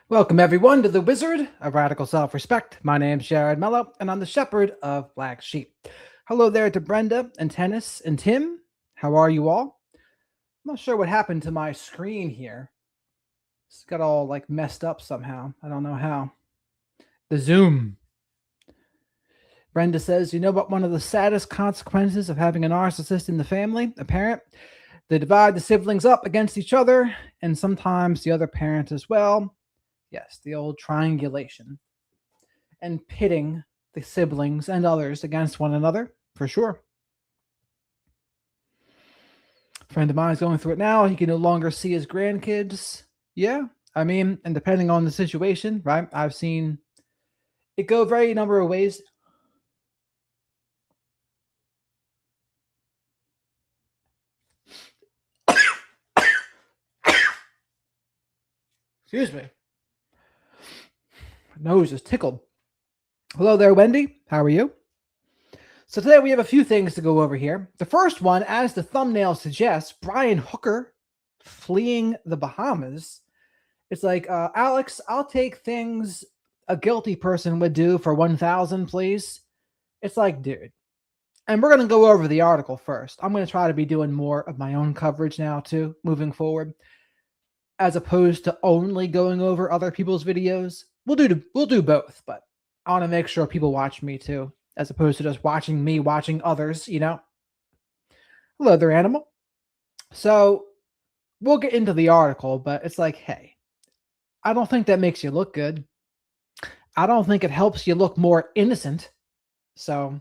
Welcome, everyone, to the Wizard of Radical Self Respect. My name's Jared Mello, and I'm the Shepherd of Black Sheep. Hello there to Brenda and Tennis and Tim. How are you all? I'm not sure what happened to my screen here. It's got all like messed up somehow. I don't know how. The Zoom. Brenda says, you know what one of the saddest consequences of having a narcissist in the family? A parent? They divide the siblings up against each other, and sometimes the other parent as well. Yes, the old triangulation. And pitting the siblings and others against one another, for sure. A friend of mine is going through it now. He can no longer see his grandkids. Yeah, I mean, and depending on the situation, right? I've seen it go very number of ways. Excuse me. My nose is tickled. Hello there, Wendy. How are you? So today we have a few things to go over here. The first one, as the thumbnail suggests, Brian Hooker fleeing the Bahamas. It's like, Alex, I'll take things a guilty person would do for 1,000, please. It's like, dude. And we're going to go over the article first. I'm going to try to be doing more of my own coverage now, too, moving forward, as opposed to only going over other people's videos. We'll do both, but I want to make sure people watch me, too, as opposed to just watching me watching others, you know? Hello there, animal. So we'll get into the article, but it's like, hey, I don't think that makes you look good. I don't think it helps you look more innocent. So,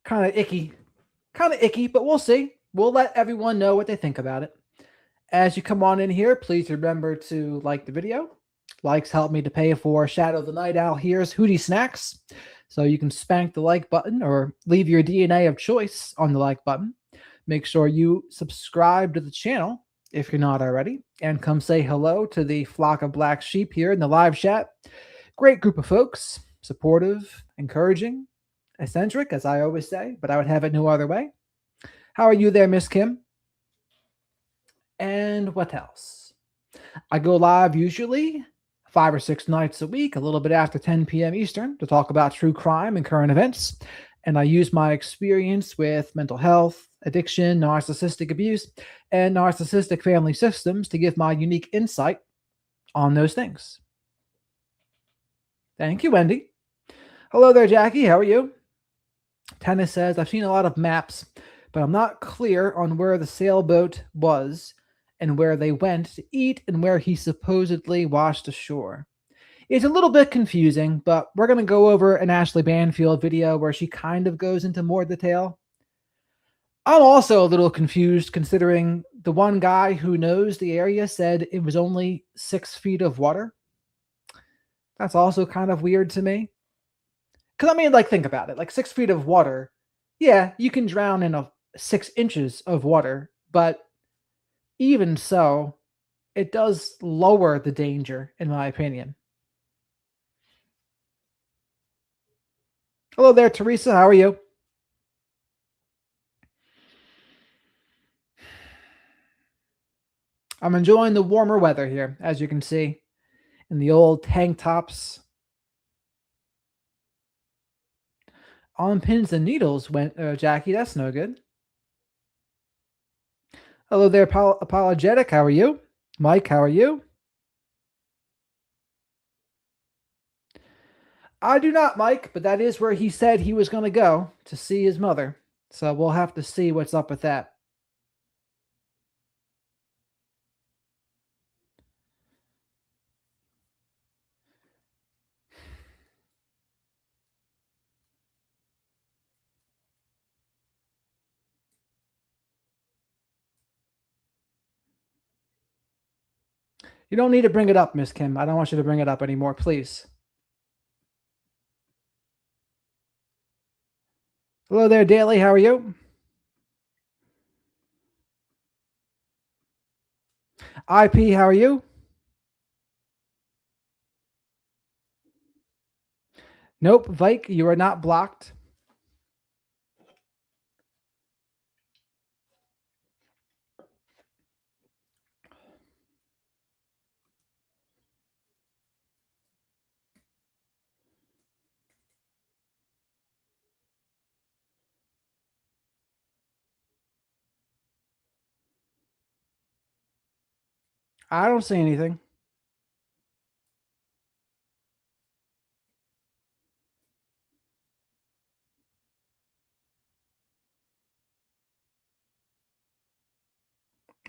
kind of icky. Kind of icky, but we'll see. We'll let everyone know what they think about it. As you come on in here, please remember to like the video. Likes help me to pay for Shadow the Night Owl here's Hootie Snacks. So you can spank the like button or leave your DNA of choice on the like button. Make sure you subscribe to the channel if you're not already, and come say hello to the flock of black sheep here in the live chat. Great group of folks, supportive, encouraging, eccentric, as I always say, but I would have it no other way. How are you there, Miss Kim? And what else? I go live usually 5 or 6 nights a week, a little bit after 10 p.m. Eastern, to talk about true crime and current events. And I use my experience with mental health, addiction, narcissistic abuse, and narcissistic family systems to give my unique insight on those things. Thank you, Wendy. Hello there, Jackie. How are you? Tennis says, I've seen a lot of maps, but I'm not clear on where the sailboat was and where they went to eat and where he supposedly washed ashore. It's a little bit confusing, but we're going to go over an Ashley Banfield video where she kind of goes into more detail. I'm also a little confused considering the one guy who knows the area said it was only 6 feet of water. That's also kind of weird to me. Because, I mean, like, think about it. Like, 6 feet of water, yeah, you can drown in 6 inches of water, but even so, it does lower the danger, in my opinion. Hello there, Teresa. How are you? I'm enjoying the warmer weather here, as you can see, in the old tank tops. On pins and needles went Jackie. That's no good. Hello there, Apologetic. How are you? Mike, how are you? I do not, Mike, but that is where he said he was going to go to see his mother. So we'll have to see what's up with that. You don't need to bring it up, Miss Kim. I don't want you to bring it up anymore, please. Hello there, Daly. How are you? IP, how are you? Nope, Vike, you are not blocked. I don't see anything.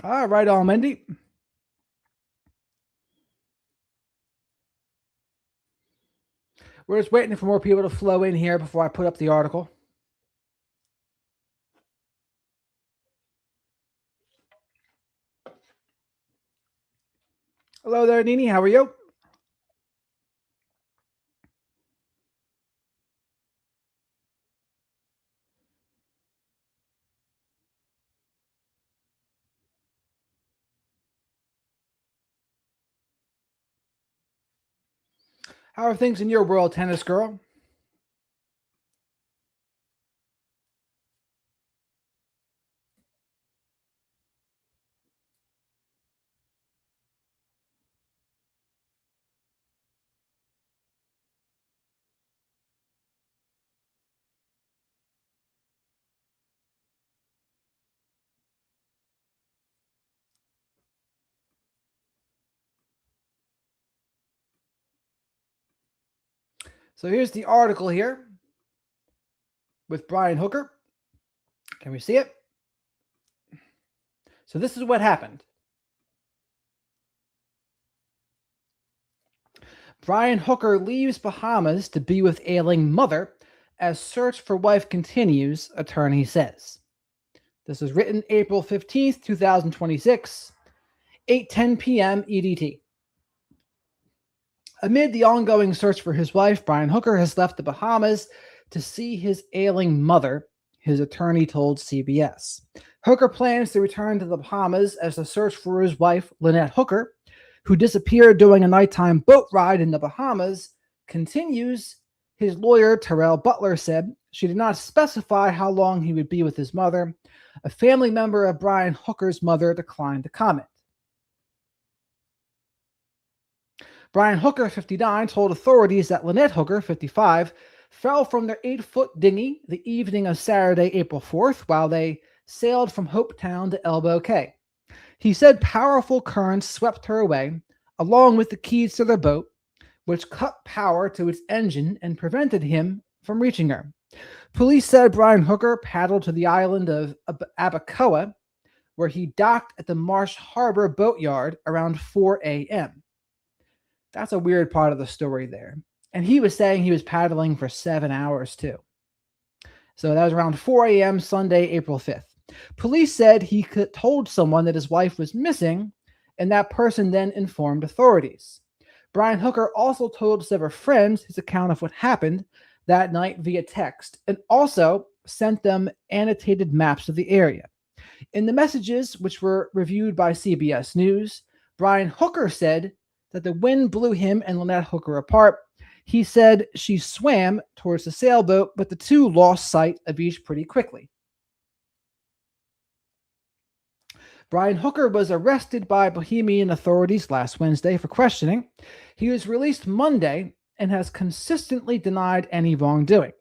All right, all Mendy. We're just waiting for more people to flow in here before I put up the article. Hello there, Nini. How are you? How are things in your world, tennis girl? So here's the article here with Brian Hooker. Can we see it? So this is what happened. Brian Hooker leaves Bahamas to be with ailing mother as search for wife continues, attorney says. This was written April 15th, 2026, 8:10 p.m. EDT. Amid the ongoing search for his wife, Brian Hooker has left the Bahamas to see his ailing mother, his attorney told CBS. Hooker plans to return to the Bahamas as the search for his wife, Lynette Hooker, who disappeared during a nighttime boat ride in the Bahamas, continues. His lawyer, Terrell Butler, said she did not specify how long he would be with his mother. A family member of Brian Hooker's mother declined to comment. Brian Hooker, 59, told authorities that Lynette Hooker, 55, fell from their 8-foot dinghy the evening of Saturday, April 4th, while they sailed from Hopetown to Elbow Cay. He said powerful currents swept her away, along with the keys to their boat, which cut power to its engine and prevented him from reaching her. Police said Brian Hooker paddled to the island of Abacoa, where he docked at the Marsh Harbor boatyard around 4 a.m. That's a weird part of the story there. And he was saying he was paddling for 7 hours too. So that was around 4 a.m. Sunday, April 5th. Police said he told someone that his wife was missing, and that person then informed authorities. Brian Hooker also told several friends his account of what happened that night via text, and also sent them annotated maps of the area. In the messages, which were reviewed by CBS News, Brian Hooker said that the wind blew him and Lynette Hooker apart. He said she swam towards the sailboat, but the two lost sight of each pretty quickly. Brian Hooker was arrested by Bahamian authorities last Wednesday for questioning. He was released Monday and has consistently denied any wrongdoing.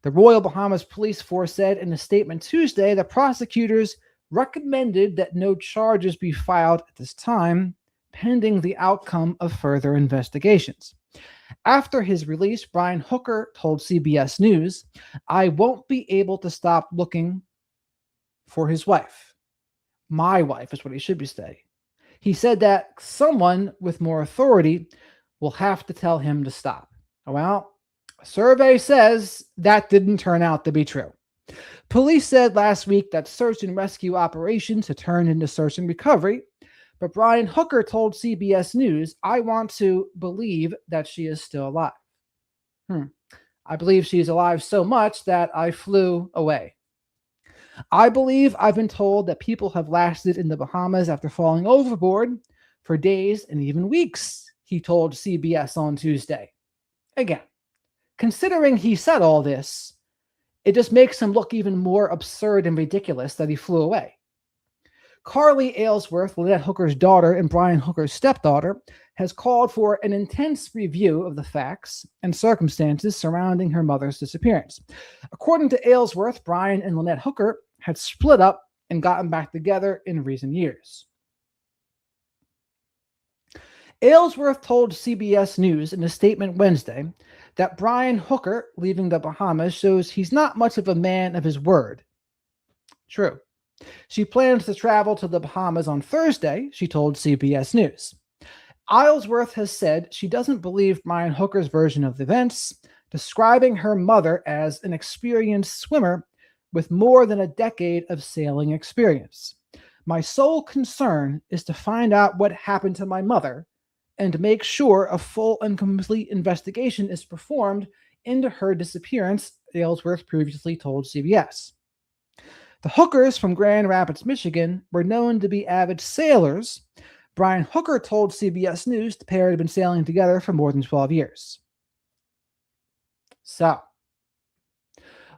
The Royal Bahamas Police Force said in a statement Tuesday that prosecutors recommended that no charges be filed at this time, pending the outcome of further investigations. After his release, Brian Hooker told CBS News, "I won't be able to stop looking for his wife." My wife is what he should be saying. He said that someone with more authority will have to tell him to stop. Well, a survey says that didn't turn out to be true. Police said last week that search and rescue operations had turned into search and recovery, but Brian Hooker told CBS News, "I want to believe that she is still alive. I believe she's alive so much that I flew away. I believe I've been told that people have lasted in the Bahamas after falling overboard for days and even weeks," he told CBS on Tuesday. Again, considering he said all this, it just makes him look even more absurd and ridiculous that he flew away. Carly Aylesworth, Lynette Hooker's daughter and Brian Hooker's stepdaughter, has called for an intense review of the facts and circumstances surrounding her mother's disappearance. According to Aylesworth, Brian and Lynette Hooker had split up and gotten back together in recent years. Aylesworth told CBS News in a statement Wednesday that Brian Hooker leaving the Bahamas shows he's not much of a man of his word. True. She plans to travel to the Bahamas on Thursday, she told CBS News. Aylesworth has said she doesn't believe Brian Hooker's version of the events, describing her mother as an experienced swimmer with more than a decade of sailing experience. My sole concern is to find out what happened to my mother and make sure a full and complete investigation is performed into her disappearance, Aylesworth previously told CBS. The Hookers from Grand Rapids, Michigan were known to be avid sailors. Brian Hooker told CBS News the pair had been sailing together for more than 12 years. So,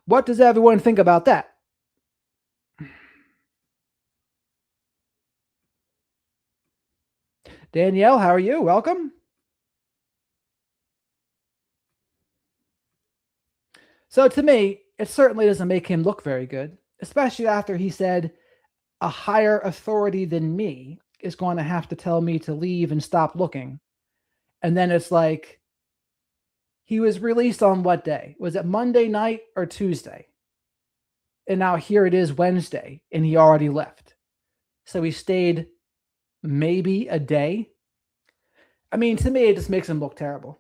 what does everyone think about that? Danielle, how are you? Welcome. So to me, it certainly doesn't make him look very good, especially after he said a higher authority than me is going to have to tell me to leave and stop looking. And then it's like, he was released on what day? Was it Monday night or Tuesday? And now here it is Wednesday, and he already left. So he stayed maybe a day. I mean, to me, it just makes him look terrible.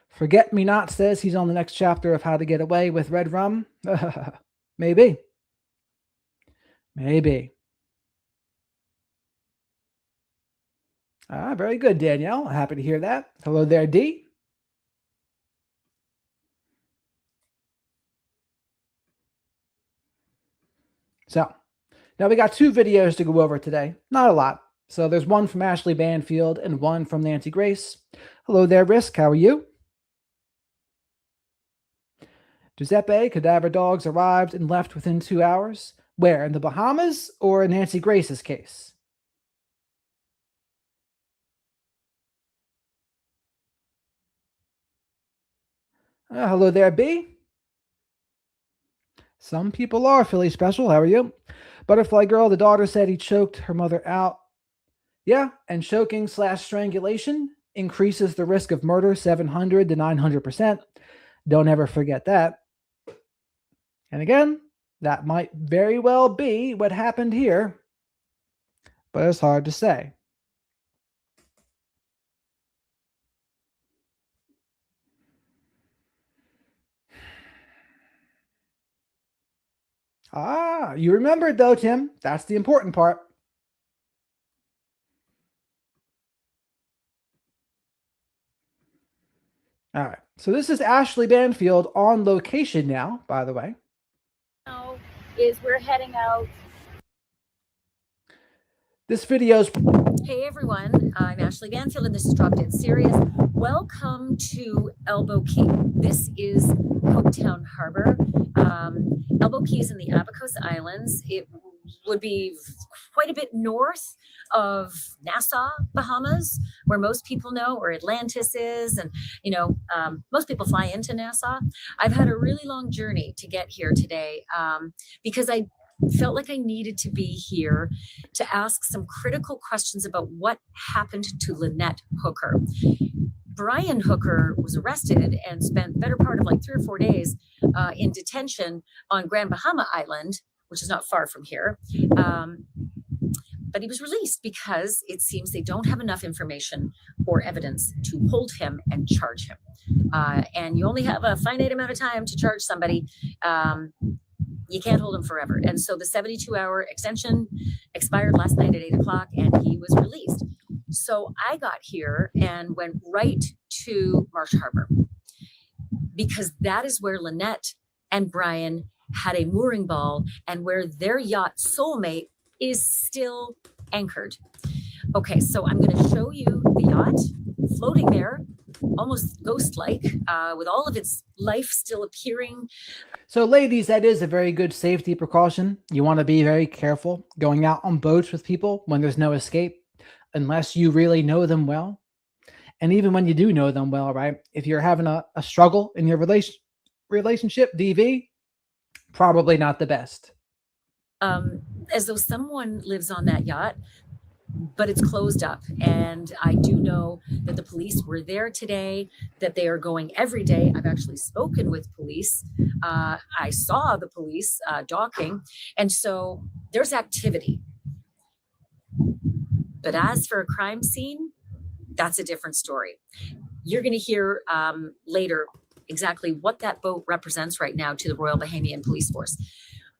Forget Me Not says he's on the next chapter of How to Get Away with Red Rum. Maybe. Maybe. Very good, Danielle. Happy to hear that. Hello there, D. So, now we got 2 videos to go over today. Not a lot. So there's one from Ashley Banfield and one from Nancy Grace. Hello there, Risk. How are you? Giuseppe, cadaver dogs arrived and left within 2 hours. Where, in the Bahamas or in Nancy Grace's case? Hello there, B. Some people are Philly special. How are you? Butterfly Girl, the daughter said he choked her mother out. Yeah, and choking / strangulation increases the risk of murder 700 to 900%. Don't ever forget that. And again, that might very well be what happened here, but it's hard to say. You remembered though, Tim. That's the important part. All right. So this is Ashley Banfield on location now, by the way. Now is we're heading out. This video's. Hey everyone, I'm Ashley Banfield and this is Drop Dead Serious. Welcome to Elbow Key. This is Hopetown Harbor. Elbow Key is in the Abacos Islands. It would be quite a bit north of Nassau, Bahamas, where most people know where Atlantis is. And, most people fly into Nassau. I've had a really long journey to get here today because I felt like I needed to be here to ask some critical questions about what happened to Lynette Hooker. Brian Hooker was arrested and spent the better part of like 3 or 4 days in detention on Grand Bahama Island, which is not far from here. But he was released because it seems they don't have enough information or evidence to hold him and charge him. And you only have a finite amount of time to charge somebody. You can't hold him forever. And so the 72-hour extension expired last night at 8 o'clock and he was released. So I got here and went right to Marsh Harbor because that is where Lynette and Brian had a mooring ball and where their yacht Soulmate is still anchored. Okay, so I'm going to show you the yacht floating there, almost ghost-like, with all of its life still appearing. So, ladies, that is a very good safety precaution. You want to be very careful going out on boats with people when there's no escape, unless you really know them well. And even when you do know them well, right? If you're having a struggle in your relationship, DV, probably not the best. As though someone lives on that yacht. but it's closed up. And I do know that the police were there today, that they are going every day. I've actually spoken with police. I saw the police docking. And so there's activity. But as for a crime scene, that's a different story. You're going to hear later exactly what that boat represents right now to the Royal Bahamian Police Force.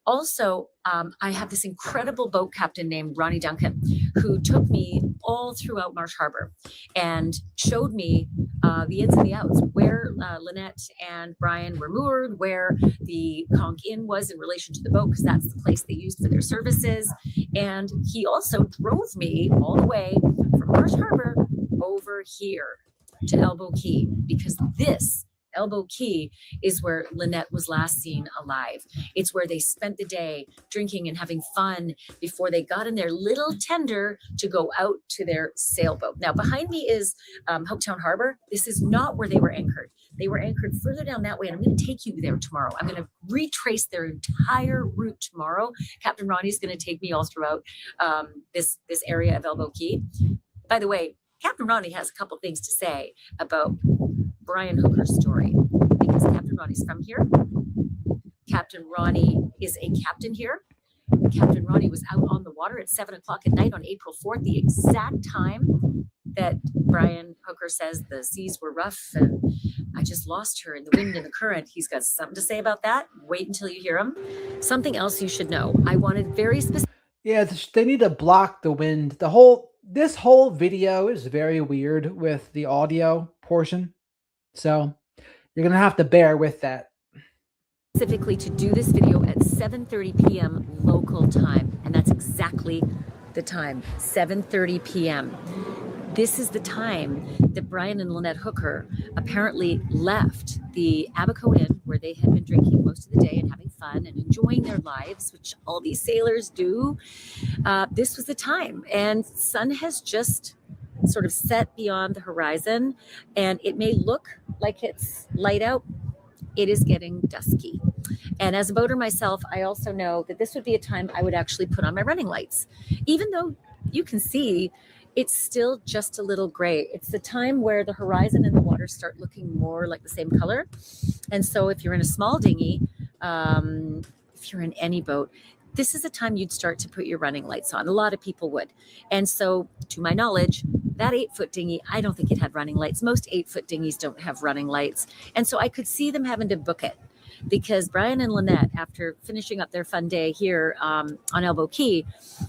Also, I have this incredible boat captain named Ronnie Duncan, who took me all throughout Marsh Harbor and showed me the ins and the outs, where Lynette and Brian were moored, where the Conch Inn was in relation to the boat, because that's the place they used for their services. And he also drove me all the way from Marsh Harbor over here to Elbow Key, because this Elbow Key is where Lynette was last seen alive. It's where they spent the day drinking and having fun before they got in their little tender to go out to their sailboat. Now, behind me is Hopetown Harbor. This is not where they were anchored. They were anchored further down that way, and I'm going to take you there tomorrow. I'm going to retrace their entire route tomorrow. Captain Ronnie's going to take me all throughout this area of Elbow Key. By the way, Captain Ronnie has a couple things to say about Brian Hooker's story, because Captain Ronnie's from here. Captain Ronnie is a captain here. Captain Ronnie was out on the water at 7 o'clock at night on April 4th, the exact time that Brian Hooker says the seas were rough and I just lost her in the wind and the current. He's got something to say about that. Wait until you hear him. Something else you should know. I wanted very specific. Yeah, they need to block the wind. This whole video is very weird with the audio portion. So you're going to have to bear with that. Specifically to do this video at 7:30 p.m. local time. And that's exactly the time, 7:30 p.m. This is the time that Brian and Lynette Hooker apparently left the Abaco Inn, where they had been drinking most of the day and having fun and enjoying their lives, which all these sailors do. This was the time, and sun has just sort of set beyond the horizon, and it may look like it's light out. It is getting dusky. And as a boater myself, I also know that this would be a time I would actually put on my running lights, even though you can see it's still just a little gray. It's the time where the horizon and the water start looking more like the same color. And so if you're in a small dinghy, if you're in any boat, this is a time you'd start to put your running lights on. A lot of people would. And so to my knowledge, that 8-foot dinghy, I don't think it had running lights. Most 8-foot dinghies don't have running lights. And so I could see them having to book it, because Brian and Lynette, after finishing up their fun day here on Elbow Key,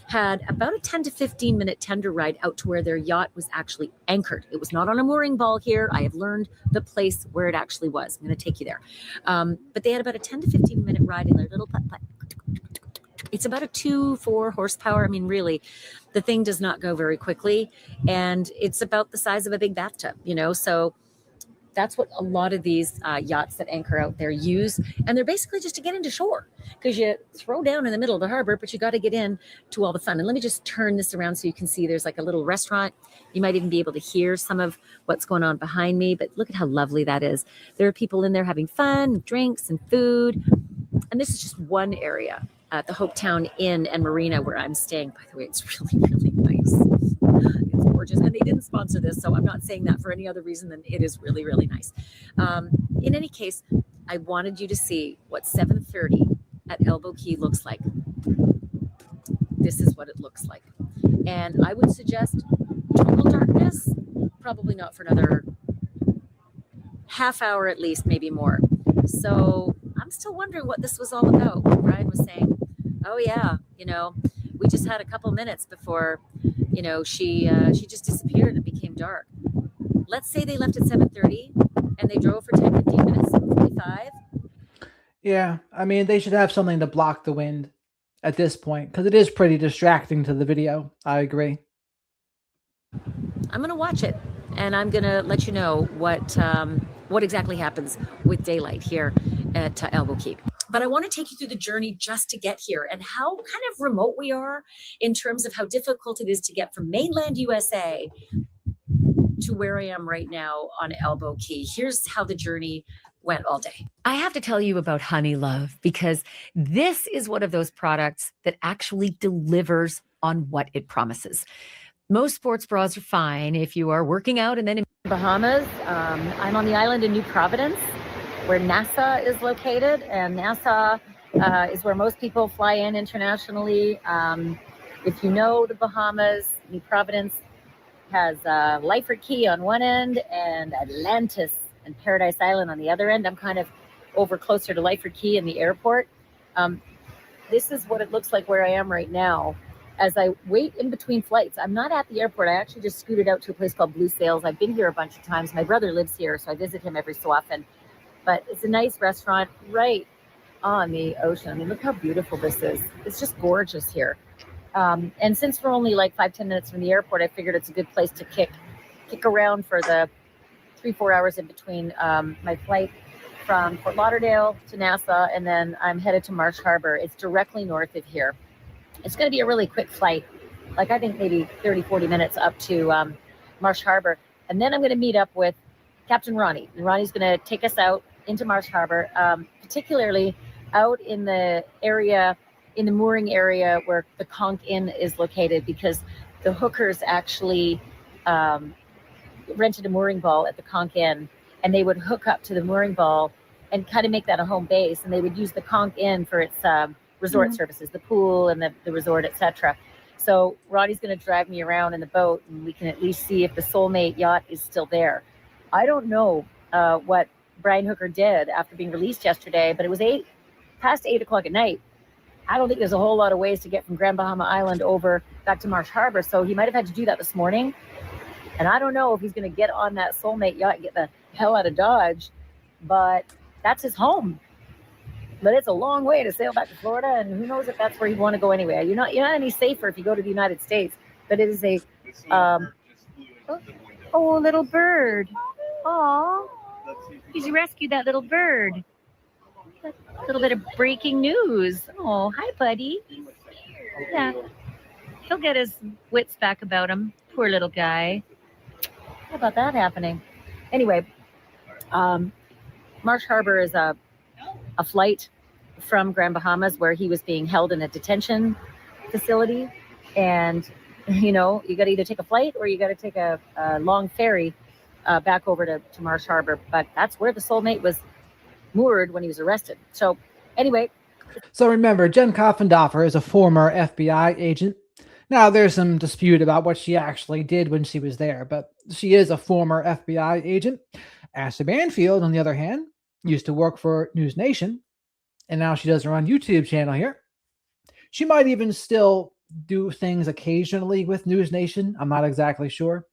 had about a 10 to 15 minute tender ride out to where their yacht was actually anchored. It was not on a mooring ball here. I have learned the place where it actually was. I'm going to take you there. But they had about a 10 to 15 minute ride in their little putt-putt. It's about a 2-4 horsepower. I mean, really, the thing does not go very quickly. And it's about the size of a big bathtub, so that's what a lot of these yachts that anchor out there use. And they're basically just to get into shore, because you throw down in the middle of the harbor, but you got to get in to all the fun. And let me just turn this around so you can see there's like a little restaurant. You might even be able to hear some of what's going on behind me, but look at how lovely that is. There are people in there having fun, drinks and food. And this is just one area at the Hopetown Inn and Marina where I'm staying. By the way, it's really, really nice. It's gorgeous. And they didn't sponsor this, so I'm not saying that for any other reason than it is really, really nice. In any case, I wanted you to see what 7:30 at Elbow Key looks like. This is what it looks like. And I would suggest total darkness, probably not for another half hour at least, maybe more. So I'm still wondering what this was all about. Brian was saying, oh yeah, we just had a couple minutes before, she just disappeared and it became dark. Let's say they left at 7:30 and they drove for 10, 15 minutes, 7:45. Yeah, I mean, they should have something to block the wind at this point, because it is pretty distracting to the video. I agree. I'm going to watch it, and I'm going to let you know what exactly happens with daylight here at Elbow Key. But I want to take you through the journey just to get here, and how kind of remote we are in terms of how difficult it is to get from mainland USA to where I am right now on Elbow Key. Here's how the journey went all day. I have to tell you about Honey Love, because this is one of those products that actually delivers on what it promises. Most sports bras are fine if you are working out. And then in Bahamas, I'm on the island in New Providence, where NASA is located, and NASA is where most people fly in internationally. If you know the Bahamas, New Providence has Lyford Key on one end and Atlantis and Paradise Island on the other end. I'm kind of over closer to Lyford Key in the airport. This is what it looks like where I am right now as I wait in between flights. I'm not at the airport. I actually just scooted out to a place called Blue Sails. I've been here a bunch of times. My brother lives here, so I visit him every so often. But it's a nice restaurant right on the ocean. I mean, look how beautiful this is. It's just gorgeous here. And since we're only like 5-10 minutes from the airport, I figured it's a good place to kick around for the 3-4 hours in between my flight from Fort Lauderdale to Nassau, and then I'm headed to Marsh Harbor. It's directly north of here. It's going to be a really quick flight, like I think maybe 30-40 minutes up to Marsh Harbor. And then I'm going to meet up with Captain Ronnie. And Ronnie's going to take us out into Marsh Harbor, particularly out in the area, in the mooring area where the Conch Inn is located, because the hookers actually rented a mooring ball at the Conch Inn, and they would hook up to the mooring ball and kind of make that a home base. And they would use the Conch Inn for its resort services, the pool and the resort, etc. So Ronnie's going to drive me around in the boat, and we can at least see if the Soulmate yacht is still there. I don't know what Brian Hooker did after being released yesterday, but it was past 8 o'clock at night. I don't think there's a whole lot of ways to get from Grand Bahama Island over back to Marsh Harbor, so he might have had to do that this morning. And I don't know if he's going to get on that Soulmate yacht and get the hell out of Dodge, but that's his home. But it's a long way to sail back to Florida, and who knows if that's where he'd want to go anyway. You're not any safer if you go to the United States. But it is a little bird. Aw, he's rescued that little bird. A little bit of breaking news. Oh, hi, buddy. Yeah, he'll get his wits back about him. Poor little guy. How about that happening? Anyway, Marsh Harbor is a flight from Grand Bahamas where he was being held in a detention facility. And, you got to either take a flight or you got to take a long ferry back over to Marsh Harbor. But that's where the Soulmate was moored when he was arrested. So anyway. So remember, Jen Coffindoffer is a former FBI agent. Now, there's some dispute about what she actually did when she was there, but she is a former FBI agent. Ashley Banfield, on the other hand, used to work for News Nation, and now she does her own YouTube channel here. She might even still do things occasionally with News Nation. I'm not exactly sure.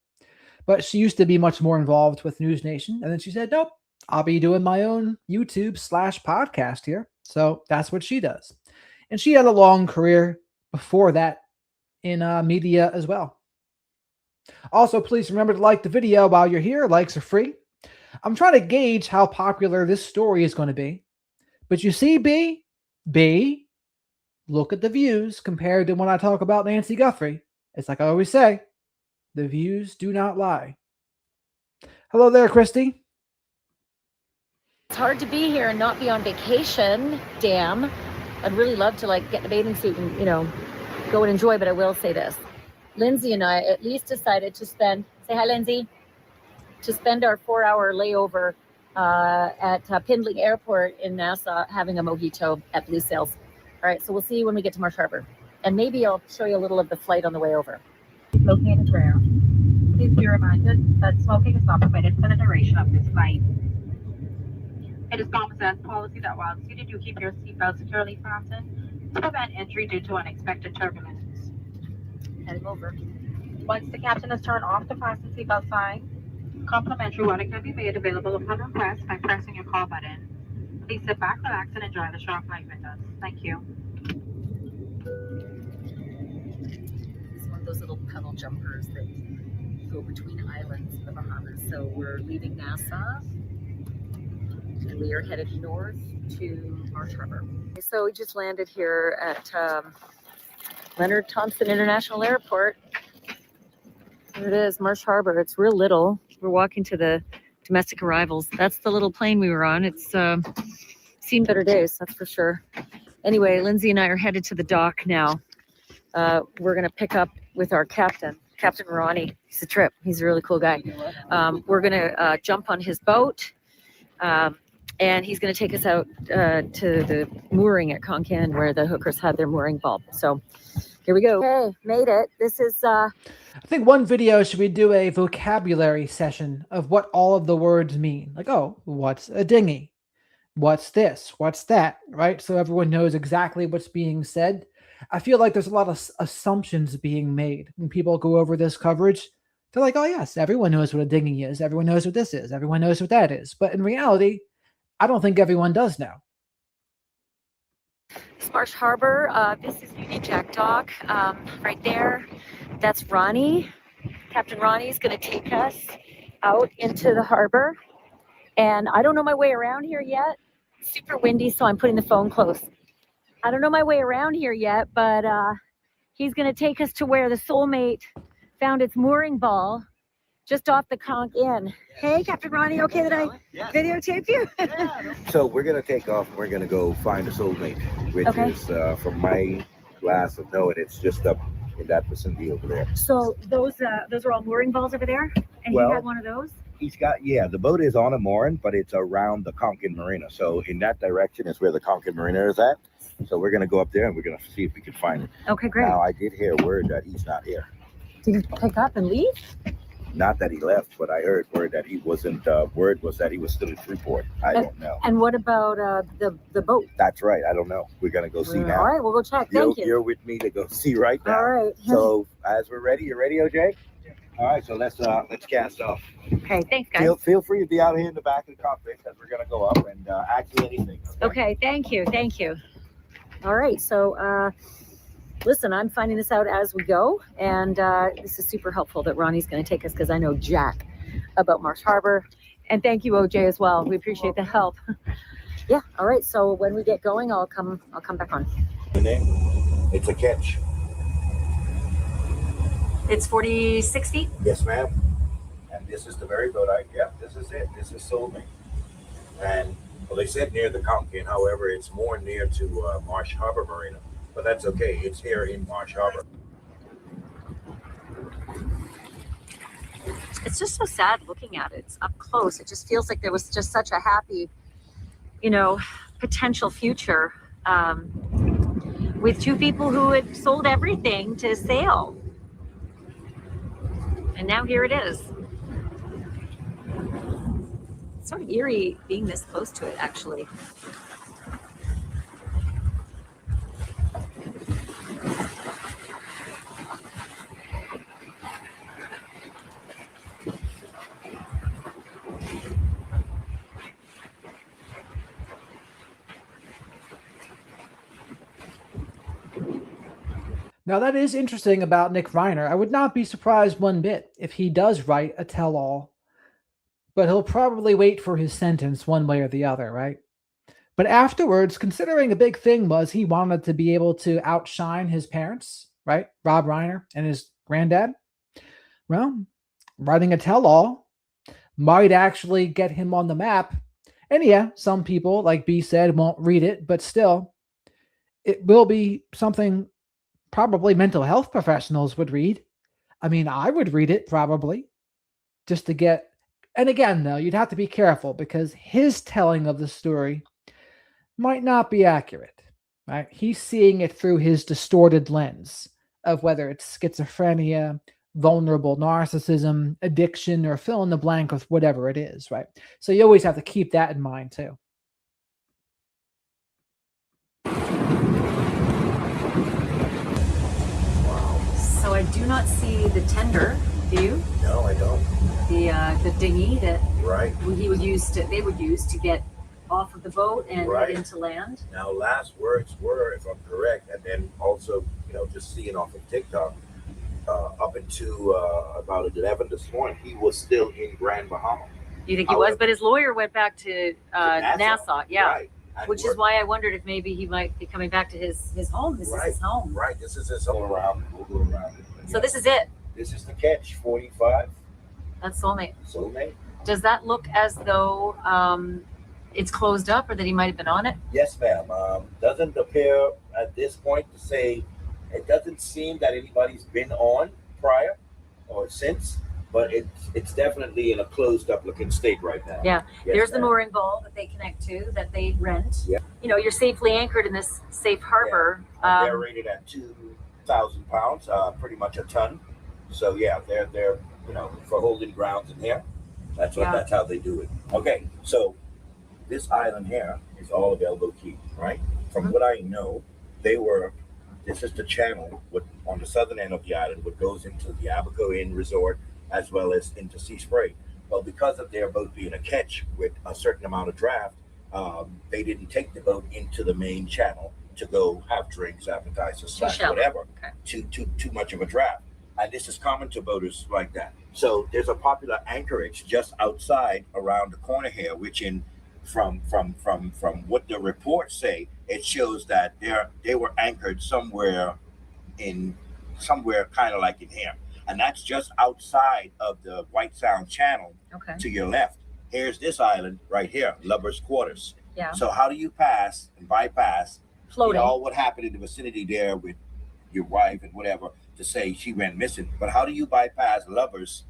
But she used to be much more involved with News Nation, and then she said, nope, I'll be doing my own YouTube/podcast here. So that's what she does. And she had a long career before that in media as well. Also, please remember to like the video while you're here. Likes are free. I'm trying to gauge how popular this story is going to be. But you see, B, look at the views compared to when I talk about Nancy Guthrie. It's like I always say, the views do not lie. Hello there, Christy. It's hard to be here and not be on vacation. Damn. I'd really love to get in a bathing suit and, go and enjoy, but I will say this. Lindsay and I at least decided to say hi, Lindsay, to spend our 4-hour layover at Pindling Airport in Nassau having a mojito at Blue Sails. All right, so we'll see you when we get to Marsh Harbor. And maybe I'll show you a little of the flight on the way over. Smoking is rare. Please be reminded that smoking is not permitted for the duration of this flight. It is Common Sense policy that while seated, you keep your seatbelt securely fastened to prevent injury due to unexpected turbulence. Heading over. Once the captain has turned off the fasten seatbelt sign, complimentary water can be made available upon request by pressing your call button. Please sit back, relax, and enjoy the short flight with us. Thank you. It's one of those little pedal jumpers that go between islands in the Bahamas. So we're leaving Nassau, and we are headed north to Marsh Harbor. So we just landed here at Leonard Thompson International Airport. There it is, Marsh Harbor. It's real little. We're walking to the domestic arrivals. That's the little plane we were on. It's seen better days, that's for sure. Anyway, Lindsay and I are headed to the dock now. We're going to pick up with our captain. Captain Ronnie. He's a trip. He's a really cool guy. We're going to jump on his boat, and he's going to take us out to the mooring at Konkan where the hookers had their mooring ball. So here we go. Hey, made it. This is... I think one video should we do a vocabulary session of what all of the words mean. Like, oh, what's a dinghy? What's this? What's that? Right? So everyone knows exactly what's being said. I feel like there's a lot of assumptions being made when people go over this coverage. They're like, oh, yes, everyone knows what a dinghy is. Everyone knows what this is. Everyone knows what that is. But in reality, I don't think everyone does know. Marsh Harbor. This is Union Jack Dock. Right there, that's Ronnie. Captain Ronnie is going to take us out into the harbor. And I don't know my way around here yet. Super windy, so I'm putting the phone close. I don't know my way around here yet, but he's going to take us to where the Soulmate found its mooring ball just off the conch in. Hey, Captain Ronnie, okay that I videotape you? So we're going to take off. We're going to go find the Soulmate, which is, from my glass of knowing, it's just up in that vicinity over there. So those are all mooring balls over there? And Well, he had one of those? He's got, the boat is on a mooring, but it's around the Konkan Marina. So in that direction is where the Konkan Marina is at. So we're going to go up there and we're going to see if we can find it. Okay, great. Now, I did hear word that he's not here. Did he pick up and leave? Not that he left, but I heard word that he wasn't. Word was that he was still in Freeport. I don't know. And what about the boat? That's right. I don't know. We're going to go see now. All right, we'll go check. Thank you. You're with me to go see right now. All right. So as we're ready, you ready, OJ? All right, so let's cast off. Okay, thanks, guys. Feel free to be out here in the back of the cockpit because we're going to go up and ask you anything. Okay, thank you. All right, so listen, I'm finding this out as we go, and this is super helpful that Ronnie's going to take us because I know jack about Marsh Harbor, and thank you, OJ, as well. We appreciate the help. Yeah. All right. So when we get going, I'll come back on. It's a catch. It's 4060. Yes, ma'am. And this is the very boat. This is it. This is Soulmate. And well, they said near the Konkan. However, it's more near to Marsh Harbor Marina. But that's okay. It's here in Marsh Harbor. It's just so sad looking at it. It's up close. It just feels like there was just such a happy, potential future with two people who had sold everything to sail. And now here it is. It's sort of eerie being this close to it, actually. Now, that is interesting about Nick Reiner. I would not be surprised one bit if he does write a tell-all, but he'll probably wait for his sentence one way or the other, right? But afterwards, considering a big thing was he wanted to be able to outshine his parents, right? Rob Reiner and his granddad. Well, writing a tell-all might actually get him on the map. And yeah, some people, like B said, won't read it, but still, it will be something probably mental health professionals would read. I mean, I would read it probably just to get, and again, though, you'd have to be careful because his telling of the story might not be accurate, right? He's seeing it through his distorted lens of whether it's schizophrenia, vulnerable narcissism, addiction, or fill in the blank with whatever it is, right? So you always have to keep that in mind too. So I do not see the tender. Do you? No, I don't. The dinghy that Right. they would use to get off of the boat and Right. get into land. Now, last words were, if I'm correct, and then also, just seeing off of TikTok, up into about 11 this morning, he was still in Grand Bahama. You think he was? But his lawyer went back to Nassau. Yeah. Right. And Which is why I wondered if maybe he might be coming back to his home. This is his home. Right. This is his home around. We'll go around it. So this is it. This is the catch, 45. That's Soulmate. Soulmate. Does that look as though it's closed up or that he might have been on it? Yes, ma'am. Doesn't appear at this point to say, it doesn't seem that anybody's been on prior. since, but it's definitely in a closed up looking state right now. Yeah, Yes, there's the ma'am. mooring ball that they connect to, that they rent. Yeah. You know, you're safely anchored in this safe harbor. And they're rated at 2,000 pounds, pretty much a ton. So yeah, they're for holding grounds in here. That's how they do it. Okay, so this island here is all of Elbow Key, right? From what I know, this is the channel on the southern end of the island, what goes into the Abaco Inn Resort as well as into Sea Spray. Well, because of their boat being a catch with a certain amount of draft, they didn't take the boat into the main channel to go have drinks, appetizers, snacks, whatever. Okay. Too much of a draft. And this is common to boaters like that. So there's a popular anchorage just outside around the corner here, which from what the reports say, it shows that they were anchored somewhere kind of like in here. And that's just outside of the White Sound Channel. Okay. To your left. Here's this island right here, Lover's Quarters. Yeah. So how do you pass and bypass floating all what happened in the vicinity there with your wife and whatever to say she went missing? But how do you bypass Lovers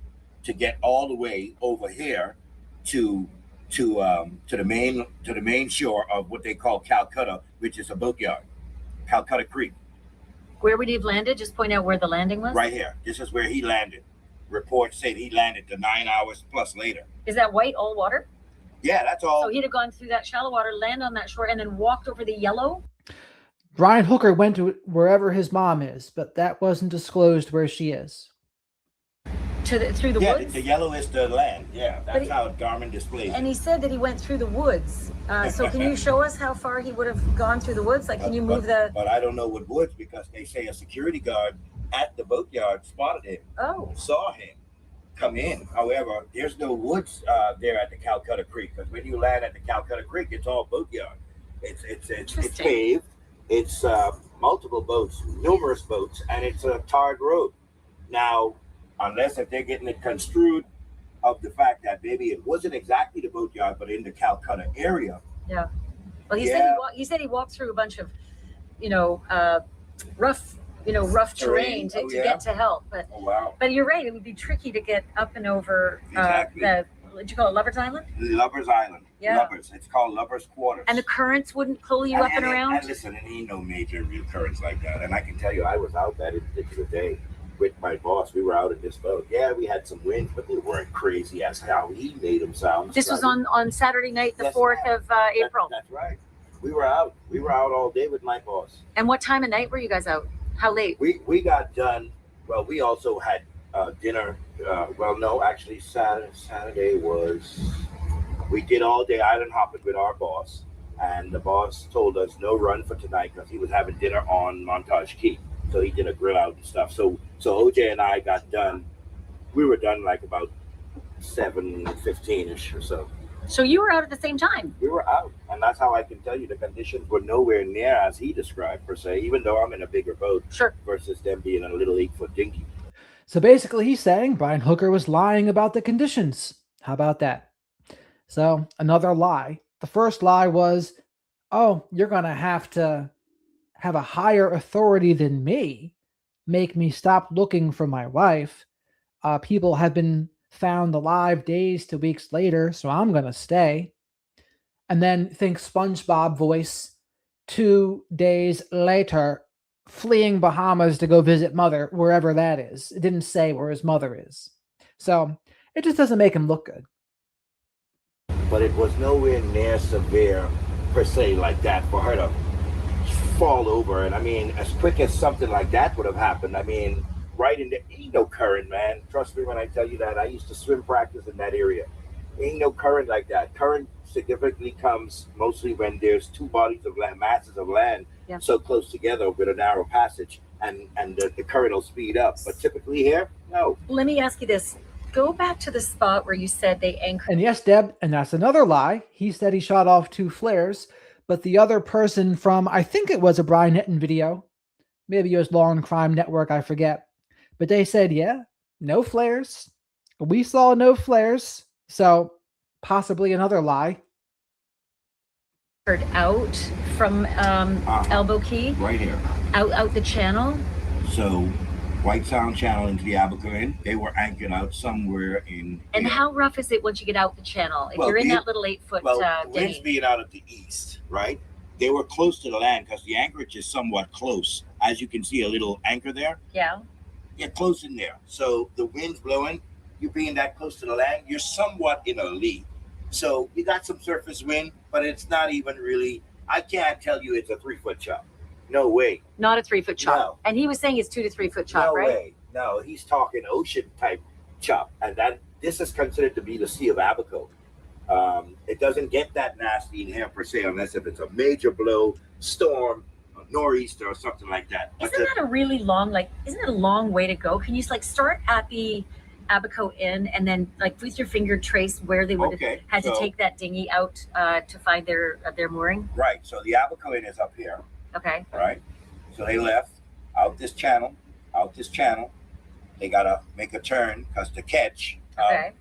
to get all the way over here to the main shore of what they call Calcutta, which is a boatyard, Calcutta Creek? Where would he have landed? Just point out where the landing was. Right here. This is where he landed. Reports say he landed the 9 hours plus later. Is that white all water? Yeah, that's all. So he'd have gone through that shallow water, land on that shore, and then walked over the yellow? Brian Hooker went to wherever his mom is, but that wasn't disclosed where she is. Through the woods? The yellow is the land. Yeah, that's how Garmin displays it. And he said that he went through the woods. So can you show us how far he would have gone through the woods? Like, can you move the... But I don't know what woods, because they say a security guard at the boatyard spotted him. Oh. Saw him come in. However, there's no woods there at the Calcutta Creek, because when you land at the Calcutta Creek, it's all boatyard. It's paved. It's multiple boats, numerous boats, and it's a tarred road. Now, unless if they're getting it construed of the fact that maybe it wasn't exactly the boatyard, but in the Calcutta area. Yeah. Well, he said he walked through a bunch of, rough terrain to get to help. But but you're right, it would be tricky to get up and over did you call it Lover's Island? Lover's Island. Yeah. Lovers. It's called Lover's Quarters. And the currents wouldn't pull you up and around? And listen, it ain't no major real currents like that. And I can tell you, I was out that particular day with my boss. We were out in this boat. Yeah, we had some winds, but they weren't crazy as how he made them sound. This was on Saturday night, the 4th of April. That's right. We were out. We were out all day with my boss. And what time of night were you guys out? How late? We got done. Well, we also had dinner. No, actually Saturday we did all day island hopping with our boss, and the boss told us no run for tonight because he was having dinner on Montage Key. So he did a grill out and stuff. So OJ and I got done. We were done like about 7:15ish or so. So you were out at the same time? We were out, and that's how I can tell you the conditions were nowhere near as he described per se, even though I'm in a bigger boat versus them being in a little 8-foot dinghy. So basically he's saying Brian Hooker was lying about the conditions. How about that? So another lie. The first lie was, oh, you're going to have a higher authority than me, make me stop looking for my wife. People have been found alive days to weeks later, so I'm going to stay. And then think SpongeBob voice, 2 days later, fleeing Bahamas to go visit mother, wherever that is. It didn't say where his mother is. So it just doesn't make him look good. But it was nowhere near severe per se like that for her to fall over. And I mean, as quick as something like that would have happened, I mean, right in there, ain't no current, man. Trust me when I tell you that. I used to swim practice in that area. Ain't no current like that. Current significantly comes mostly when there's two bodies of land, masses of land, so close together with a narrow passage, and the current will speed up. But typically here, no. Let me ask you this. Go back to the spot where you said they anchored. And yes, Deb, and that's another lie. He said he shot off 2 flares, but the other person from, I think it was a Brian Hitton video, maybe it was Law and Crime Network, I forget. But they said, yeah, no flares. We saw no flares. So possibly another lie. Out from Elbow Key? Right here. Out the channel? So White Sound Channel into the Albuquerque. They were anchored out somewhere in. And how rough is it once you get out the channel? If you're in that little 8-foot the wind's dinghy? being out of the east, right? They were close to the land because the anchorage is somewhat close. As you can see, a little anchor there. Yeah. You're close in there. So the wind's blowing. You being that close to the land, you're somewhat in a lee. So you got some surface wind, but it's not even really. I can't tell you it's a 3-foot chop. No way. Not a 3-foot chop. No. And he was saying it's 2 to 3 foot chop, No right? way. No, he's talking ocean type chop, and this is considered to be the Sea of Abaco. It doesn't get that nasty in here per se, unless if it's a major blow, storm, a nor'easter, or something like that. Isn't that a really long, isn't it a long way to go? Can you start at the Abaco Inn and then with your finger trace where they would have had to take that dinghy out to find their mooring? Right. So the Abaco Inn is up here. Okay. Right. So they left out this channel. They gotta make a turn because the catch. Okay.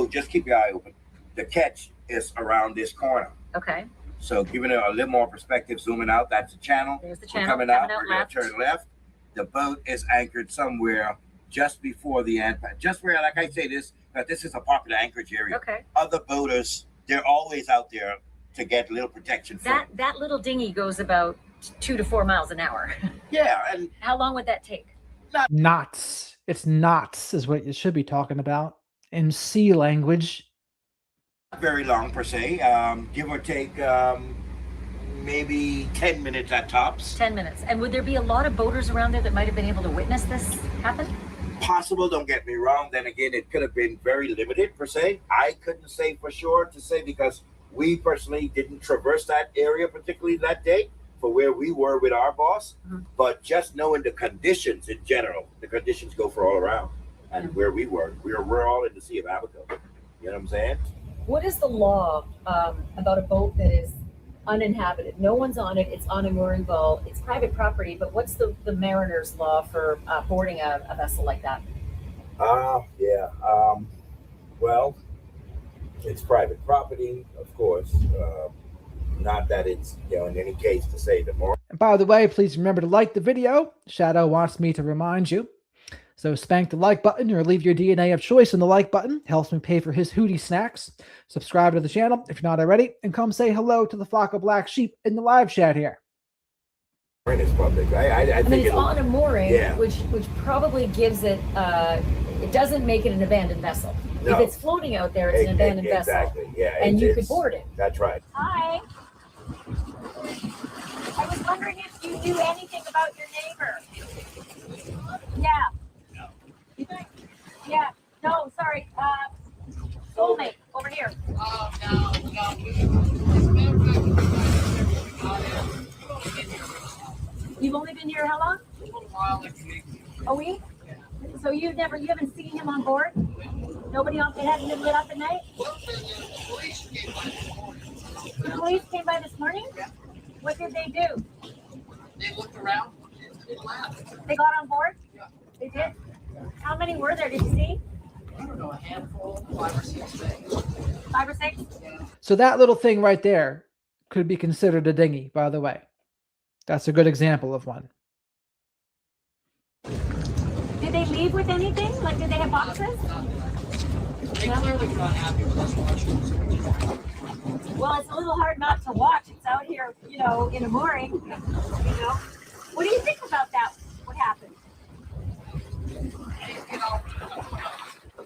Just keep your eye open. The catch is around this corner. Okay. So giving it a little more perspective, zooming out, that's the channel. There's the channel. Coming out, we're going to turn left. The boat is anchored somewhere just before the end. Just where, like I say, this is a popular anchorage area. Okay. Other boaters, they're always out there to get a little protection from that little dinghy goes about 2 to 4 miles an hour. Yeah. And how long would that take? Knots. It's knots is what you should be talking about in sea language. not very long per se. Give or take maybe 10 minutes at tops. 10 minutes. And would there be a lot of boaters around there that might have been able to witness this happen? Possible, don't get me wrong. Then again, it could have been very limited per se. I couldn't say for sure to say because we personally didn't traverse that area particularly that day for where we were with our boss. Mm-hmm. But just knowing the conditions in general, the conditions go for all around. And where we were all in the Sea of Abaco. You know what I'm saying? What is the law about a boat that is uninhabited? No one's on it. It's on a mooring ball. It's private property. But what's the mariner's law for boarding a vessel like that? Well, it's private property, of course. Not that it's, in any case to say the more. And by the way, please remember to like the video. Shadow wants me to remind you. So spank the like button or leave your DNA of choice in the like button. Helps me pay for his hootie snacks. Subscribe to the channel if you're not already. And come say hello to the flock of black sheep in the live chat here. It's public. I mean, it's on a mooring, which probably gives it, it doesn't make it an abandoned vessel. No. If it's floating out there, it's an abandoned vessel. Exactly, yeah. And you could board it. That's right. Hi. I was wondering if you knew anything about your neighbor. Yeah. Yeah. No, sorry. Soulmate, over here. Oh, no. You've only been here how long? A little while, like a week. A week? Yeah. So you haven't seen him on board? Nobody it hasn't been lit up at night? Well, the police came by this morning. The police came by this morning? Yeah. What did they do? They looked around and they laughed. They got on board? Yeah. They did? How many were there? Did you see? I don't know, a handful, 5 or 6 things. 5 or 6? Yeah. So that little thing right there could be considered a dinghy, by the way. That's a good example of one. Did they leave with anything? Like, did they have boxes? They clearly got happy with us watching. Well, it's a little hard not to watch. It's out here, in a mooring, What do you think about that? What happened?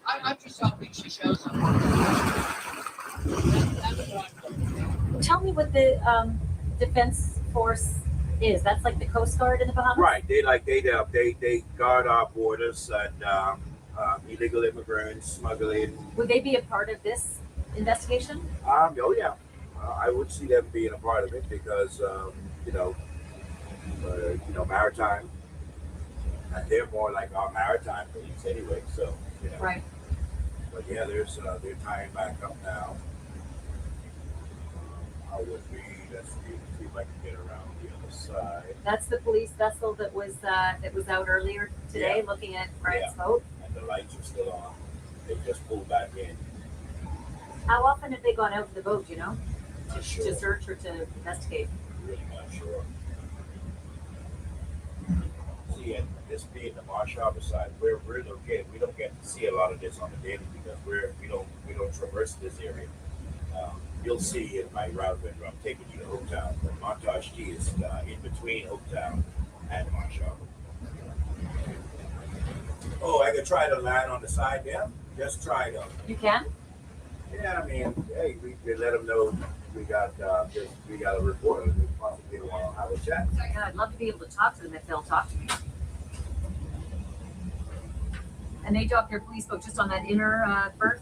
I'm just hoping she shows up. Tell me what the Defense Force is. That's like the Coast Guard in the Bahamas? Right. They guard our borders and illegal immigrants, smuggling. Would they be a part of this investigation? Oh yeah. I would see them being a part of it because maritime. And they're more like our maritime police anyway, so Right. But yeah, they're tying back up now. I would be. Let's see if I can get around the other side. That's the police vessel that was out earlier today, looking at Brian's boat. And the lights are still on. They just pulled back in. How often have they gone out to the boat? Do you know, Sure. to search or to investigate? Really not sure. being the Marsh Harbor side, we're located. We don't get to see a lot of this on the daily because we don't traverse this area. You'll see in my route when I'm taking you to Hopetown, but Montage Key is in between Hopetown and Marsh Harbor. Oh, I could try to land on the side there. Just try to. You can? Yeah, I mean, hey, we could let them know we got a reporter who possibly want to have a chat. Yeah, I'd love to be able to talk to them if they'll talk to me. And they dock their police boat just on that inner berth,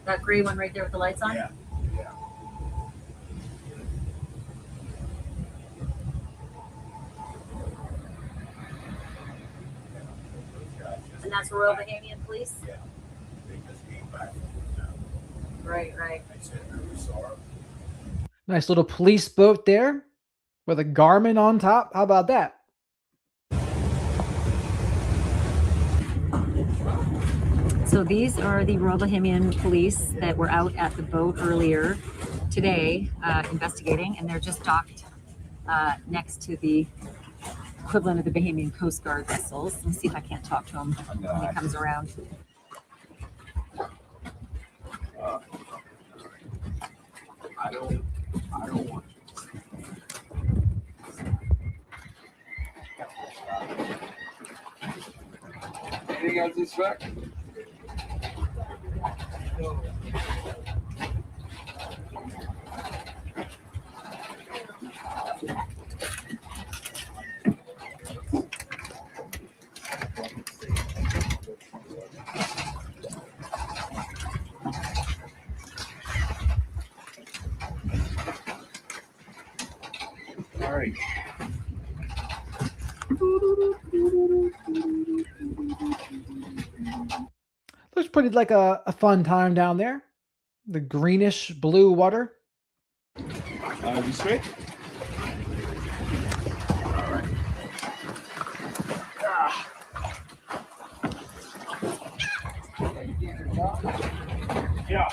that gray one right there with the lights on. Yeah, yeah. And that's Royal Bahamian Police. Yeah, they just came back from town. Right, right. I said we saw her. Nice little police boat there with a Garmin on top. How about that? So these are the Royal Bahamian Police that were out at the boat earlier today investigating, and they're just docked next to the equivalent of the Bahamian Coast Guard vessels. Let me see if I can't talk to him when he comes around. I don't want to. Anything else to suspect? All right. Looks pretty like a fun time down there. The greenish blue water. You straight? All right. Yeah.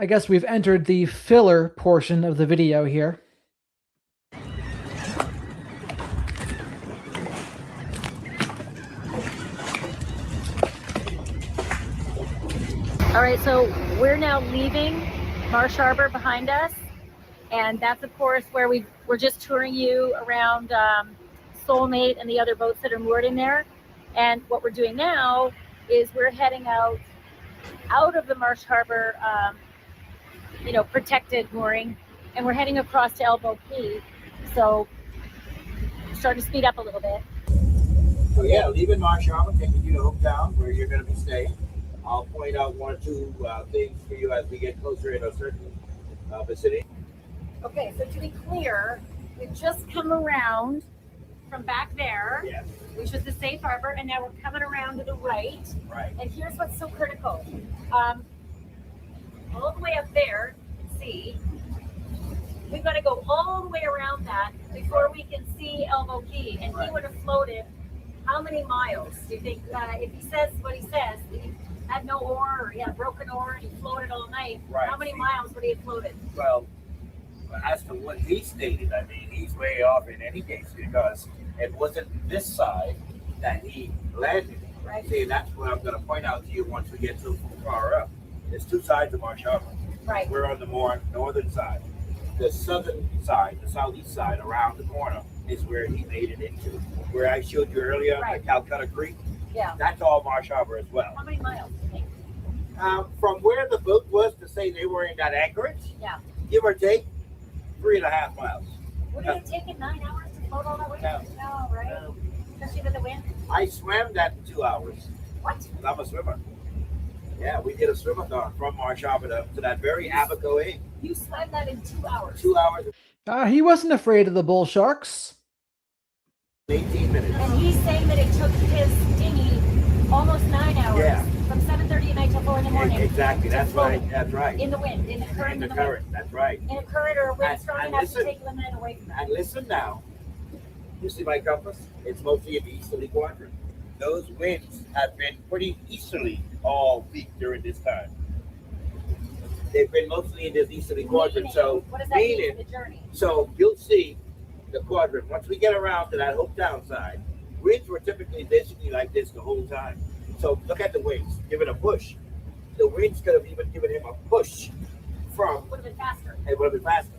I guess we've entered the filler portion of the video here. All right, so we're now leaving Marsh Harbor behind us, and that's of course where we're just touring you around Soulmate and the other boats that are moored in there. And what we're doing now is we're heading out of the Marsh Harbor protected mooring, and we're heading across to Elbow Key. So starting to speed up a little bit. So yeah, leaving Marsh Harbor, taking you to Hopetown, where you're going to be staying. I'll point out one or two things for you as we get closer in a certain vicinity. Okay, so to be clear, we've just come around from back there, Yes. which was the safe harbor, and now we're coming around to the right. Right. And here's what's so critical. All the way up there, you can see, we've got to go all the way around that before we can see Elbow Key. And he would have floated how many miles? Do you think, if he says what he says, he had no oar, or he had a broken oar, and he floated all night, Right. how many miles would he have floated? Well, as to what he stated, I mean, he's way off in any case because it wasn't this side that he landed. Right. See, that's what I'm going to point out to you once we get so far up. There's two sides of Marsh Harbor. Right. We're on the more northern side. The southern side, the southeast side, around the corner, is where he made it into. Where I showed you earlier, Right. the Calcutta Creek, Yeah. That's all Marsh Harbor as well. How many miles do you think? From where the boat was to say they were in that anchorage, Yeah. give or take 3.5 miles. Would it have taken 9 hours to float all that way? No, right? No. Especially with the wind. I swam that in 2 hours. What? I'm a swimmer. Yeah, we did a swim-a-thon from Marsh Harbor to that very Abaco Inn. You swam that in 2 hours. 2 hours He wasn't afraid of the bull sharks. and 18 minutes. And he's saying that it took his dinghy almost 9 hours. Yeah. From 7:30 at night till 4 in the morning. Exactly. to That's float right. That's right. In the wind, in the current, In the wind. current. That's right. In a current or a wind And- strong and enough to listen- take the men away from that. And listen now. You see my compass? It's mostly in the easterly quadrant. Those winds have been pretty easterly all week during this time. They've been mostly in this easterly quadrant. Meaning, So what does that mean meaning, for the journey? so you'll see the quadrant. Once we get around to that hometown side, winds were typically basically like this the whole time. So look at the winds. Give it a push. The winds could have even given him a push from. Would have been faster. It would have been faster.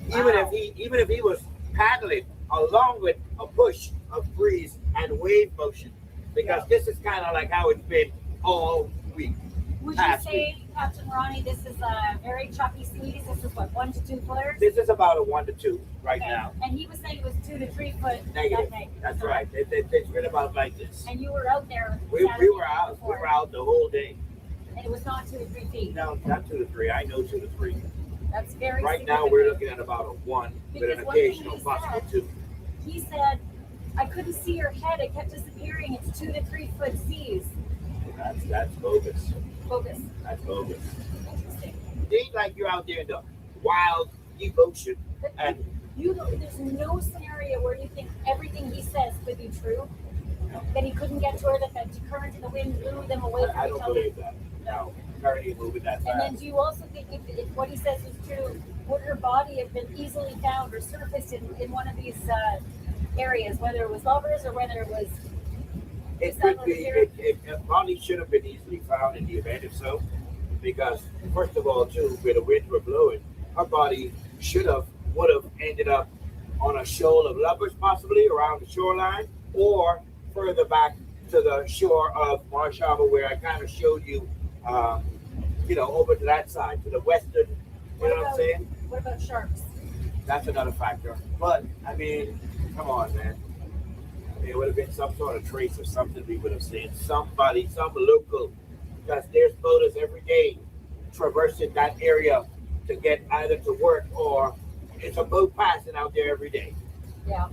Wow. Even if he was paddling along with a push of breeze and wave motion, because this is kind of like how it's been all week. Would you say, Captain Ronnie, this is a very choppy seas? This is what, 1 to 2 footers? This is about a 1 to 2 right Okay. now. And he was saying it was 2 to 3 foot Negative. that night. That's right. It's been about like this. And you were out there. We Saturday were night out. We before, were out the whole day. And it was not 2 to 3 feet. No, not 2 to 3. I know 2 to 3. That's very Right now we're significant. looking at about a 1 with Because an one thing occasional he possible said- 2. He said, I couldn't see your head. It kept disappearing. It's 2 to 3 foot seas. That's bogus. Focus. That's bogus. Interesting. It ain't like you're out there in the wild, deep ocean. But And there's no scenario where you think everything he says could be true. That he couldn't get to her, that the current and the wind blew them away from I each don't other. believe that. No, currently moving that And then fast. do you also think if what he says is true, would her body have been easily found or surfaced in one of these areas, whether it was lovers or whether it was It could be. It probably should have been easily found in the event if so, because first of all, too, where the winds were blowing, her body would have ended up on a shoal of lovers, possibly around the shoreline, or further back to the shore of Marsh Harbor, where I kind of showed you, over to that side, to the western. You know what I'm saying? What about sharks? That's another factor. But I mean, come on, man. There would have been some sort of trace or something we would have seen. Somebody, some local, because there's boaters every day traversing that area to get either to work or it's a boat passing out there every day. Yeah.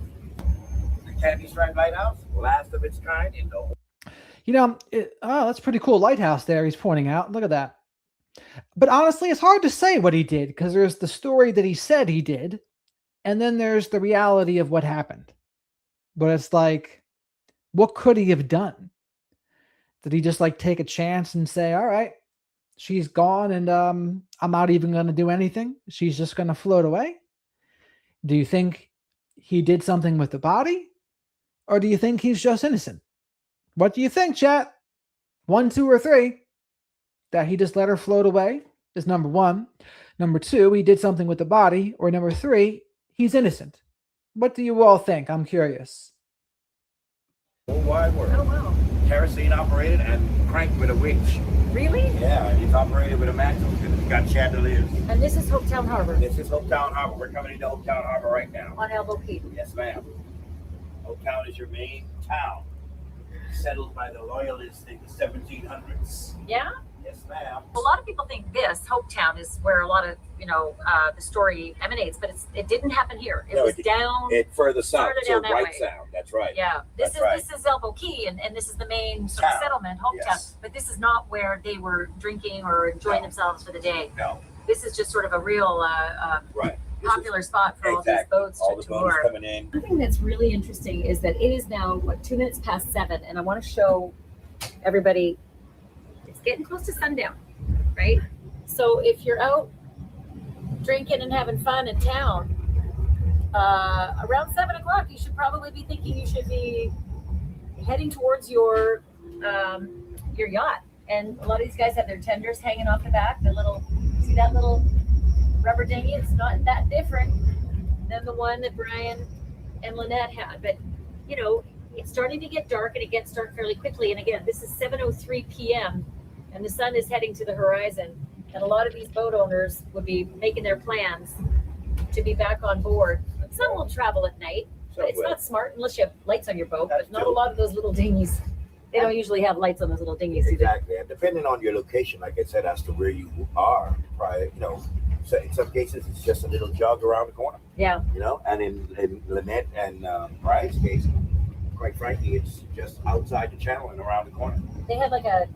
The Candy Strand Lighthouse, last of its kind in the whole. That's a pretty cool lighthouse there he's pointing out. Look at that. But honestly, it's hard to say what he did because there's the story that he said he did, and then there's the reality of what happened. But it's like, what could he have done? Did he just like take a chance and say, all right, she's gone and I'm not even going to do anything. She's just going to float away. Do you think he did something with the body? Or do you think he's just innocent? What do you think, chat? 1, 2, or 3? That he just let her float away is number 1. Number 2, he did something with the body. Or number 3, he's innocent. What do you all think? I'm curious. Whole wide world. Oh, wow. Kerosene operated and cranked with a winch. Really? Yeah, and it's operated with a mantle because it's got chandeliers. And this is Hopetown Harbor This is Hopetown Harbor. We're coming into Hopetown Harbor right now. on Elbow Key. Yes, ma'am. Hopetown is your main town, settled by the Loyalists in the 1700s. Yeah? Yes, ma'am. A lot of people think this Hopetown is where a lot of the story emanates, but it didn't happen here. It No, was down. It further south, Started so down that right way. sound. That's right. Yeah, That's right. this is Elbow Key, and this is the main sort of Town. settlement, Hopetown. Yes. But this is not where they were drinking or enjoying No. themselves for the day. No, This is just sort of a real right. This is popular spot for all these exactly. boats All to the boats tour. coming in. One thing that's really interesting is that it is now 2 minutes past 7, and I want to show everybody it's getting close to sundown, right? So if you're out drinking and having fun in town, around 7 o'clock, you should probably be thinking you should be heading towards your yacht. And a lot of these guys have their tenders hanging off the back. See that little rubber dinghy? It's not that different than the one that Brian and Lynette had. But, it's starting to get dark, and it gets dark fairly quickly. And again, this is 7:03 p.m. and the sun is heading to the horizon. And a lot of these boat owners would be making their plans to be back on board. Some will travel at night, but it's not smart unless you have lights on your boat. But not a lot of those little dinghies. They don't usually have lights on those little dinghies either. Exactly, and depending on your location, like I said, as to where you are, probably, so in some cases it's just a little jog around the corner. Yeah. And in Lynette and Brian's case, quite frankly, it's just outside the channel and around the corner. They had like a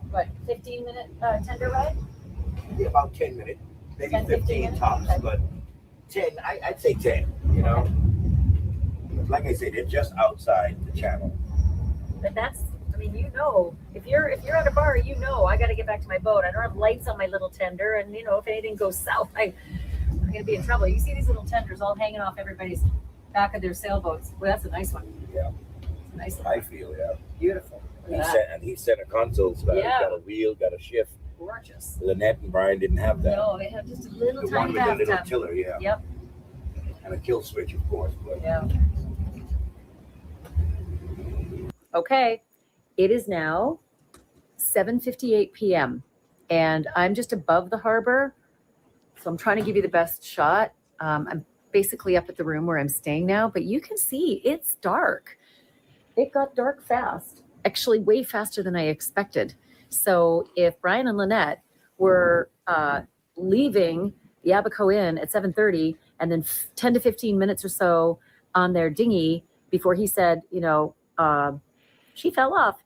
15-minute tender ride. Yeah, about 10 minutes, maybe 10, 15 tops, okay. but 10. I'd say 10. Like I said, they're just outside the channel. But that's, I mean, if you're at a bar, I got to get back to my boat. I don't have lights on my little tender, and if anything goes south, I'm gonna be in trouble. You see these little tenders all hanging off everybody's back of their sailboats. Well, that's a nice one. Yeah, it's a nice one. I feel Beautiful. He sent a console style. Yeah. Got a wheel, got a shift. Gorgeous. Lynette and Brian didn't have that. No, they have just a little The tiny one with the little bathtub. tiller, yeah. Yep. And a kill switch, of course. But Yeah. Okay. It is now 7:58 p.m. and I'm just above the harbor. So I'm trying to give you the best shot. I'm basically up at the room where I'm staying now, but you can see it's dark. It got dark fast, actually way faster than I expected. So if Brian and Lynette were leaving the Abaco Inn at 7:30 and then 10 to 15 minutes or so on their dinghy before he said, she fell off.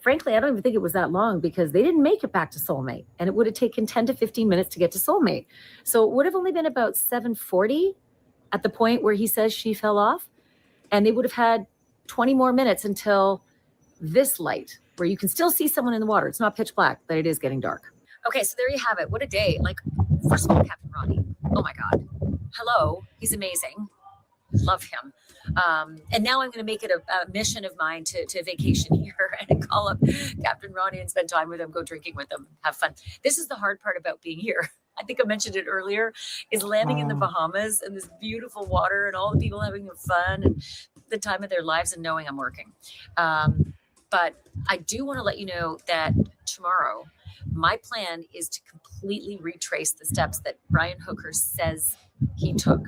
Frankly, I don't even think it was that long because they didn't make it back to Soulmate, and it would have taken 10 to 15 minutes to get to Soulmate. So it would have only been about 7:40 at the point where he says she fell off, and they would have had 20 more minutes until this light where you can still see someone in the water. It's not pitch black, but it is getting dark. Okay, so there you have it. What a day. Like, first of all, Captain Ronnie. Oh my God. Hello. He's amazing. Love him. And now I'm going to make it a mission of mine to vacation here and call up Captain Ronnie and spend time with him, go drinking with him, have fun. This is the hard part about being here. I think I mentioned it earlier, is landing in the Bahamas and this beautiful water and all the people having their fun and the time of their lives and knowing I'm working. But I do want to let you know that tomorrow, my plan is to completely retrace the steps that Brian Hooker says he took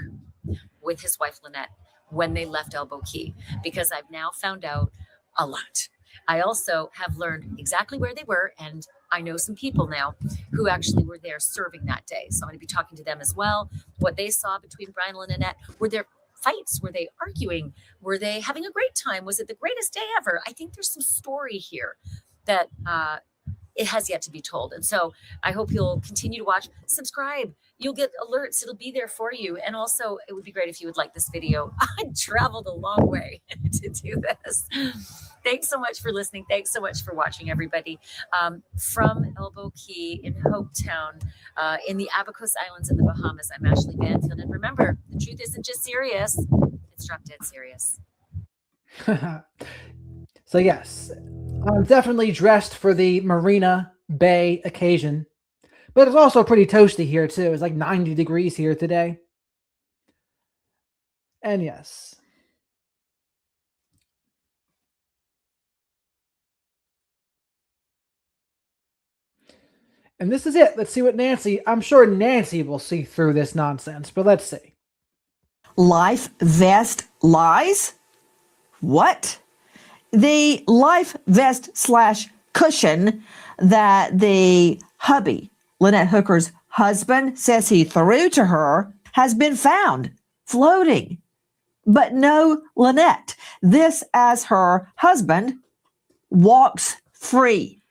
with his wife, Lynette, when they left Elbow Key, because I've now found out a lot. I also have learned exactly where they were, and I know some people now who actually were there serving that day. So I'm going to be talking to them as well, what they saw between Brian and Lynette. Were there fights? Were they arguing? Were they having a great time? Was it the greatest day ever? I think there's some story here that it has yet to be told. And so I hope you'll continue to watch, subscribe. You'll get alerts. It'll be there for you. And also it would be great if you would like this video. I traveled a long way to do this. Thanks so much for listening. Thanks so much for watching, everybody. From Elbow Key in Hopetown, in the Abacos Islands in the Bahamas, I'm Ashley Banfield. And remember, the truth isn't just serious. It's drop dead serious. So yes, I'm definitely dressed for the Marina Bay occasion, but it's also pretty toasty here too. It's like 90 degrees here today. And yes. And this is it. Let's see what I'm sure Nancy will see through this nonsense, but let's see. Life vest lies? What? The life vest / cushion that the hubby, Lynette Hooker's husband, says he threw to her has been found floating. But no Lynette. This as her husband walks free.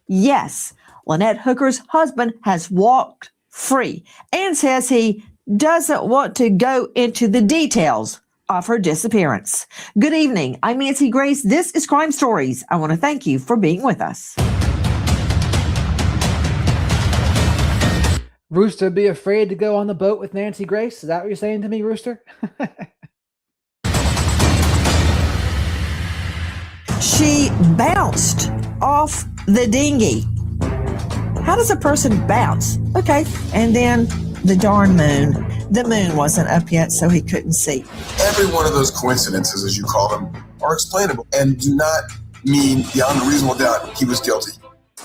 Yes, Lynette Hooker's husband has walked free and says he doesn't want to go into the details of her disappearance. Good evening. I'm Nancy Grace. This is Crime Stories. I want to thank you for being with us. Rooster, be afraid to go on the boat with Nancy Grace? Is that what you're saying to me, Rooster? She bounced off the dinghy. How does a person bounce? Okay. And then the darn moon. The moon wasn't up yet, so he couldn't see. Every one of those coincidences, as you call them, are explainable and do not mean beyond a reasonable doubt he was guilty.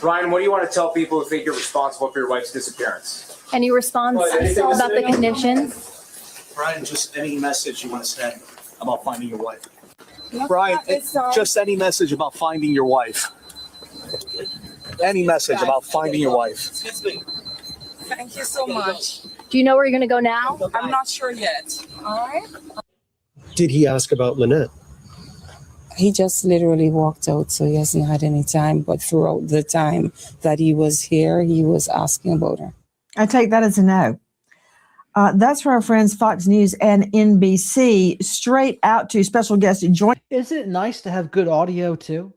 Ryan, what do you want to tell people who think you're responsible for your wife's disappearance? Any response about the conditions? Brian, just any message you want to send about finding your wife. Brian, just any message about finding your wife. Any message about finding your wife. Excuse me. Thank you so much. Do you know where you're going to go now? I'm not sure yet. All right. Did he ask about Lynette? He just literally walked out, so he hasn't had any time. But throughout the time that he was here, he was asking about her. I take that as a no. That's for our friends Fox News and NBC. Straight out to special guest join. Isn't it nice to have good audio too?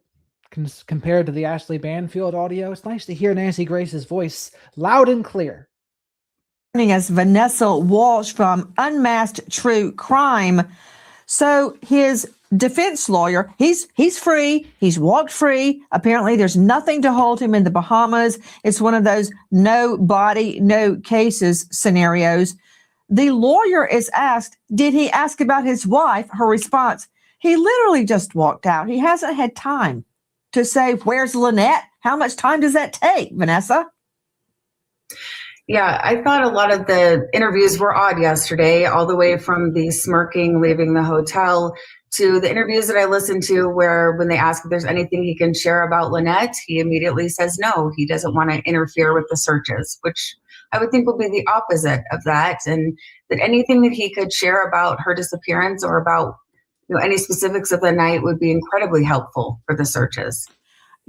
Compared to the Ashley Banfield audio, it's nice to hear Nancy Grace's voice loud and clear. Joining us, Vanessa Walsh from Unmasked True Crime. So his defense lawyer, he's free. He's walked free. Apparently, there's nothing to hold him in the Bahamas. It's one of those no body, no cases scenarios. The lawyer is asked, did he ask about his wife? Her response, he literally just walked out. He hasn't had time to say, where's Lynette? How much time does that take, Vanessa? Yeah, I thought a lot of the interviews were odd yesterday, all the way from the smirking, leaving the hotel, to the interviews that I listened to where when they ask if there's anything he can share about Lynette, he immediately says no, he doesn't want to interfere with the searches, which I would think would be the opposite of that. And that anything that he could share about her disappearance or about any specifics of the night would be incredibly helpful for the searches.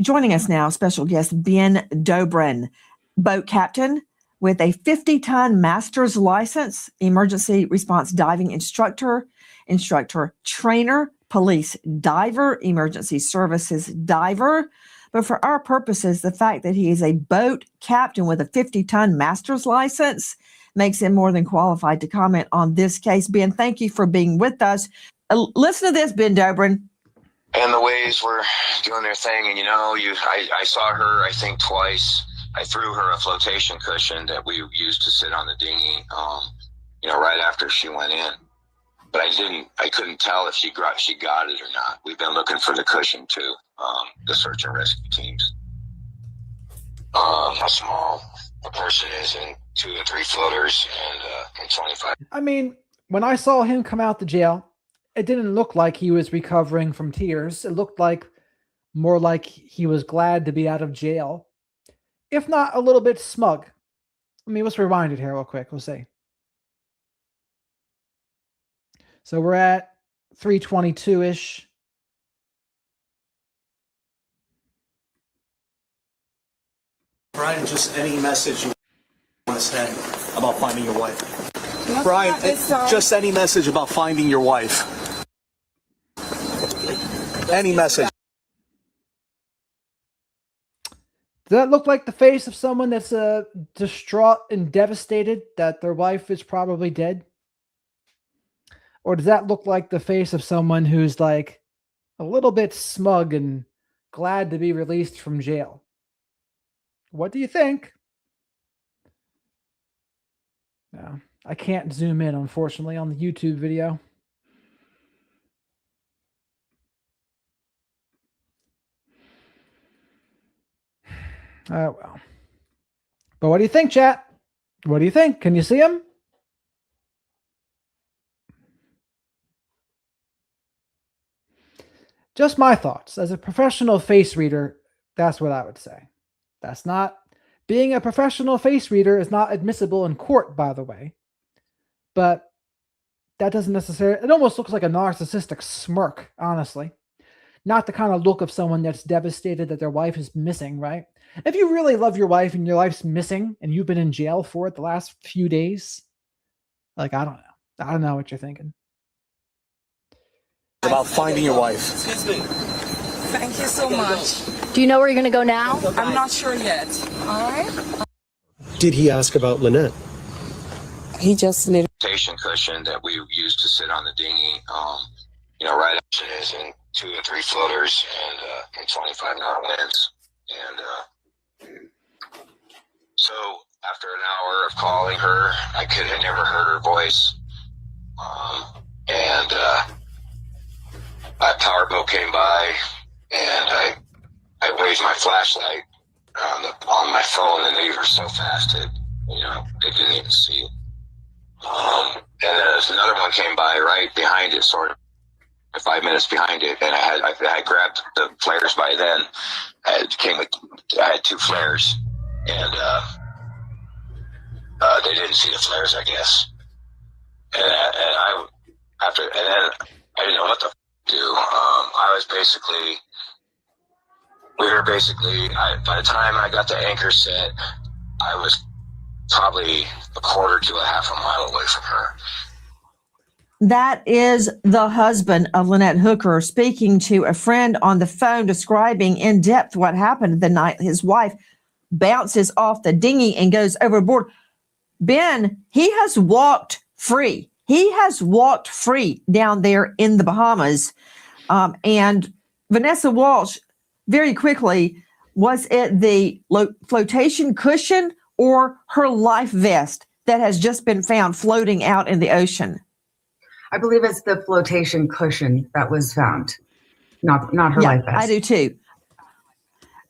Joining us now, special guest Ben Dobrin, boat captain with a 50-ton master's license, emergency response diving instructor, instructor trainer, police diver, emergency services diver. But for our purposes, the fact that he is a boat captain with a 50-ton master's license makes him more than qualified to comment on this case. Ben, thank you for being with us. Listen to this, Ben Dobrin. And the waves were doing their thing. And, I saw her, I think, twice. I threw her a flotation cushion that we used to sit on the dinghy, right after she went in. But I couldn't tell if she got it or not. We've been looking for the cushion too, the search and rescue teams. How small a person is in 2 or 3 floaters and 25. I mean, when I saw him come out the jail, it didn't look like he was recovering from tears. It looked more like he was glad to be out of jail, if not a little bit smug. Let's rewind it here real quick. We'll see. So we're at 3:22-ish. Brian, just any message you want to send about finding your wife. Brian, just any message about finding your wife. Any message. Does that look like the face of someone that's distraught and devastated that their wife is probably dead? Or does that look like the face of someone who's like a little bit smug and glad to be released from jail? What do you think? No, I can't zoom in, unfortunately, on the YouTube video. Oh, well. But what do you think, chat? What do you think? Can you see him? Just my thoughts. As a professional face reader, that's what I would say. That's not... Being a professional face reader is not admissible in court, by the way. But that doesn't necessarily... It almost looks like a narcissistic smirk, honestly. Not the kind of look of someone that's devastated that their wife is missing, right? If you really love your wife and your wife's missing and you've been in jail for it the last few days, I don't know. I don't know what you're thinking. About finding your wife. Excuse me. Thank you so much. Do you know where you're going to go now? I'm not sure yet. All right. Did he ask about Lynette? He just literally... Flotation cushion that we used to sit on the dinghy, right after it is in 2 or 3 floaters and 25 knot winds. And so after an hour of calling her, I had never heard her voice. a powerboat came by, and I waved my flashlight on my phone, and they were so fast that they didn't even see. And then another one came by right behind it, sort of 5 minutes behind it, and I grabbed the flares by then. I had 2 flares, and they didn't see the flares, I guess. And then I didn't know what to do. By the time I got the anchor set, I was probably a quarter to a half a mile away from her. That is the husband of Lynette Hooker speaking to a friend on the phone, describing in depth what happened the night his wife bounces off the dinghy and goes overboard. Ben, he has walked free. He has walked free down there in the Bahamas. And Vanessa Walsh, very quickly, was it the flotation cushion or her life vest that has just been found floating out in the ocean? I believe it's the flotation cushion that was found, not her life vest. I do too.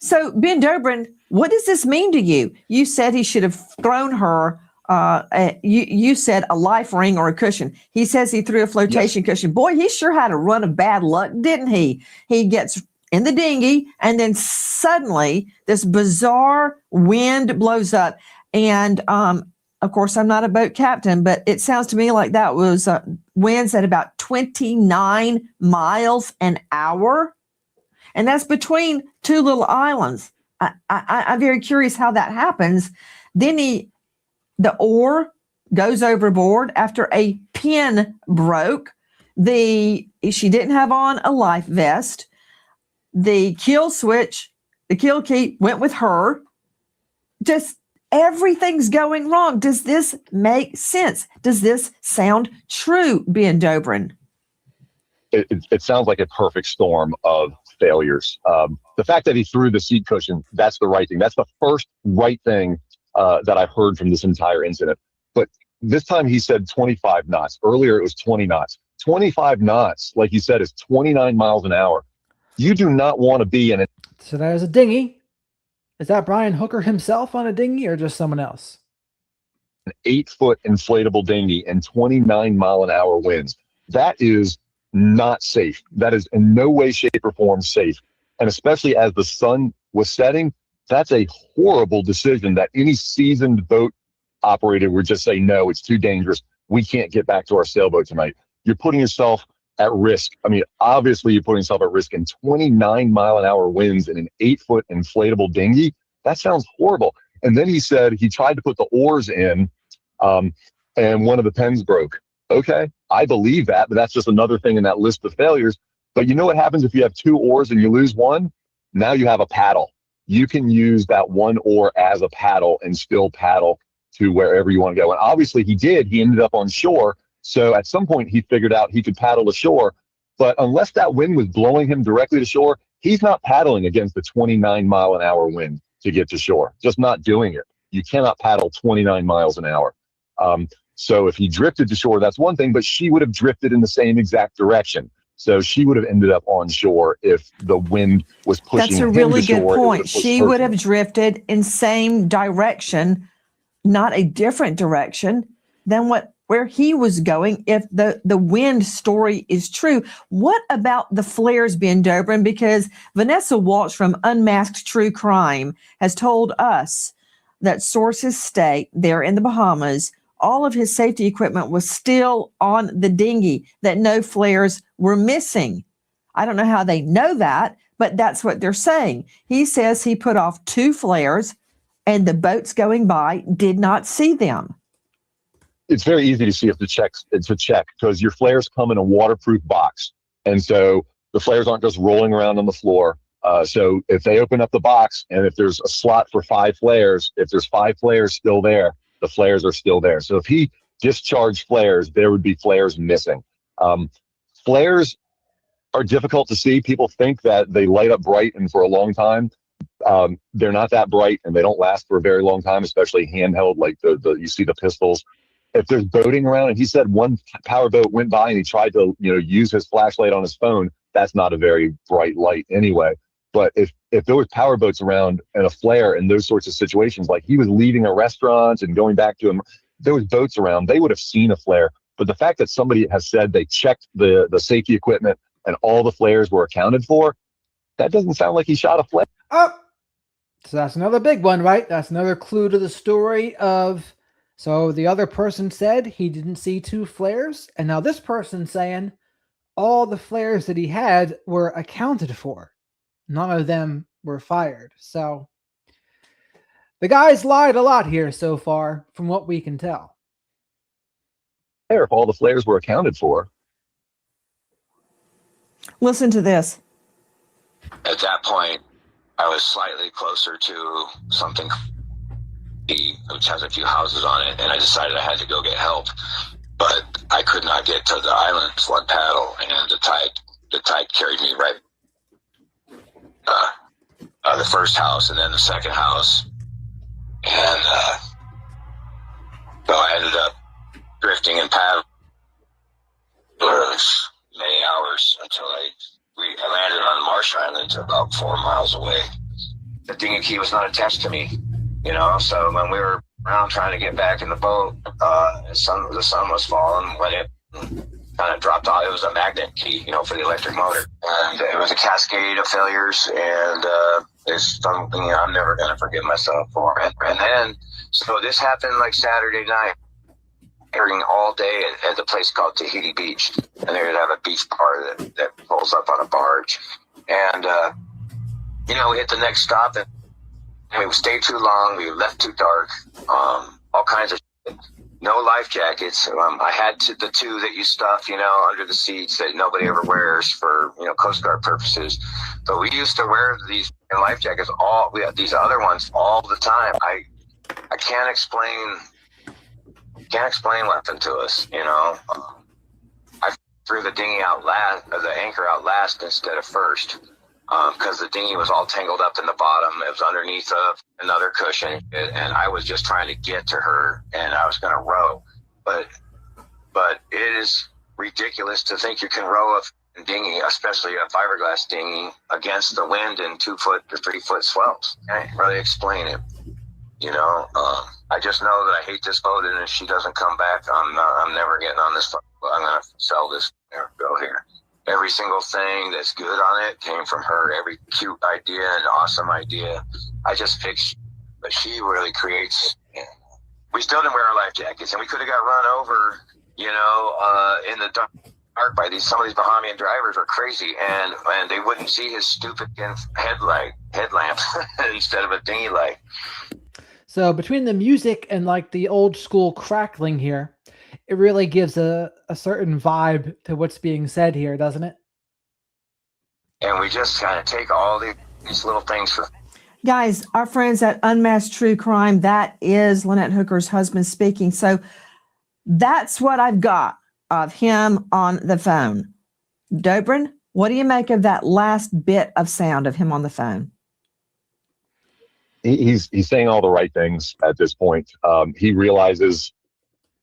So, Ben Dobrin, what does this mean to you? You said he should have thrown her. You said a life ring or a cushion. He says he threw a flotation cushion. Boy, he sure had a run of bad luck, didn't he? He gets in the dinghy, and then suddenly this bizarre wind blows up. And of course, I'm not a boat captain, but it sounds to me like that was winds at about 29 miles an hour. And that's between 2 little islands. I'm very curious how that happens. Then the oar goes overboard after a pin broke. She didn't have on a life vest. The kill switch, the kill key went with her. Just everything's going wrong. Does this make sense? Does this sound true, Ben Dobrin? It sounds like a perfect storm of failures. The fact that he threw the seat cushion, that's the right thing. That's the first right thing that I've heard from this entire incident. But this time he said 25 knots. Earlier it was 20 knots. 25 knots, like you said, is 29 miles an hour. You do not want to be in it. So there's a dinghy. Is that Brian Hooker himself on a dinghy or just someone else? An 8-foot inflatable dinghy and 29 mile an hour winds. That is not safe. That is in no way, shape, or form safe. And especially as the sun was setting, that's a horrible decision that any seasoned boat operator would just say, no, it's too dangerous. We can't get back to our sailboat tonight. You're putting yourself at risk. I mean, obviously you're putting yourself at risk in 29 mile an hour winds in an 8-foot inflatable dinghy. That sounds horrible. And then he said he tried to put the oars in and one of the pins broke. Okay, I believe that, but that's just another thing in that list of failures. But you know what happens if you have 2 oars and you lose one? Now you have a paddle. You can use that one oar as a paddle and still paddle to wherever you want to go. And obviously he did. He ended up on shore. So at some point he figured out he could paddle to shore. But unless that wind was blowing him directly to shore, he's not paddling against the 29 mile an hour wind to get to shore. Just not doing it. You cannot paddle 29 miles an hour. So if he drifted to shore, that's one thing, but she would have drifted in the same exact direction. So she would have ended up on shore if the wind was pushing That's a him really to good shore, point. She her would to- have drifted in same direction, not a different direction than where he was going if the wind story is true. What about the flares, Ben Dobrin? Because Vanessa Walsh from Unmasked True Crime has told us that sources state there in the Bahamas, all of his safety equipment was still on the dinghy, that no flares were missing. I don't know how they know that, but that's what they're saying. He says he put off 2 flares and the boats going by did not see them. It's very easy to see if it's a check because your flares come in a waterproof box. And so the flares aren't just rolling around on the floor. So if they open up the box and if there's a slot for 5 flares, if there's 5 flares still there, the flares are still there. So if he discharged flares, there would be flares missing. Flares are difficult to see. People think that they light up bright and for a long time. They're not that bright and they don't last for a very long time, especially handheld, like you see the pistols. If there's boating around, and he said one power boat went by and he tried to use his flashlight on his phone, that's not a very bright light anyway. But if there was power boats around and a flare in those sorts of situations, like he was leaving a restaurant and going back to him, there was boats around, they would have seen a flare. But the fact that somebody has said they checked the safety equipment and all the flares were accounted for, that doesn't sound like he shot a flare. Oh, so that's another big one, right? That's another clue to the story of, so the other person said he didn't see 2 flares, and now this person's saying all the flares that he had were accounted for. None of them were fired. So the guy's lied a lot here so far, from what we can tell. If all the flares were accounted for. Listen to this. At that point, I was slightly closer to something which has a few houses on it, and I decided I had to go get help. But I could not get to the island flood paddle, and the tide carried me right the first house and then the second house, and so I ended up drifting and paddling for many hours until I landed on Marsh Island about 4 miles away. The dinghy key was not attached to me, so when we were around trying to get back in the boat, the sun was falling when it kind of dropped off. It was a magnet key, for the electric motor. And it was a cascade of failures, and it's something I'm never going to forgive myself for. And then, so this happened like Saturday night, airing all day at the place called Tahiti Beach. And they would have a beach bar that pulls up on a barge. And, we hit the next stop, and we stayed too long. We left too dark, all kinds of shit. No life jackets. I had the 2 that you stuff, under the seats that nobody ever wears for, Coast Guard purposes. But we used to wear these life jackets. We had these other ones all the time. I can't explain what happened to us. I threw the dinghy out last, the anchor out last instead of first, because the dinghy was all tangled up in the bottom. It was underneath another cushion, and I was just trying to get to her, and I was going to row. But it is ridiculous to think you can row a dinghy, especially a fiberglass dinghy, against the wind in 2 foot to 3 foot swells. I can't really explain it. I just know that I hate this boat, and if she doesn't come back, I'm never getting on this boat. I'm going to sell this go here. Every single thing that's good on it came from her. Every cute idea and awesome idea, I just picked. But she really creates. We still didn't wear our life jackets, and we could have got run over, in the dark by some of these Bahamian drivers are crazy, and they wouldn't see his stupid headlamp instead of a dinghy light. So between the music and like the old school crackling here, it really gives a certain vibe to what's being said here, doesn't it? And we just kind of take all these little things for. Guys, our friends at Unmasked True Crime, that is Lynette Hooker's husband speaking. So that's what I've got of him on the phone. Dobrin, what do you make of that last bit of sound of him on the phone? He's saying all the right things at this point. He realizes,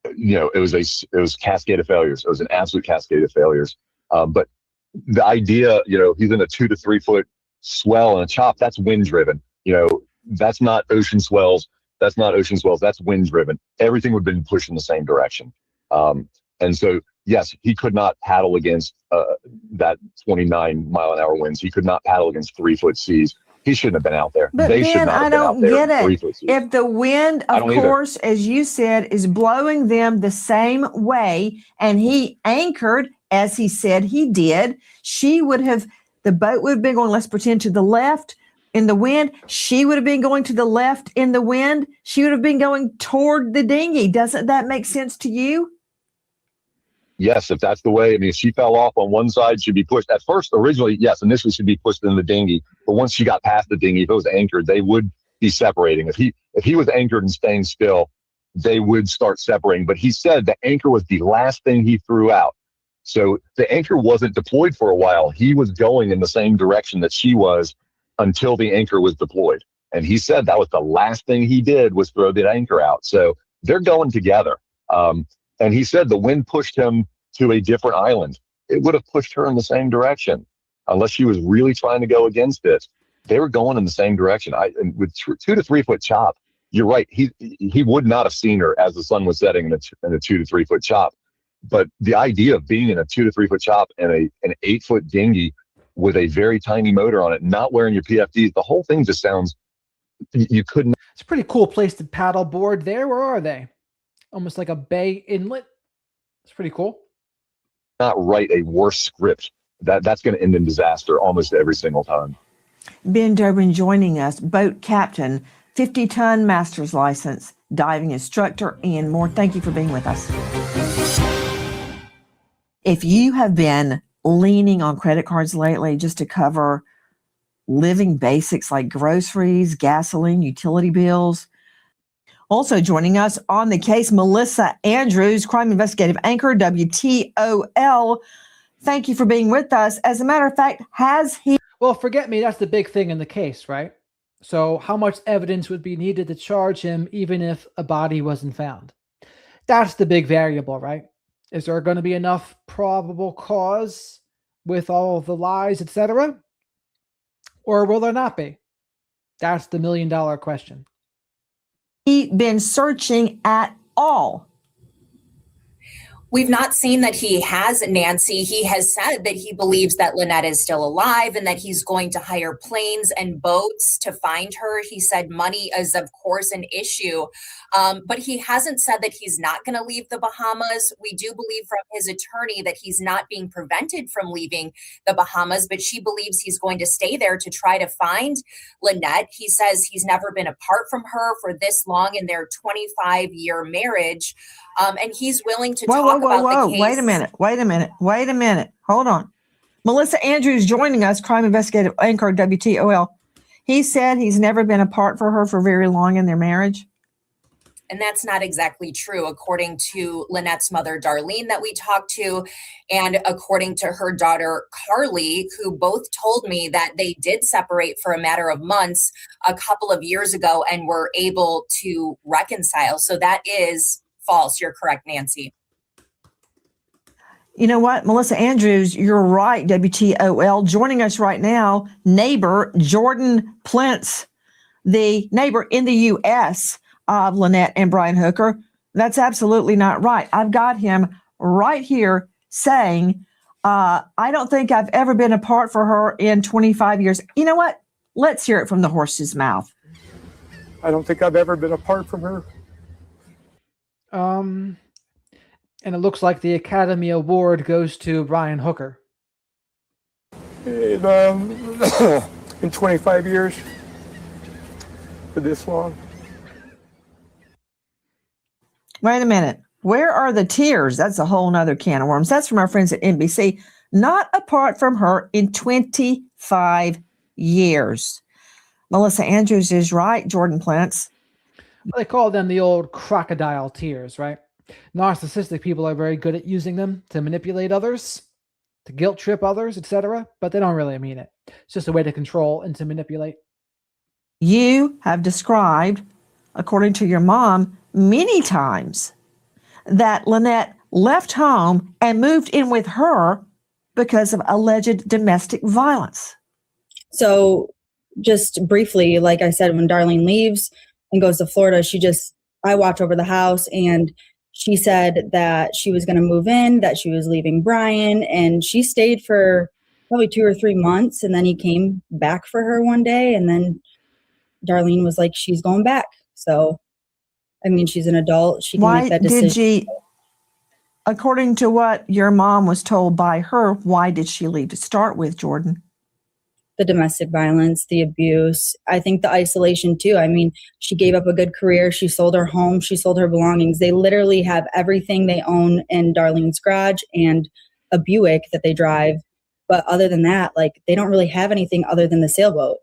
it was a cascade of failures. It was an absolute cascade of failures. But the idea, he's in a 2 to 3 foot swell and a chop. That's wind driven. That's not ocean swells. That's wind driven. Everything would have been pushed in the same direction. And so, yes, he could not paddle against that 29 mile an hour winds. He could not paddle against 3 foot seas. He shouldn't have been out there. But they should Ben, not I have been out don't there get in 3 it. foot seas. If the wind, of course, as you said, is blowing them the same way, and he anchored, as he said he did, the boat would have been going, let's pretend, to the left in the wind. She would have been going to the left in the wind. She would have been going toward the dinghy. Doesn't that make sense to you? Yes, if that's the way. If she fell off on one side, she'd be pushed. At first, initially she'd be pushed in the dinghy. But once she got past the dinghy, if it was anchored, they would be separating. If he was anchored and staying still, they would start separating. But he said the anchor was the last thing he threw out. So the anchor wasn't deployed for a while. He was going in the same direction that she was until the anchor was deployed. And he said that was the last thing he did was throw the anchor out. So they're going together. And he said the wind pushed him to a different island. It would have pushed her in the same direction. unless she was really trying to go against it, they were going in the same direction. And with 2 to 3 foot chop, you're right. He would not have seen her as the sun was setting in a 2 to 3 foot chop. But the idea of being in a 2 to 3 foot chop and an 8 foot dinghy with a very tiny motor on it, not wearing your PFDs, the whole thing just sounds, you couldn't. It's a pretty cool place to paddle board there. Where are they? Almost like a bay inlet. It's pretty cool. Not write a worse script. That's going to end in disaster almost every single time. Ben Dobrin joining us, boat captain, 50-ton master's license, diving instructor, and more. Thank you for being with us. If you have been leaning on credit cards lately just to cover living basics like groceries, gasoline, utility bills. Also joining us on the case, Melissa Andrews, crime investigative anchor, WTOL. Thank you for being with us. As a matter of fact, has he... Well, forget me. That's the big thing in the case, right? So how much evidence would be needed to charge him even if a body wasn't found? That's the big variable, right? Is there going to be enough probable cause with all of the lies, etc.? Or will there not be? That's the $1 million question. He been searching at all? We've not seen that he has, Nancy. He has said that he believes that Lynette is still alive and that he's going to hire planes and boats to find her. He said money is, of course, an issue, but he hasn't said that he's not going to leave the Bahamas. We do believe from his attorney that he's not being prevented from leaving the Bahamas, but she believes he's going to stay there to try to find Lynette. He says he's never been apart from her for this long in their 25-year marriage. And he's willing to talk about the case. Wait a minute. Hold on. Melissa Andrews joining us, crime investigative anchor, WTOL. He said he's never been apart from her for very long in their marriage. And that's not exactly true, according to Lynette's mother, Darlene, that we talked to, and according to her daughter, Carly, who both told me that they did separate for a matter of months a couple of years ago and were able to reconcile. So that is false. You're correct, Nancy. You know what, Melissa Andrews, you're right, WTOL. Joining us right now, neighbor Jordan Plintz, the neighbor in the U.S. of Lynette and Brian Hooker. That's absolutely not right. I've got him right here saying, I don't think I've ever been apart from her in 25 years. You know what? Let's hear it from the horse's mouth. I don't think I've ever been apart from her. And it looks like the Academy Award goes to Brian Hooker. In 25 years, for this long. Wait a minute. Where are the tears? That's a whole nother can of worms. That's from our friends at NBC. Not apart from her in 25 years. Melissa Andrews is right, Jordan Plants. They call them the old crocodile tears, right? Narcissistic people are very good at using them to manipulate others, to guilt trip others, etc., but they don't really mean it. It's just a way to control and to manipulate. You have described, according to your mom, many times that Lynette left home and moved in with her because of alleged domestic violence. So just briefly, like I said, when Darlene leaves and goes to Florida, I watch over the house, and she said that she was going to move in, that she was leaving Brian, and she stayed for probably 2 or 3 months, and then he came back for her one day, and then Darlene was like, she's going back. So, I mean, she's an adult. She can make that decision. According to what your mom was told by her, why did she leave to start with, Jordan? The domestic violence, the abuse. I think the isolation too. I mean, she gave up a good career. She sold her home. She sold her belongings. They literally have everything they own in Darlene's garage and a Buick that they drive. But other than that, like, they don't really have anything other than the sailboat.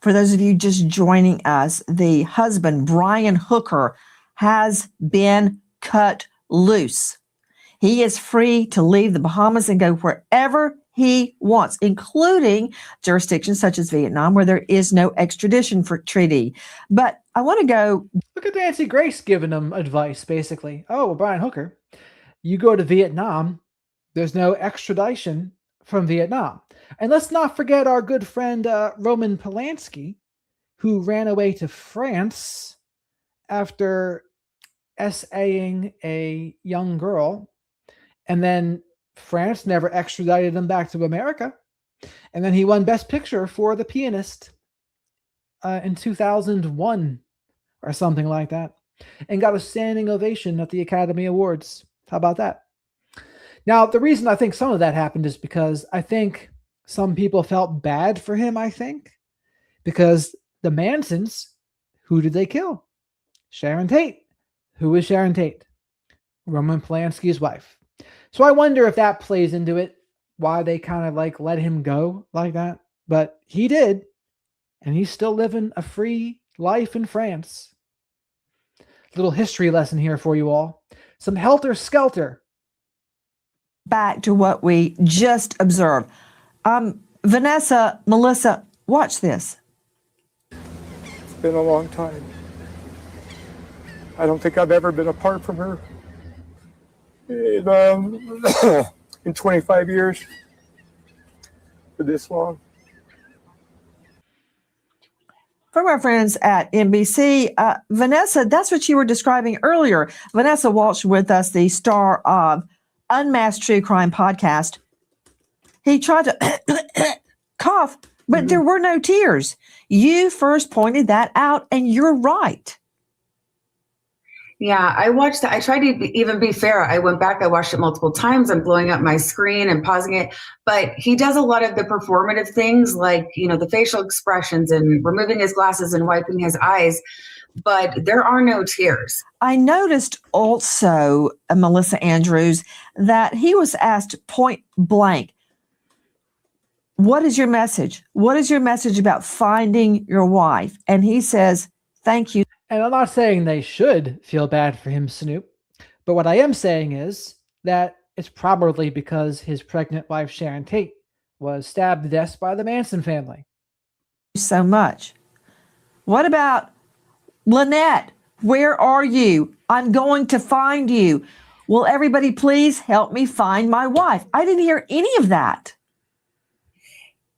For those of you just joining us, the husband, Brian Hooker, has been cut loose. He is free to leave the Bahamas and go wherever he wants, including jurisdictions such as Vietnam, where there is no extradition treaty. But I want to go. Look at Nancy Grace giving him advice, basically. Oh, well, Brian Hooker, you go to Vietnam, there's no extradition from Vietnam. And let's not forget our good friend Roman Polanski, who ran away to France after SAing a young girl. And then France never extradited him back to America. And then he won Best Picture for The Pianist in 2001 or something like that, and got a standing ovation at the Academy Awards. How about that? Now, the reason I think some of that happened is because I think some people felt bad for him, I think, because the Mansons, who did they kill? Sharon Tate. Who is Sharon Tate? Roman Polanski's wife. So I wonder if that plays into it, why they kind of like let him go like that. But he did, and he's still living a free life in France. Little history lesson here for you all. Some helter-skelter. Back to what we just observed. Vanessa, Melissa, watch this. It's been a long time. I don't think I've ever been apart from her in 25 years for this long. From our friends at NBC, Vanessa, that's what you were describing earlier. Vanessa Walsh with us, the star of Unmasked True Crime podcast. He tried to cough, but there were no tears. You first pointed that out, and you're right. Yeah, I watched that. I tried to even be fair. I went back, I watched it multiple times. I'm blowing up my screen and pausing it. But he does a lot of the performative things like, the facial expressions and removing his glasses and wiping his eyes. But there are no tears. I noticed also, Melissa Andrews, that he was asked point blank, what is your message? What is your message about finding your wife? And he says, thank you. And I'm not saying they should feel bad for him, Snoop. But what I am saying is that it's probably because his pregnant wife, Sharon Tate, was stabbed to death by the Manson family. So much. What about Lynette? Where are you? I'm going to find you. Will everybody please help me find my wife? I didn't hear any of that.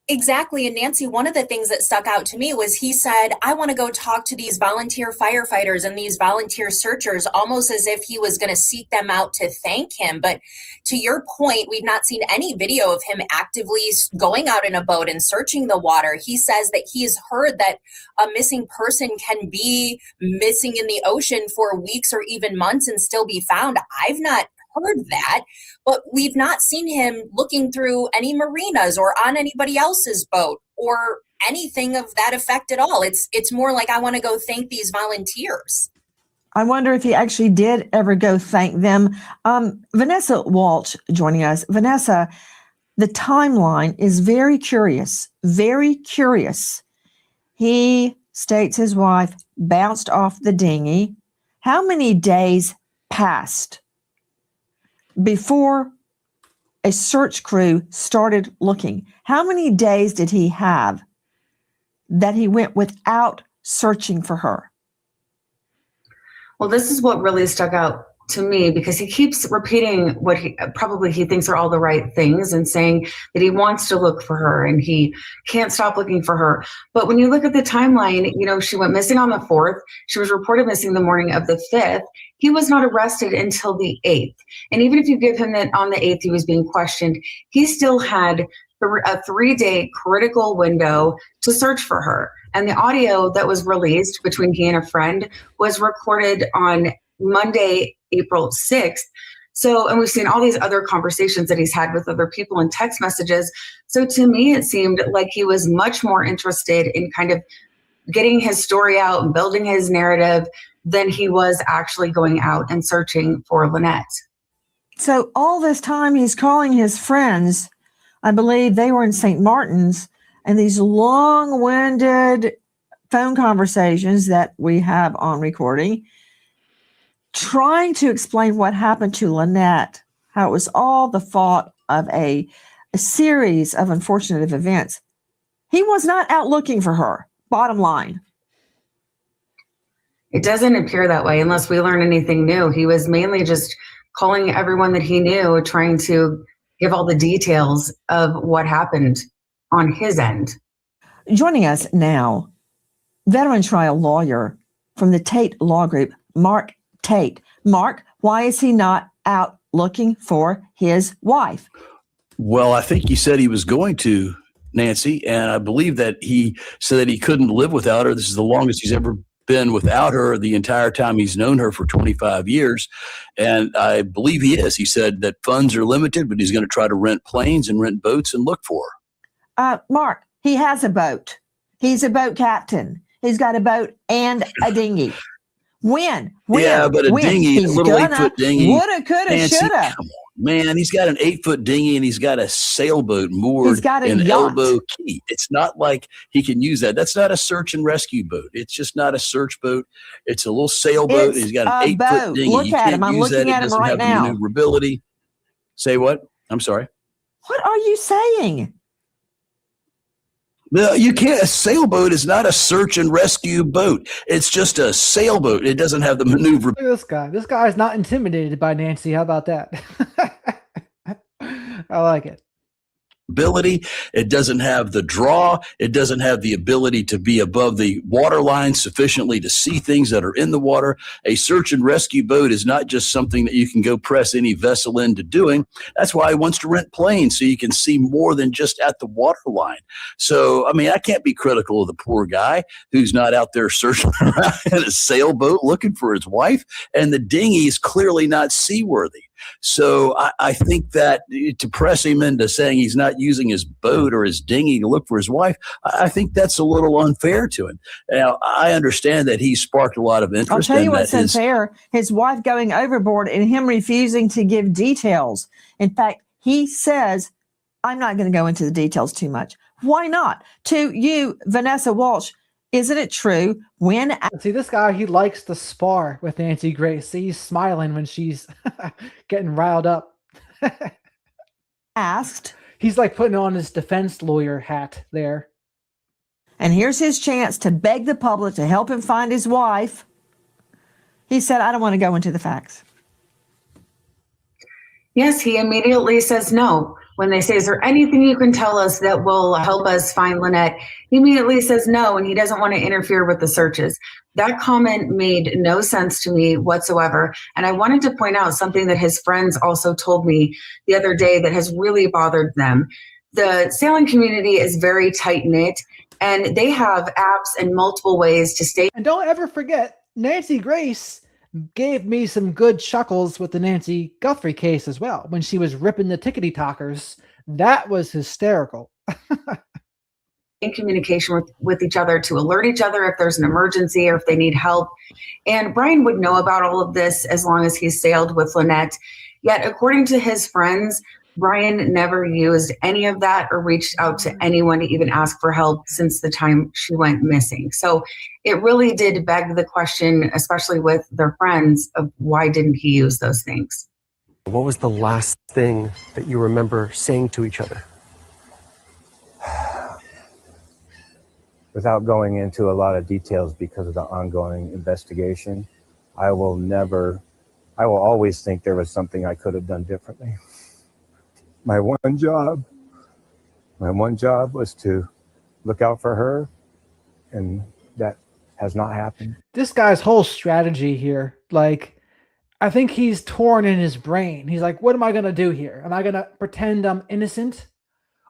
Exactly. And Nancy, one of the things that stuck out to me was he said, I want to go talk to these volunteer firefighters and these volunteer searchers, almost as if he was going to seek them out to thank him. But to your point, we've not seen any video of him actively going out in a boat and searching the water. He says that he's heard that a missing person can be missing in the ocean for weeks or even months and still be found. I've not heard that, but we've not seen him looking through any marinas or on anybody else's boat or anything of that effect at all. It's more like, I want to go thank these volunteers. I wonder if he actually did ever go thank them. Vanessa Walsh joining us. Vanessa, the timeline is very curious, very curious. He states his wife bounced off the dinghy. How many days passed before a search crew started looking? How many days did he have that he went without searching for her? Well, this is what really stuck out to me, because he keeps repeating what he thinks are all the right things and saying that he wants to look for her and he can't stop looking for her. But when you look at the timeline, she went missing on the 4th. She was reported missing the morning of the 5th. He was not arrested until the 8th. And even if you give him that on the 8th he was being questioned, he still had a 3-day critical window to search for her. And the audio that was released between he and a friend was recorded on Monday, April 6th. So, and we've seen all these other conversations that he's had with other people in text messages. So to me, it seemed like he was much more interested in kind of getting his story out and building his narrative than he was actually going out and searching for Lynette. So all this time he's calling his friends. I believe they were in St. Martin's, and these long-winded phone conversations that we have on recording, trying to explain what happened to Lynette, how it was all the fault of a series of unfortunate events. He was not out looking for her, bottom line. It doesn't appear that way unless we learn anything new. He was mainly just calling everyone that he knew, trying to give all the details of what happened on his end. Joining us now, veteran trial lawyer from the Tate Law Group, Mark Tate. Mark, why is he not out looking for his wife? Well, I think he said he was going to, Nancy, and I believe that he said that he couldn't live without her. This is the longest he's ever been without her the entire time he's known her for 25 years. And I believe he is. He said that funds are limited, but he's going to try to rent planes and rent boats and look for her. Mark, he has a boat. He's a boat captain. He's got a boat and a dinghy. When? Yeah, but a dinghy, a little 8-foot dinghy. Woulda, coulda, shoulda. Come on, man, he's got an 8-foot dinghy and he's got a sailboat moored in Elbow Key. It's not like he can use that. That's not a search and rescue boat. It's just not a search boat. It's a little sailboat. He's got an 8-foot dinghy. Look at him. I'm looking at him right now. Maneuverability. Say what? I'm sorry. What are you saying? No, you can't. A sailboat is not a search and rescue boat. It's just a sailboat. It doesn't have the maneuver. Look at this guy. This guy is not intimidated by Nancy. How about that? I like it. Ability. It doesn't have the draw. It doesn't have the ability to be above the water line sufficiently to see things that are in the water. A search and rescue boat is not just something that you can go press any vessel into doing. That's why he wants to rent planes, so you can see more than just at the water line. So, I mean, I can't be critical of the poor guy who's not out there searching around in a sailboat looking for his wife, and the dinghy is clearly not seaworthy. So I think that to press him into saying he's not using his boat or his dinghy to look for his wife, I think that's a little unfair to him. Now, I understand that he sparked a lot of interest. I'll tell you what's unfair. His wife going overboard and him refusing to give details. In fact, he says, I'm not going to go into the details too much. Why not? To you, Vanessa Walsh, isn't it true when... See, this guy, he likes to spar with Nancy Grace. See, he's smiling when she's getting riled up. Asked. He's like putting on his defense lawyer hat there. And here's his chance to beg the public to help him find his wife. He said, I don't want to go into the facts. Yes, he immediately says no. When they say, is there anything you can tell us that will help us find Lynette? He immediately says no, and he doesn't want to interfere with the searches. That comment made no sense to me whatsoever. And I wanted to point out something that his friends also told me the other day that has really bothered them. The sailing community is very tight-knit, and they have apps and multiple ways to stay. And don't ever forget, Nancy Grace gave me some good chuckles with the Nancy Guthrie case as well. When she was ripping the tickety talkers, that was hysterical. In communication with each other to alert each other if there's an emergency or if they need help. And Brian would know about all of this as long as he sailed with Lynette. Yet, according to his friends, Brian never used any of that or reached out to anyone to even ask for help since the time she went missing. So it really did beg the question, especially with their friends, of why didn't he use those things? What was the last thing that you remember saying to each other? Without going into a lot of details because of the ongoing investigation, I will always think there was something I could have done differently. My one job was to look out for her, and that has not happened. This guy's whole strategy here, like, I think he's torn in his brain. He's like, what am I going to do here? Am I going to pretend I'm innocent,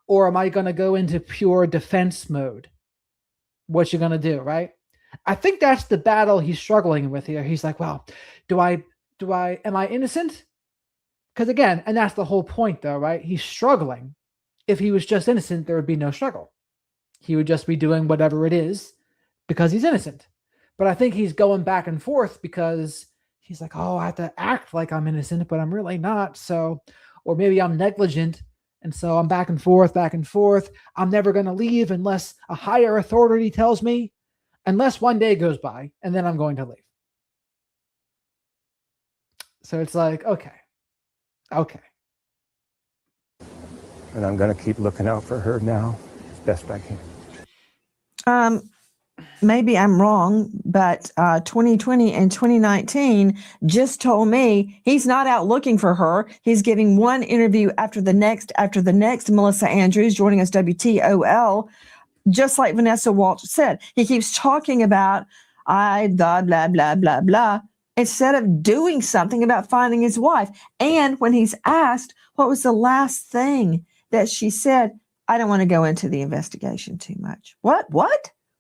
or am I going to go into pure defense mode? What you going to do, right? I think that's the battle he's struggling with here. He's like, well, am I innocent? Because again, and that's the whole point though, right? He's struggling. If he was just innocent, there would be no struggle. He would just be doing whatever it is because he's innocent. But I think he's going back and forth because he's like, oh, I have to act like I'm innocent, but I'm really not. So, or maybe I'm negligent. And so I'm back and forth, back and forth. I'm never going to leave unless a higher authority tells me, unless one day goes by and then I'm going to leave. So it's like, okay. And I'm going to keep looking out for her now as best I can. maybe I'm wrong, but 2020 and 2019 just told me he's not out looking for her. He's giving one interview after the next. Melissa Andrews joining us, WTOL, just like Vanessa Walsh said. He keeps talking about blah, blah, blah, blah, blah, instead of doing something about finding his wife. And when he's asked what was the last thing that she said, I don't want to go into the investigation too much. What?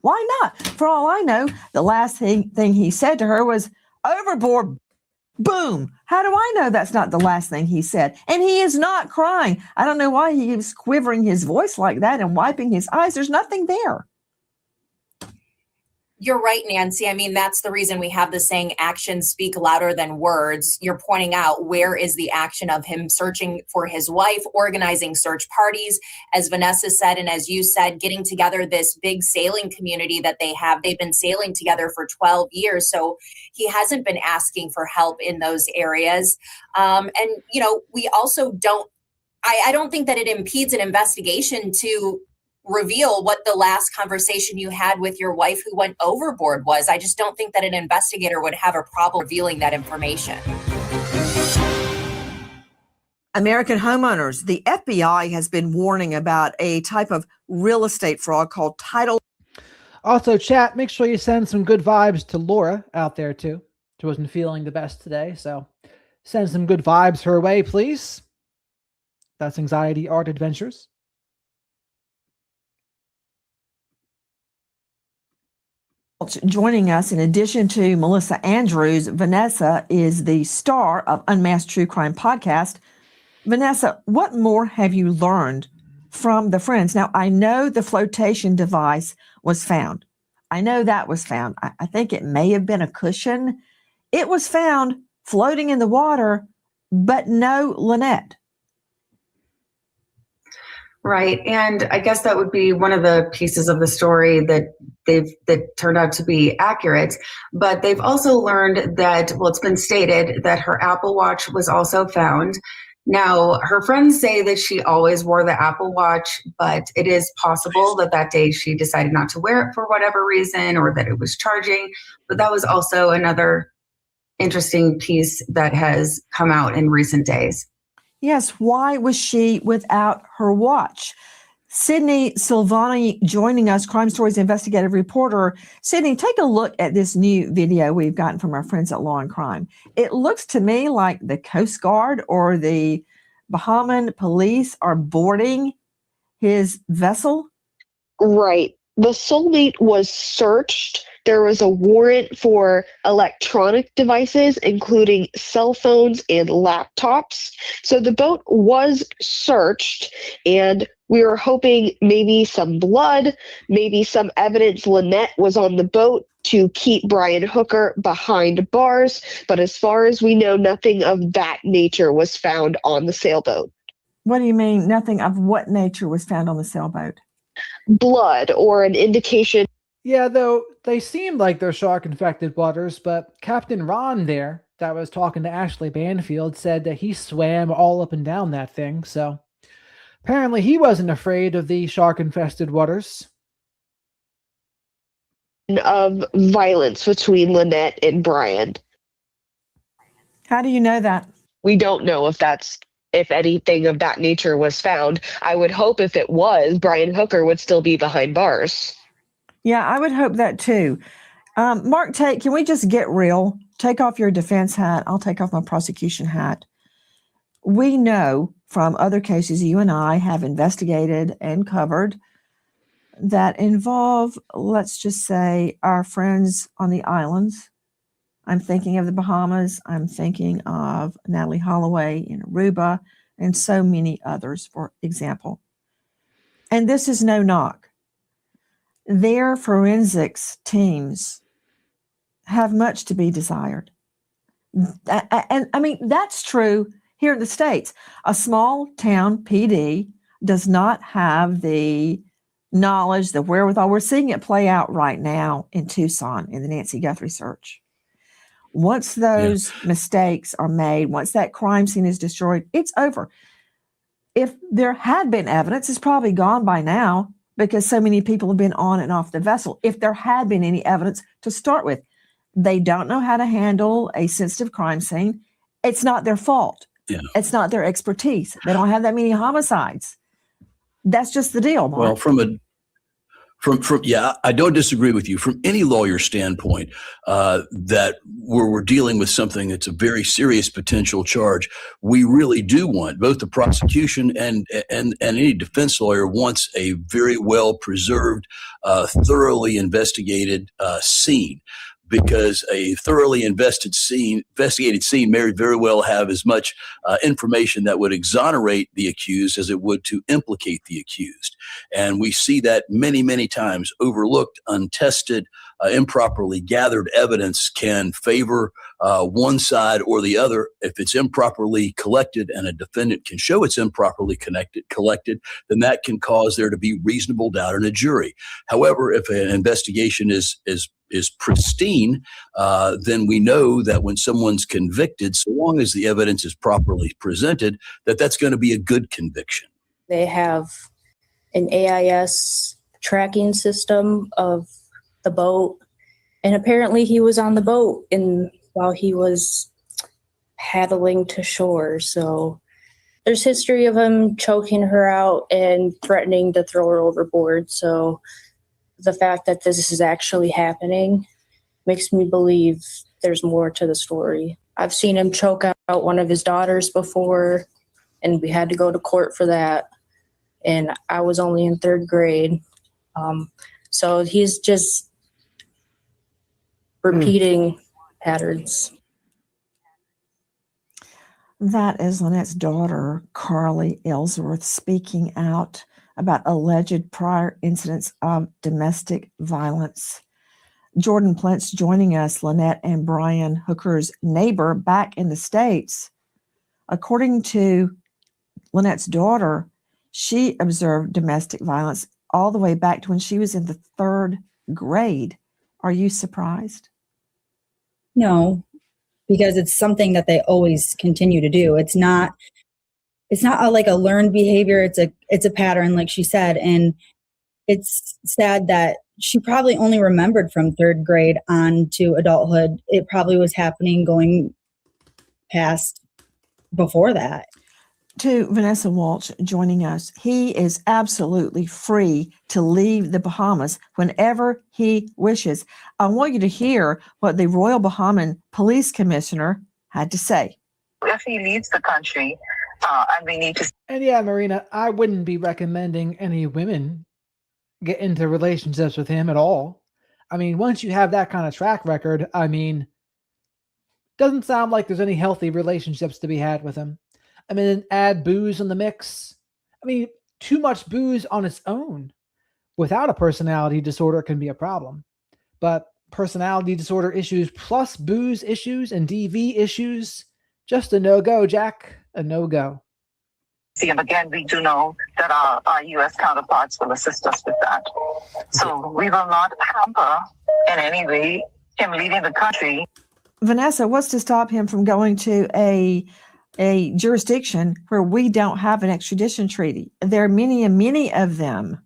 Why not? For all I know, the last thing he said to her was overboard. Boom. How do I know that's not the last thing he said? And he is not crying. I don't know why he keeps quivering his voice like that and wiping his eyes. There's nothing there. You're right, Nancy. I mean, that's the reason we have the saying, actions speak louder than words. You're pointing out where is the action of him searching for his wife, organizing search parties, as Vanessa said, and as you said, getting together this big sailing community that they have. They've been sailing together for 12 years. So he hasn't been asking for help in those areas. And, you know, we also I don't think that it impedes an investigation to reveal what the last conversation you had with your wife who went overboard was. I just don't think that an investigator would have a problem revealing that information. American homeowners, the FBI has been warning about a type of real estate fraud called title. Also, chat, make sure you send some good vibes to Laura out there too. She wasn't feeling the best today, so send some good vibes her way, please. That's Anxiety Art Adventures. Joining us, in addition to Melissa Andrews, Vanessa is the star of Unmasked True Crime Podcast. Vanessa, what more have you learned from the friends? Now, I know the flotation device was found. I know that was found. I think it may have been a cushion. It was found floating in the water, but no Lynette. Right. And I guess that would be one of the pieces of the story that turned out to be accurate. But they've also learned that, well, it's been stated that her Apple Watch was also found. Now, her friends say that she always wore the Apple Watch, but it is possible that that day she decided not to wear it for whatever reason, or that it was charging. But that was also another interesting piece that has come out in recent days. Yes, why was she without her watch? Sydney Silvani joining us, Crime Stories investigative reporter. Sydney, take a look at this new video we've gotten from our friends at Law and Crime. It looks to me like the Coast Guard or the Bahamas police are boarding his vessel. Right. The Soulmate was searched. There was a warrant for electronic devices, including cell phones and laptops. So the boat was searched, and we were hoping maybe some blood, maybe some evidence Lynette was on the boat to keep Brian Hooker behind bars. But as far as we know, nothing of that nature was found on the sailboat. What do you mean nothing of what nature was found on the sailboat? Blood or an indication. Yeah, though they seemed like they're shark-infected waters, but Captain Ron there, that was talking to Ashley Banfield, said that he swam all up and down that thing, so apparently he wasn't afraid of the shark-infested waters. Of violence between Lynette and Brian. How do you know that? We don't know if anything of that nature was found. I would hope if it was, Brian Hooker would still be behind bars. Yeah, I would hope that too. Mark, can we just get real? Take off your defense hat. I'll take off my prosecution hat. We know from other cases you and I have investigated and covered that involve, let's just say, our friends on the islands. I'm thinking of the Bahamas. I'm thinking of Natalie Holloway in Aruba and so many others, for example. And this is no knock. Their forensics teams have much to be desired. And I mean, that's true here in the States. A small town PD does not have the knowledge, the wherewithal. We're seeing it play out right now in Tucson in the Nancy Guthrie search. Once those mistakes are made, once that crime scene is destroyed, it's over. If there had been evidence, it's probably gone by now. because so many people have been on and off the vessel. If there had been any evidence to start with, they don't know how to handle a sensitive crime scene. It's not their fault. Yeah. It's not their expertise. They don't have that many homicides. That's just the deal, Mark. Well, from yeah, I don't disagree with you. From any lawyer standpoint, that we're dealing with something that's a very serious potential charge, we really do want, both the prosecution and any defense lawyer wants, a very well preserved, thoroughly investigated scene. Because a thoroughly investigated scene may very well have as much information that would exonerate the accused as it would to implicate the accused. And we see that many, many times. Overlooked, untested, improperly gathered evidence can favor one side or the other. If it's improperly collected and a defendant can show it's improperly collected, then that can cause there to be reasonable doubt in a jury. However, if an investigation is pristine, then we know that when someone's convicted, so long as the evidence is properly presented, that's going to be a good conviction. They have an AIS tracking system of the boat, and apparently he was on the boat while he was paddling to shore. So there's history of him choking her out and threatening to throw her overboard. So the fact that this is actually happening makes me believe there's more to the story. I've seen him choke out one of his daughters before, and we had to go to court for that. And I was only in third grade. So he's just repeating patterns. That is Lynette's daughter, Carly Ellsworth, speaking out about alleged prior incidents of domestic violence. Jordan Plint's joining us, Lynette and Brian Hooker's neighbor back in the States. According to Lynette's daughter, she observed domestic violence all the way back to when she was in the third grade. Are you surprised? No, because it's something that they always continue to do. It's not like a learned behavior. It's a pattern, like she said. And it's sad that she probably only remembered from third grade on to adulthood. It probably was happening going past before that. To Vanessa Walsh joining us, he is absolutely free to leave the Bahamas whenever he wishes. I want you to hear what the Royal Bahamian Police Commissioner had to say. If he leaves the country, and we need to... And yeah, Marina, I wouldn't be recommending any women get into relationships with him at all. I mean, once you have that kind of track record, I mean, doesn't sound like there's any healthy relationships to be had with him. I mean, add booze in the mix. I mean, too much booze on its own without a personality disorder can be a problem. But personality disorder issues plus booze issues and DV issues, just a no-go, Jack, a no-go. See, and again, we do know that our U.S. counterparts will assist us with that. So we will not hamper in any way him leaving the country. Vanessa, what's to stop him from going to a jurisdiction where we don't have an extradition treaty? There are many and many of them.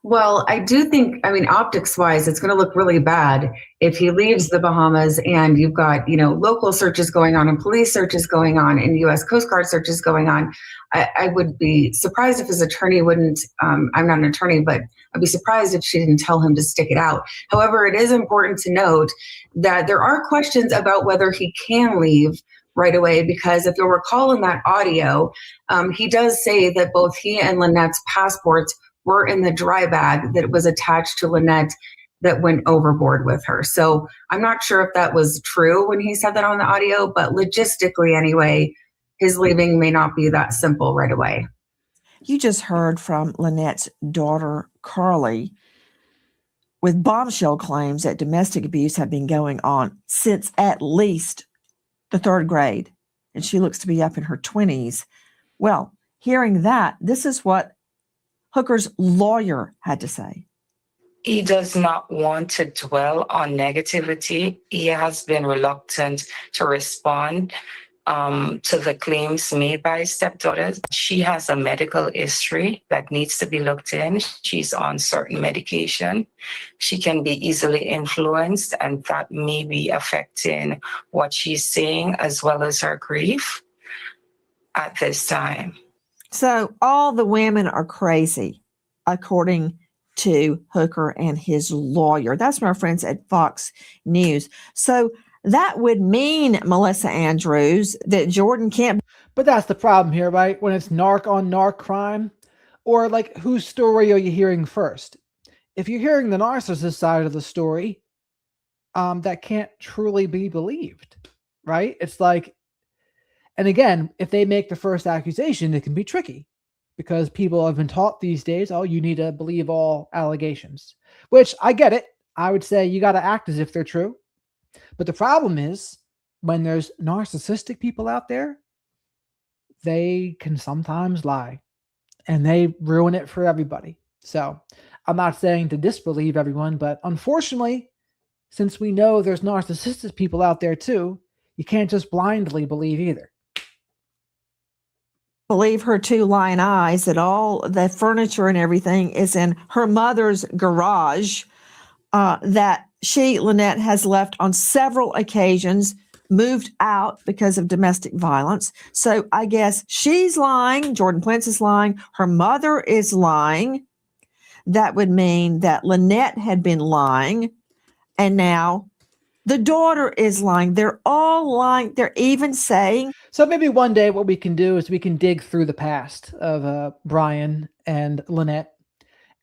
Well, I do think, I mean, optics wise, it's going to look really bad if he leaves the Bahamas and you've got, local searches going on and police searches going on and U.S. Coast Guard searches going on. I would be surprised if his attorney wouldn't, I'm not an attorney, but I'd be surprised if she didn't tell him to stick it out. However, it is important to note that there are questions about whether he can leave right away, because if you'll recall in that audio, he does say that both he and Lynette's passports were in the dry bag that was attached to Lynette that went overboard with her. So I'm not sure if that was true when he said that on the audio, but logistically anyway, his leaving may not be that simple right away. You just heard from Lynette's daughter, Carly, with bombshell claims that domestic abuse have been going on since at least the third grade, and she looks to be up in her 20s. Well, hearing that, this is what Hooker's lawyer had to say. He does not want to dwell on negativity. He has been reluctant to respond to the claims made by stepdaughters. She has a medical history that needs to be looked in. She's on certain medication. She can be easily influenced, and that may be affecting what she's saying as well as her grief at this time. So all the women are crazy, according to Hooker and his lawyer. That's from our friends at Fox News. So that would mean, Melissa Andrews, that Jordan can't. But that's the problem here, right? When it's narc on narc crime, or like, whose story are you hearing first? If you're hearing the narcissist side of the story, that can't truly be believed, right? It's like, and again, if they make the first accusation, it can be tricky because people have been taught these days, oh, you need to believe all allegations, which I get it. I would say you got to act as if they're true. But the problem is when there's narcissistic people out there, they can sometimes lie and they ruin it for everybody. So I'm not saying to disbelieve everyone, but unfortunately, since we know there's narcissistic people out there too, you can't just blindly believe either. Believe her two lying eyes that all the furniture and everything is in her mother's garage, that she, Lynette, has left on several occasions, moved out because of domestic violence. So I guess she's lying. Jordan Prince is lying. Her mother is lying. That would mean that Lynette had been lying. And now the daughter is lying. They're all lying. They're even saying. So maybe one day what we can do is we can dig through the past of Brian and Lynette,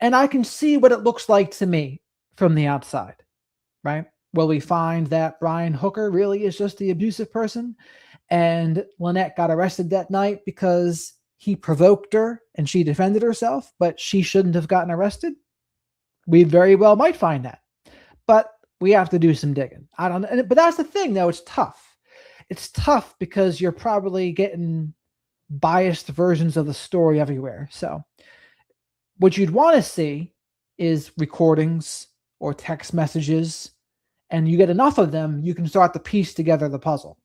and I can see what it looks like to me from the outside, right? Will we find that Brian Hooker really is just the abusive person and Lynette got arrested that night because he provoked her and she defended herself, but she shouldn't have gotten arrested? We very well might find that. But we have to do some digging. I don't know. But that's the thing, though. It's tough. It's tough because you're probably getting biased versions of the story everywhere. So what you'd want to see is recordings or text messages, and you get enough of them, you can start to piece together the puzzle.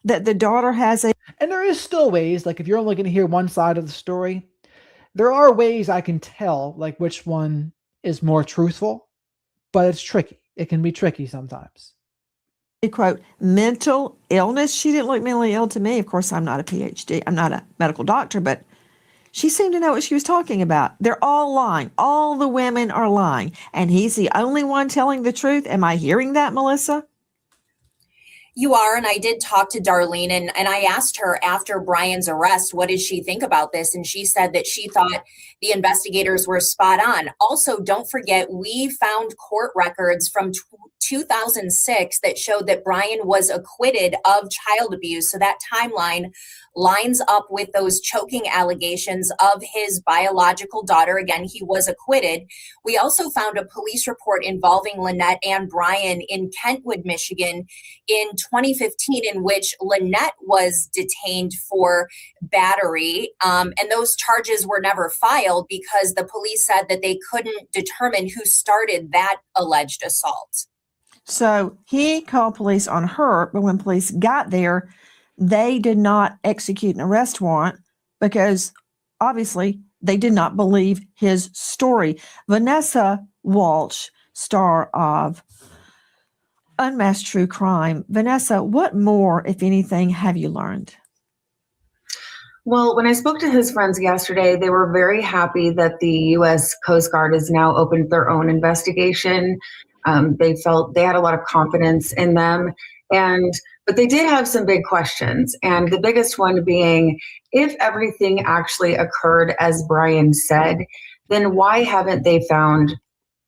That the daughter has a... And there is still ways, like if you're only going to hear one side of the story, there are ways I can tell like which one is more truthful, but it's tricky. It can be tricky sometimes. Quote, mental illness. She didn't look mentally ill to me. Of course, I'm not a PhD. I'm not a medical doctor, but she seemed to know what she was talking about. They're all lying. All the women are lying. And he's the only one telling the truth. Am I hearing that, Melissa? You are, and I did talk to Darlene, and I asked her after Brian's arrest, what did she think about this? And she said that she thought the investigators were spot on. Also, don't forget, we found court records from 2006 that showed that Brian was acquitted of child abuse. So that timeline lines up with those choking allegations of his biological daughter. Again, he was acquitted. We also found a police report involving Lynette and Brian in Kentwood, Michigan in 2015, in which Lynette was detained for battery. And those charges were never filed because the police said that they couldn't determine who started that alleged assault. So he called police on her, but when police got there, they did not execute an arrest warrant because obviously they did not believe his story. Vanessa Walsh, star of Unmasked True Crime. Vanessa, what more, if anything, have you learned? Well, when I spoke to his friends yesterday, they were very happy that the U.S. Coast Guard has now opened their own investigation. They felt they had a lot of confidence in them. But they did have some big questions. And the biggest one being, if everything actually occurred as Brian said, then why haven't they found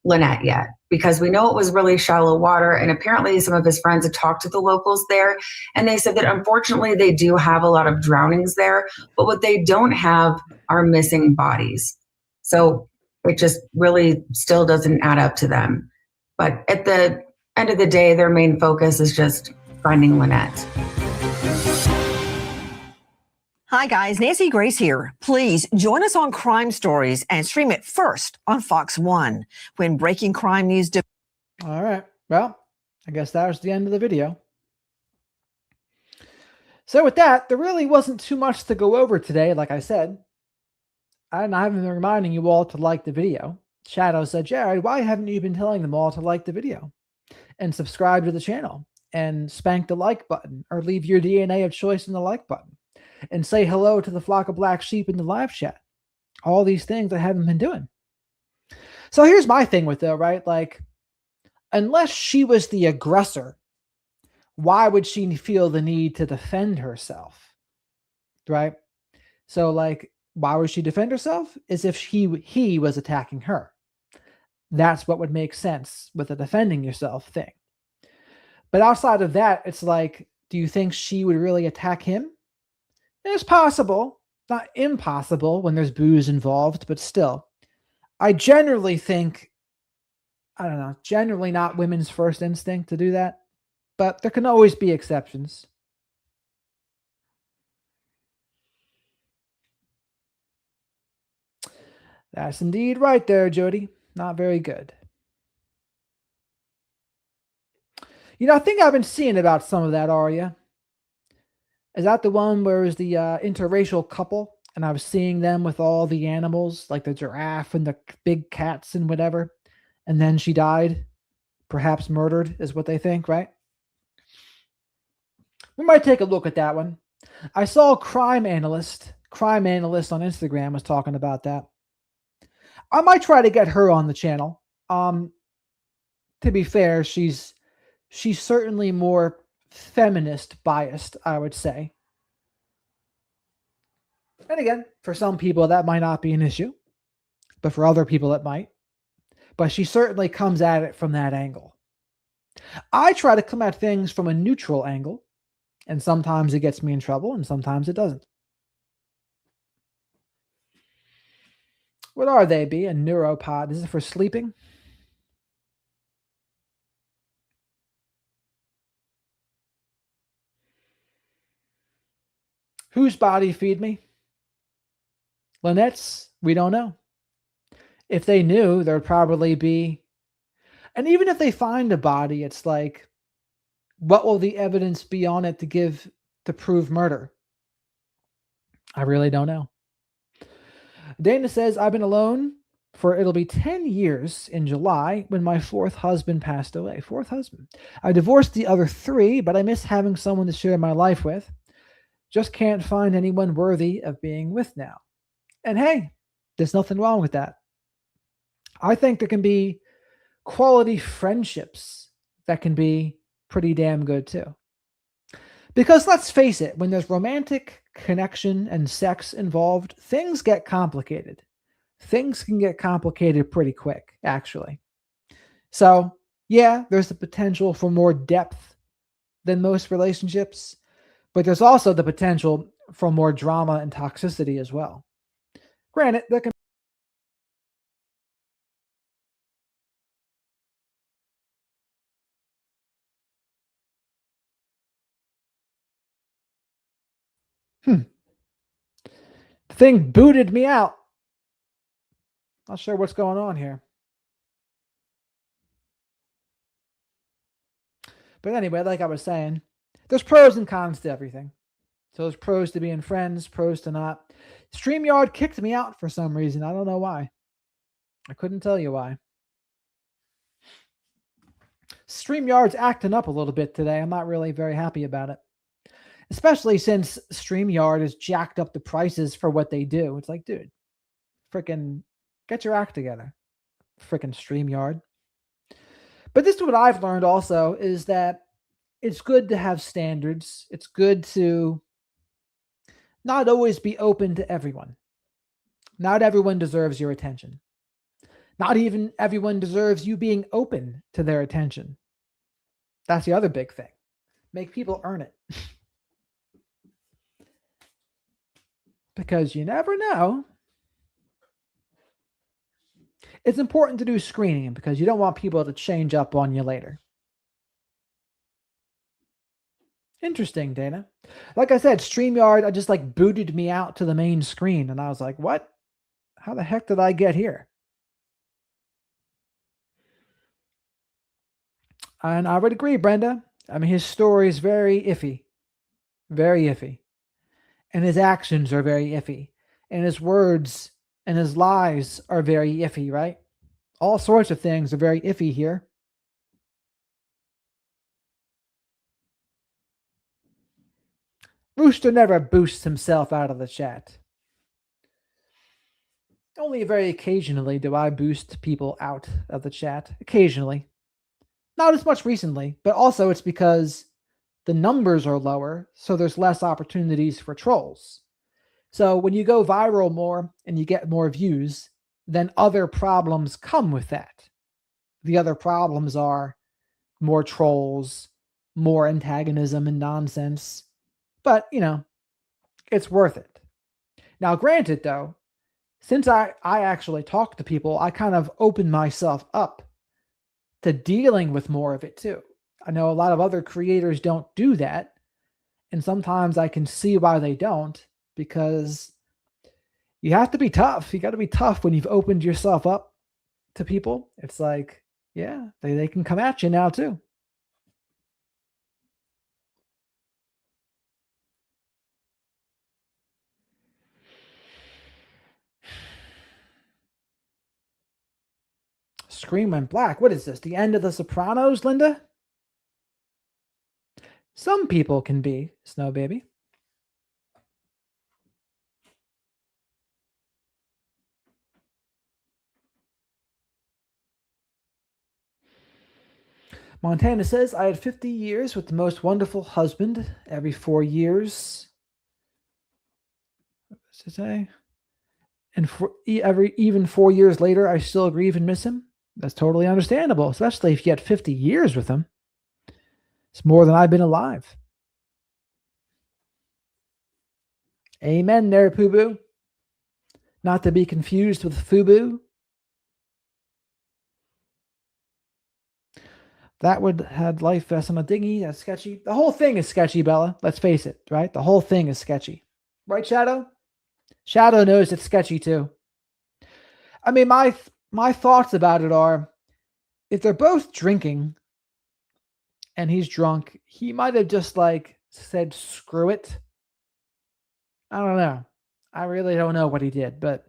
Lynette yet? Because we know it was really shallow water. And apparently some of his friends had talked to the locals there. And they said that unfortunately they do have a lot of drownings there. But what they don't have are missing bodies. So it just really still doesn't add up to them. But at the end of the day, their main focus is just finding Lynette. Hi guys, Nancy Grace here. Please join us on Crime Stories and stream it first on Fox 1 when breaking crime news. All right. Well, I guess that was the end of the video. So with that, there really wasn't too much to go over today, like I said. And I haven't been reminding you all to like the video. Shadow said, Jared, why haven't you been telling them all to like the video and subscribe to the channel and spank the like button or leave your DNA of choice in the like button and say hello to the flock of black sheep in the live chat? All these things I haven't been doing. So here's my thing with it, right? Like, unless she was the aggressor, why would she feel the need to defend herself? Right? So, like, why would she defend herself? As if he was attacking her. That's what would make sense with the defending yourself thing. But outside of that, it's like, do you think she would really attack him? It's possible, not impossible when there's booze involved, but still. I generally think, I don't know, generally not women's first instinct to do that, but there can always be exceptions. That's indeed right there, Jody. Not very good. You know, I think I've been seeing about some of that, Arya. Is that the one where it was the interracial couple? And I was seeing them with all the animals, like the giraffe and the big cats and whatever. And then she died, perhaps murdered, is what they think, right? We might take a look at that one. I saw a crime analyst on Instagram was talking about that. I might try to get her on the channel. To be fair, she's certainly more feminist biased, I would say. And again, for some people that might not be an issue, but for other people it might. But she certainly comes at it from that angle. I try to come at things from a neutral angle, and sometimes it gets me in trouble and sometimes it doesn't. What are they, B? A neuropod. Is it for sleeping? Whose body feed me? Lynette's? We don't know. If they knew, there'd probably be... And even if they find a body, it's like, what will the evidence be on it to prove murder? I really don't know. Dana says, I've been alone for it'll be 10 years in July when my fourth husband passed away. Fourth husband. I divorced the other 3, but I miss having someone to share my life with. Just can't find anyone worthy of being with now. And hey, there's nothing wrong with that. I think there can be quality friendships that can be pretty damn good too. Because let's face it, when there's romantic connection and sex involved, things get complicated. Things can get complicated pretty quick, actually. So, yeah, there's the potential for more depth than most relationships, but there's also the potential for more drama and toxicity as well. Granted, there can The thing booted me out. Not sure what's going on here. But anyway, like I was saying, there's pros and cons to everything. So there's pros to being friends, pros to not. StreamYard kicked me out for some reason. I don't know why. I couldn't tell you why. StreamYard's acting up a little bit today. I'm not really very happy about it. Especially since StreamYard has jacked up the prices for what they do. It's like, dude, freaking get your act together. Freaking StreamYard. But this is what I've learned also, is that it's good to have standards. It's good to not always be open to everyone. Not everyone deserves your attention. Not even everyone deserves you being open to their attention. That's the other big thing. Make people earn it. Because you never know. It's important to do screening because you don't want people to change up on you later. Interesting, Dana. Like I said, StreamYard, I just like booted me out to the main screen and I was like, what? How the heck did I get here? And I would agree, Brenda. I mean, his story is very iffy. Very iffy. And his actions are very iffy. And his words and his lies are very iffy, right? All sorts of things are very iffy here. Rooster never boosts himself out of the chat. Only very occasionally do I boost people out of the chat. Occasionally. Not as much recently, but also it's because the numbers are lower, so there's less opportunities for trolls. So when you go viral more and you get more views, then other problems come with that. The other problems are more trolls, more antagonism and nonsense. But, it's worth it. Now, granted, though, since I actually talk to people, I kind of open myself up to dealing with more of it, too. I know a lot of other creators don't do that. And sometimes I can see why they don't, because you have to be tough. You got to be tough when you've opened yourself up to people. It's like, yeah, they can come at you now, too. Screen went black. What is this? The end of The Sopranos, Linda? Some people can be, Snow Baby. Montana says, I had 50 years with the most wonderful husband. Every 4 years. What's it say? And even 4 years later, I still grieve and miss him. That's totally understandable, especially if you had 50 years with him. It's more than I've been alive. Amen there, Poo-Boo. Not to be confused with Fubu. That would had life vest on a dinghy. That's sketchy. The whole thing is sketchy, Bella. Let's face it, right? The whole thing is sketchy. Right, Shadow? Shadow knows it's sketchy, too. I mean, my thoughts about it are, if they're both drinking and he's drunk, he might have just, said, screw it. I don't know. I really don't know what he did, but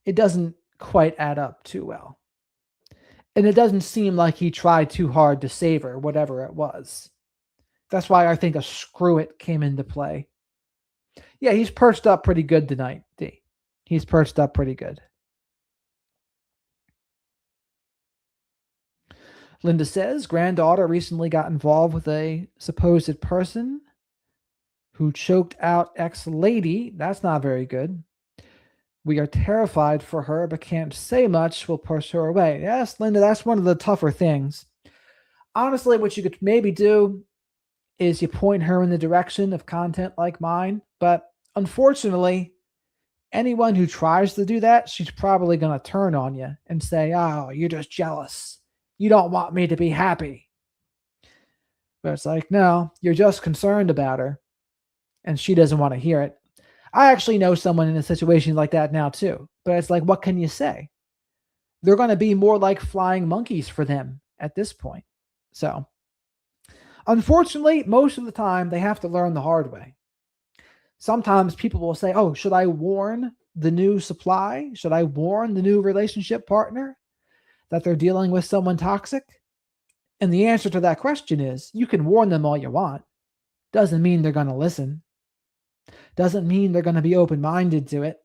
it doesn't quite add up too well. And it doesn't seem like he tried too hard to save her, whatever it was. That's why I think a screw it came into play. Yeah, he's perched up pretty good tonight, D. He's perched up pretty good. Linda says, granddaughter recently got involved with a supposed person who choked out ex-lady. That's not very good. We are terrified for her, but can't say much. We'll push her away. Yes, Linda, that's one of the tougher things. Honestly, what you could maybe do is you point her in the direction of content like mine. But unfortunately, anyone who tries to do that, she's probably going to turn on you and say, oh, you're just jealous. You don't want me to be happy. But it's like, no, you're just concerned about her. And she doesn't want to hear it. I actually know someone in a situation like that now too. But it's like, what can you say? They're going to be more like flying monkeys for them at this point. So, unfortunately, most of the time, they have to learn the hard way. Sometimes people will say, oh, should I warn the new supply? Should I warn the new relationship partner that they're dealing with someone toxic? And the answer to that question is, you can warn them all you want. Doesn't mean they're going to listen. Doesn't mean they're going to be open-minded to it.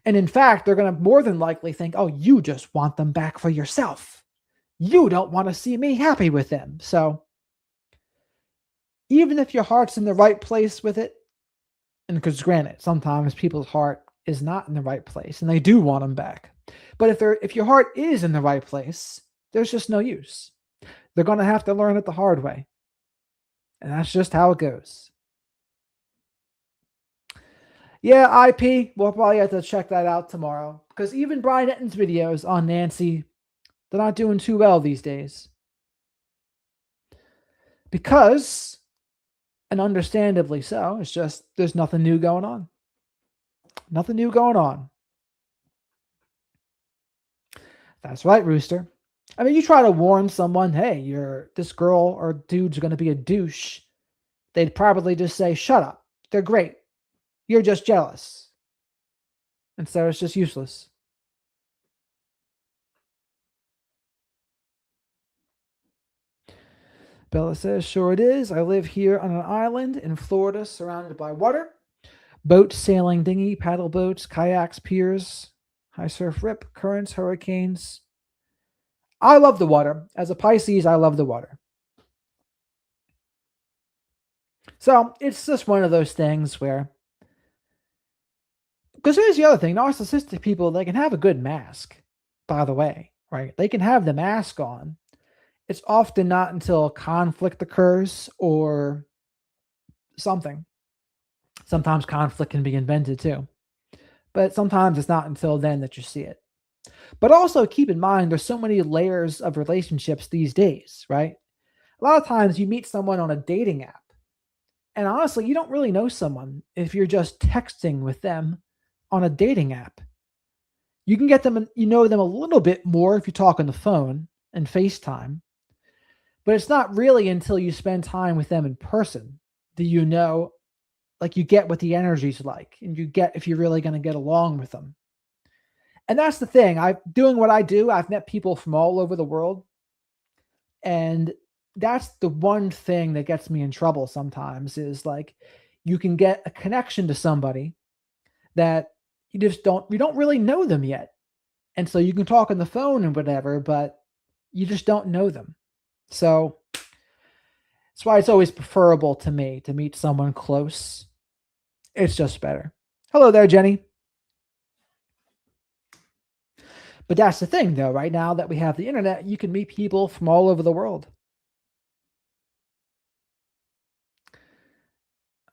And in fact, they're going to more than likely think, oh, you just want them back for yourself. You don't want to see me happy with them. So even if your heart's in the right place with it, and because granted, sometimes people's heart is not in the right place and they do want them back. But if your heart is in the right place, there's just no use. They're going to have to learn it the hard way. And that's just how it goes. Yeah, IP, we'll probably have to check that out tomorrow. Because even Brian Etton's videos on Nancy, they're not doing too well these days. Because, and understandably so, it's just there's nothing new going on. Nothing new going on. That's right, Rooster. I mean, you try to warn someone, hey, this girl or dude's going to be a douche. They'd probably just say, shut up. They're great. You're just jealous. And so it's just useless. Bella says, sure it is. I live here on an island in Florida surrounded by water. Boats, sailing dinghy, paddle boats, kayaks, piers, high surf rip, currents, hurricanes. I love the water. As a Pisces, I love the water. So it's just one of those things where, because here's the other thing, narcissistic people, they can have a good mask, by the way, right? They can have the mask on. It's often not until conflict occurs or something. Sometimes conflict can be invented too. But sometimes it's not until then that you see it. But also keep in mind, there's so many layers of relationships these days, right? A lot of times you meet someone on a dating app. And honestly, you don't really know someone if you're just texting with them on a dating app. You can get them, you know them a little bit more if you talk on the phone and FaceTime. But it's not really until you spend time with them in person that you know, like you get what the energy's like and you get if you're really going to get along with them. And that's the thing. Doing what I do, I've met people from all over the world. And that's the one thing that gets me in trouble sometimes is like you can get a connection to somebody that you don't really know them yet. And so you can talk on the phone and whatever, but you just don't know them. So that's why it's always preferable to me to meet someone close. It's just better. Hello there, Jenny. But that's the thing, though. Right now that we have the internet, you can meet people from all over the world.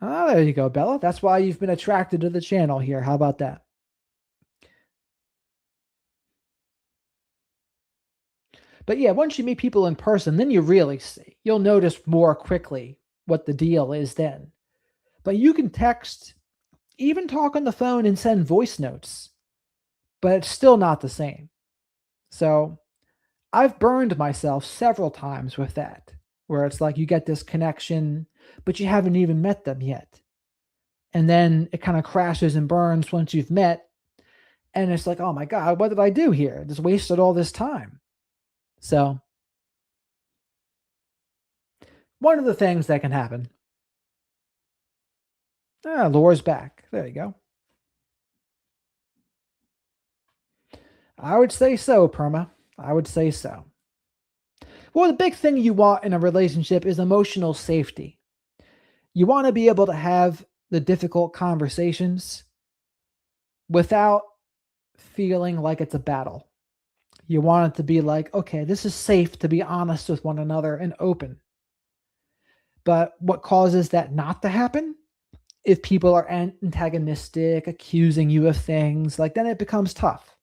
Oh, there you go, Bella. That's why you've been attracted to the channel here. How about that? But yeah, once you meet people in person, then you really see. You'll notice more quickly what the deal is then. But you can text, even talk on the phone and send voice notes, but it's still not the same. So I've burned myself several times with that, where it's like you get this connection, but you haven't even met them yet. And then it kind of crashes and burns once you've met. And it's like, oh my God, what did I do here? I just wasted all this time. So one of the things that can happen. Laura's back. There you go. I would say so, Perma. I would say so. Well, the big thing you want in a relationship is emotional safety. You want to be able to have the difficult conversations without feeling like it's a battle. You want it to be like, okay, this is safe to be honest with one another and open. But what causes that not to happen? If people are antagonistic, accusing you of things, like then it becomes tough.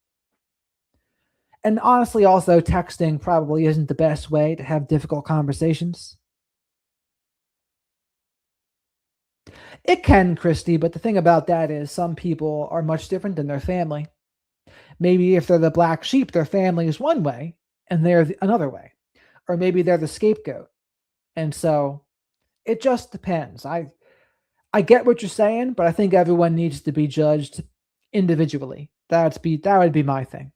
And honestly, also texting probably isn't the best way to have difficult conversations. It can, Christy, but the thing about that is some people are much different than their family. Maybe if they're the black sheep, their family is one way and they're another way. Or maybe they're the scapegoat. And so it just depends. I get what you're saying, but I think everyone needs to be judged individually. That would be my thing.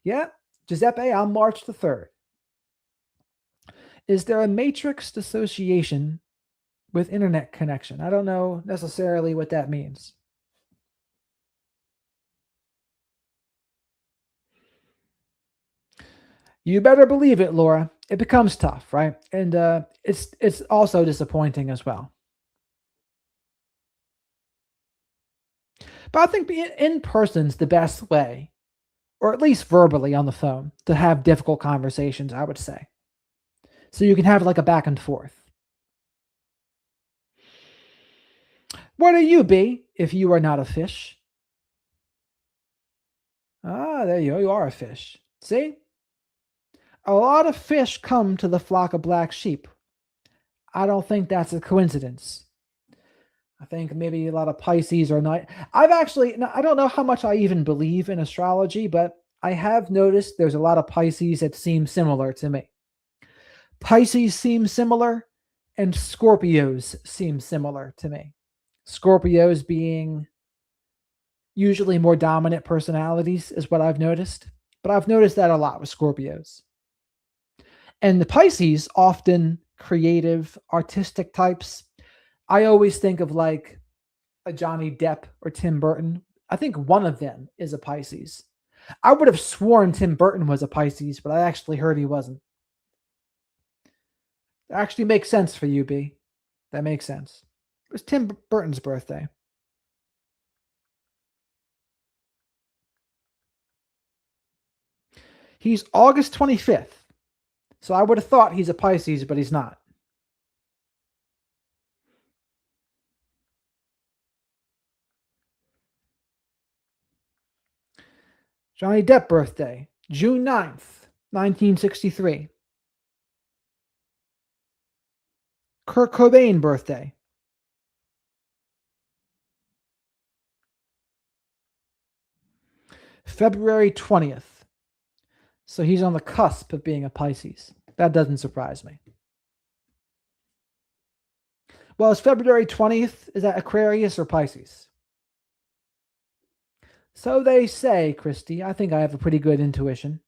Yeah, Giuseppe, I'm March the 3rd. Is there a matrix dissociation with internet connection? I don't know necessarily what that means. You better believe it, Laura. It becomes tough, right? And it's also disappointing as well. But I think being in person's the best way, or at least verbally on the phone, to have difficult conversations, I would say. So you can have like a back and forth. What are you, B, if you are not a fish? Ah, there you go. You are a fish. See? A lot of fish come to the flock of black sheep. I don't think that's a coincidence. I think maybe a lot of Pisces are not. I don't know how much I even believe in astrology, but I have noticed there's a lot of Pisces that seem similar to me. Pisces seem similar, and Scorpios seem similar to me. Scorpios being usually more dominant personalities is what I've noticed. But I've noticed that a lot with Scorpios. And the Pisces, often creative, artistic types. I always think of like a Johnny Depp or Tim Burton. I think one of them is a Pisces. I would have sworn Tim Burton was a Pisces, but I actually heard he wasn't. That actually makes sense for you, B. That makes sense. It was Tim Burton's birthday. He's August 25th. So I would have thought he's a Pisces, but he's not. Johnny Depp birthday, June 9th, 1963. Kurt Cobain birthday, February 20th. So he's on the cusp of being a Pisces. That doesn't surprise me. Well, is February 20th, is that Aquarius or Pisces? So they say, Christy. I think I have a pretty good intuition.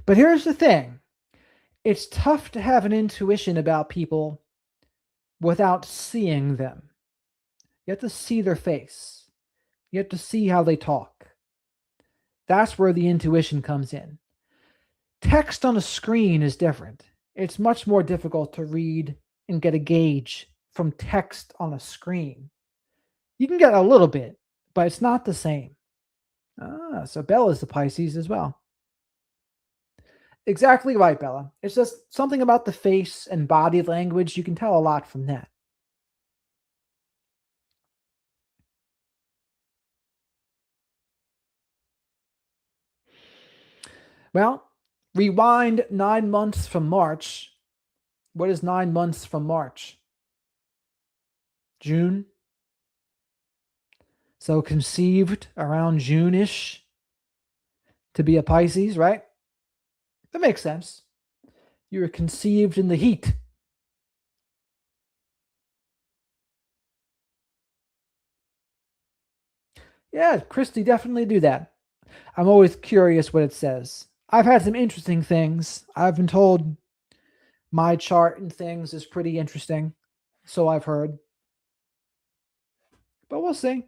But here's the thing. It's tough to have an intuition about people without seeing them. You have to see their face. You have to see how they talk. That's where the intuition comes in. Text on a screen is different. It's much more difficult to read and get a gauge from text on a screen. You can get a little bit, but it's not the same. So Bella's the Pisces as well. Exactly right, Bella. It's just something about the face and body language. You can tell a lot from that. Well, rewind 9 months from March. What is 9 months from March? June. So conceived around June-ish to be a Pisces, right? That makes sense. You were conceived in the heat. Yeah, Christy, definitely do that. I'm always curious what it says. I've had some interesting things. I've been told my chart and things is pretty interesting. So I've heard. But we'll see.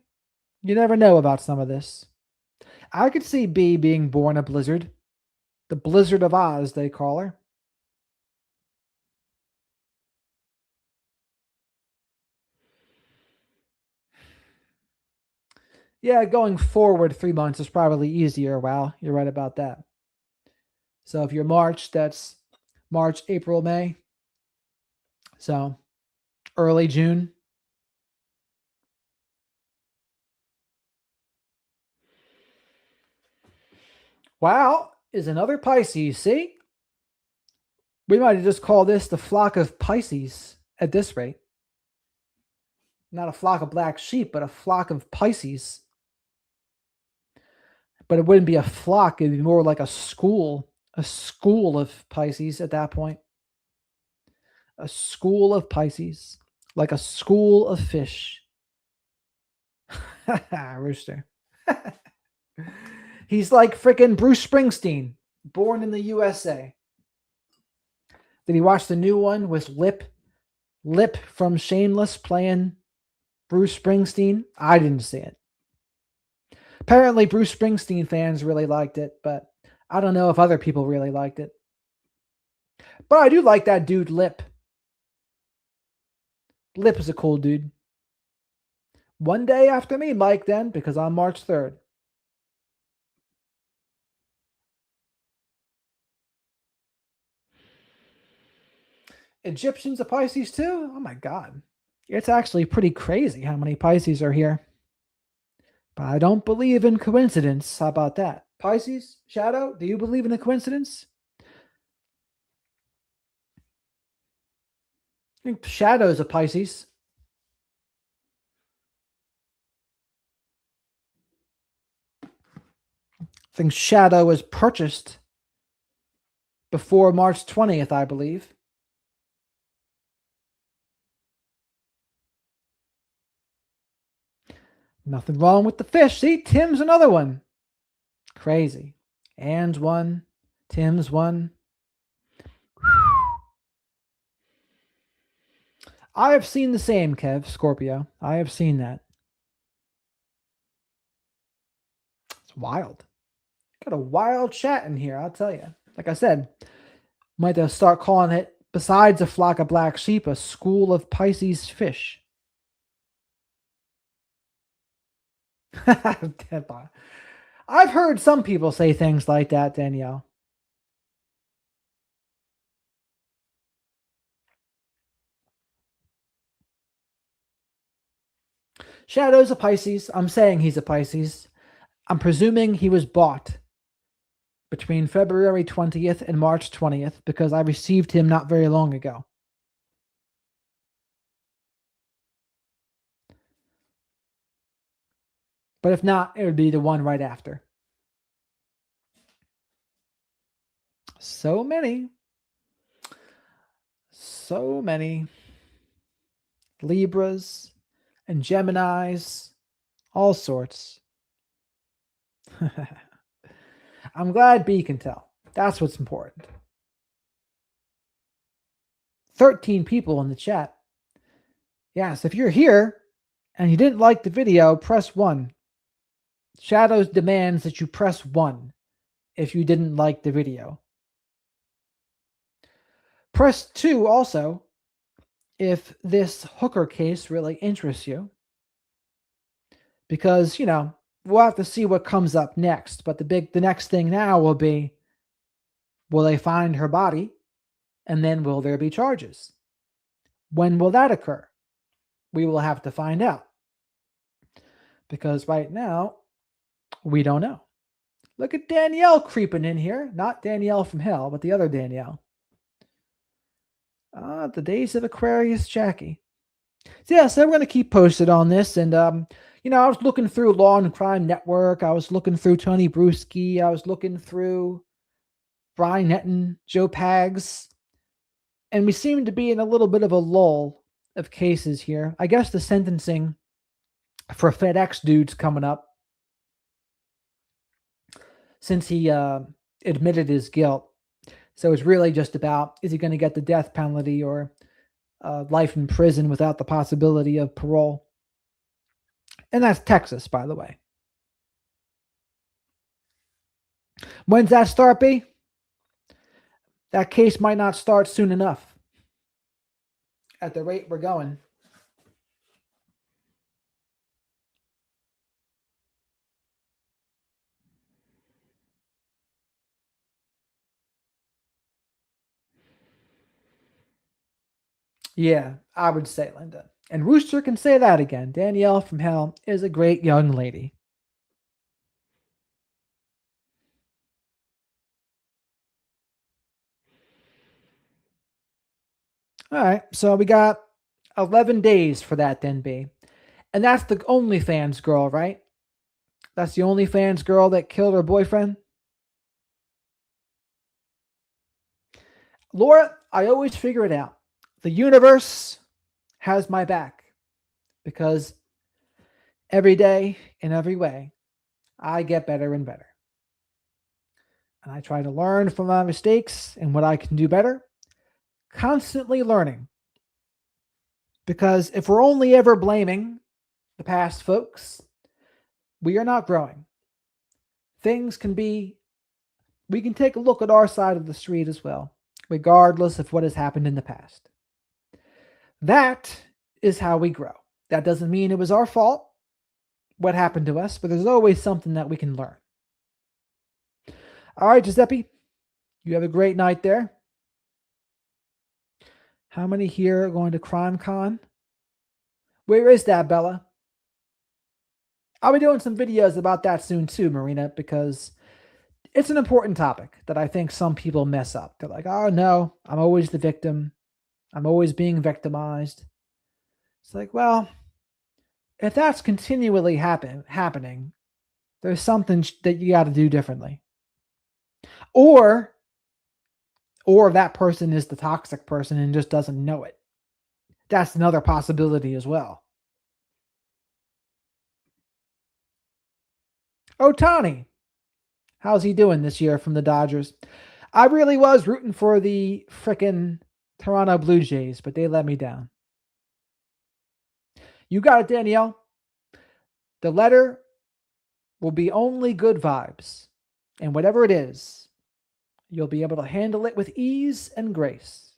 You never know about some of this. I could see B being born a blizzard. The Blizzard of Oz, they call her. Yeah, going forward 3 months is probably easier. Wow, you're right about that. So if you're March, that's March, April, May. So early June. Wow, is another Pisces. See? We might just call this the flock of Pisces at this rate. Not a flock of black sheep, but a flock of Pisces. But it wouldn't be a flock. It'd be more like a school of Pisces at that point. A school of Pisces. Like a school of fish. Rooster. He's like freaking Bruce Springsteen, born in the USA. Did he watch the new one with Lip from Shameless playing Bruce Springsteen? I didn't see it. Apparently, Bruce Springsteen fans really liked it, but I don't know if other people really liked it. But I do like that dude, Lip. Lip is a cool dude. One day after me, Mike, then, because I'm March 3rd. Egyptians are Pisces too? Oh my God. It's actually pretty crazy how many Pisces are here. But I don't believe in coincidence. How about that? Pisces, Shadow, do you believe in a coincidence? I think Shadow's a Pisces. I think Shadow was purchased before March 20th, I believe. Nothing wrong with the fish. See, Tim's another one. Crazy. Ann's one. Tim's one. I have seen the same, Kev, Scorpio. I have seen that. It's wild. Got a wild chat in here, I'll tell you. Like I said, might start calling it, besides a flock of black sheep, a school of Pisces fish. I've heard some people say things like that, Danielle. Shadow's a Pisces. I'm saying he's a Pisces. I'm presuming he was bought between February 20th and March 20th because I received him not very long ago. But if not, it would be the one right after. So many. So many. Libras and Geminis. All sorts. I'm glad B can tell. That's what's important. 13 people in the chat. Yes, if you're here and you didn't like the video, press 1. Shadows demands that you press 1 if you didn't like the video. Press 2 also if this hooker case really interests you. Because, we'll have to see what comes up next. But the next thing now will be, will they find her body? And then will there be charges? When will that occur? We will have to find out. Because right now, we don't know. Look at Danielle creeping in here. Not Danielle from hell, but the other Danielle. The days of Aquarius Jackie. So yeah, so we're going to keep posted on this. And, I was looking through Law and Crime Network. I was looking through Tony Bruschi. I was looking through Brian Netton, Joe Pags. And we seem to be in a little bit of a lull of cases here. I guess the sentencing for FedEx dude's coming up. Since he admitted his guilt. So it's really just about, is he going to get the death penalty or life in prison without the possibility of parole? And that's Texas, by the way. When's that start, B? That case might not start soon enough. At the rate we're going. Yeah, I would say Linda. And Rooster can say that again. Danielle from hell is a great young lady. All right, so we got 11 days for that then, B. And that's the OnlyFans girl, right? That's the OnlyFans girl that killed her boyfriend? Laura, I always figure it out. The universe has my back because every day, in every way, I get better and better. And I try to learn from my mistakes and what I can do better. Constantly learning. Because if we're only ever blaming the past folks, we are not growing. We can take a look at our side of the street as well, regardless of what has happened in the past. That is how we grow. That doesn't mean it was our fault, what happened to us, but there's always something that we can learn. All right, Giuseppe, you have a great night there. How many here are going to Crime Con? Where is that, Bella? I'll be doing some videos about that soon too, Marina, because it's an important topic that I think some people mess up. They're like, oh no, I'm always the victim. I'm always being victimized. It's like, well, if that's continually happening, there's something that you got to do differently. Or that person is the toxic person and just doesn't know it. That's another possibility as well. Otani. How's he doing this year from the Dodgers? I really was rooting for the frickin' Toronto Blue Jays, but they let me down. You got it, Danielle. The letter will be only good vibes. And whatever it is, you'll be able to handle it with ease and grace.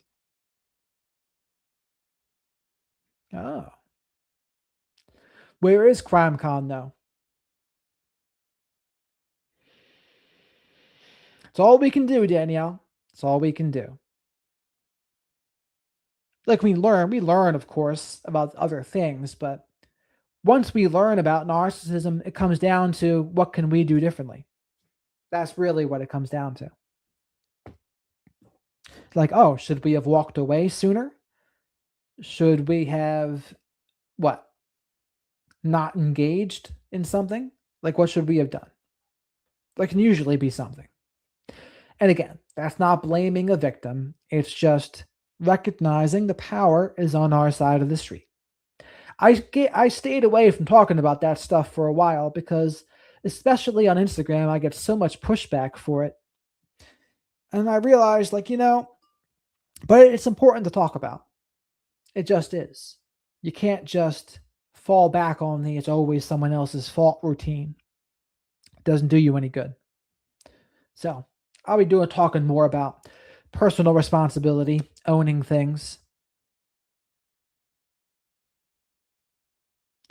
Oh. Where is CrimeCon, though? It's all we can do, Danielle. It's all we can do. Like we learn, of course, about other things, but once we learn about narcissism, it comes down to what can we do differently? That's really what it comes down to. Like, oh, should we have walked away sooner? Should we have, what? Not engaged in something? Like, what should we have done? There can usually be something. And again, that's not blaming a victim. It's just recognizing the power is on our side of the street. I stayed away from talking about that stuff for a while because, especially on Instagram, I get so much pushback for it. And I realized, like, but it's important to talk about. It just is. You can't just fall back on the it's always someone else's fault routine. It doesn't do you any good. So I'll be talking more about personal responsibility, owning things.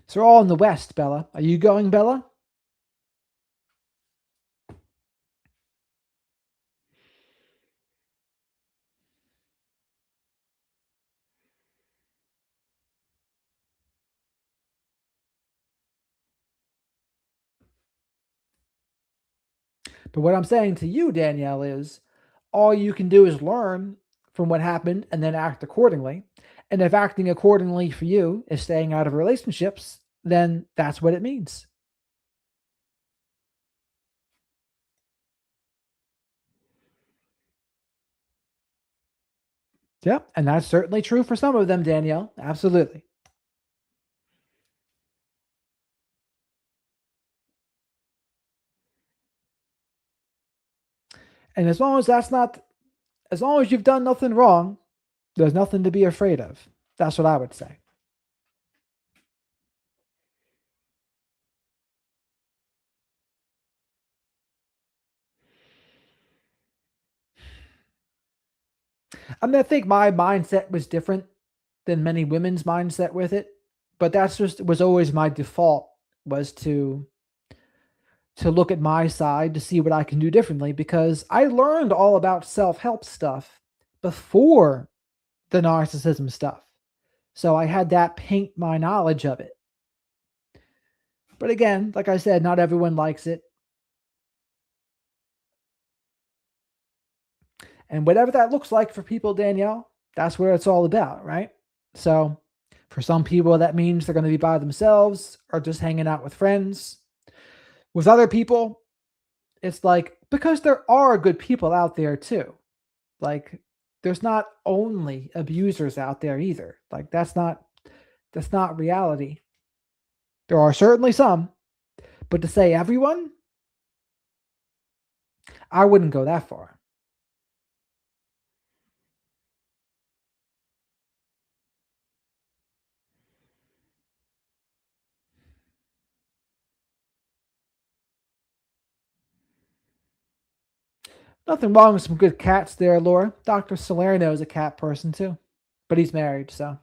So we're all in the West, Bella. Are you going, Bella? But what I'm saying to you, Danielle, is all you can do is learn from what happened and then act accordingly. And if acting accordingly for you is staying out of relationships, then that's what it means. Yep, and that's certainly true for some of them, Danielle. Absolutely. And as long as you've done nothing wrong, there's nothing to be afraid of. That's what I would say. I mean, I think my mindset was different than many women's mindset with it, but that's just was always my default, was to look at my side to see what I can do differently, because I learned all about self-help stuff before the narcissism stuff. So I had that paint my knowledge of it. But again, like I said, not everyone likes it. And whatever that looks like for people, Danielle, that's where it's all about, right? So for some people, that means they're going to be by themselves or just hanging out with friends. With other people, it's like, because there are good people out there too. Like, there's not only abusers out there either. Like, that's not reality. There are certainly some, but to say everyone, I wouldn't go that far. Nothing wrong with some good cats there, Laura. Dr. Salerno is a cat person too, but he's married, so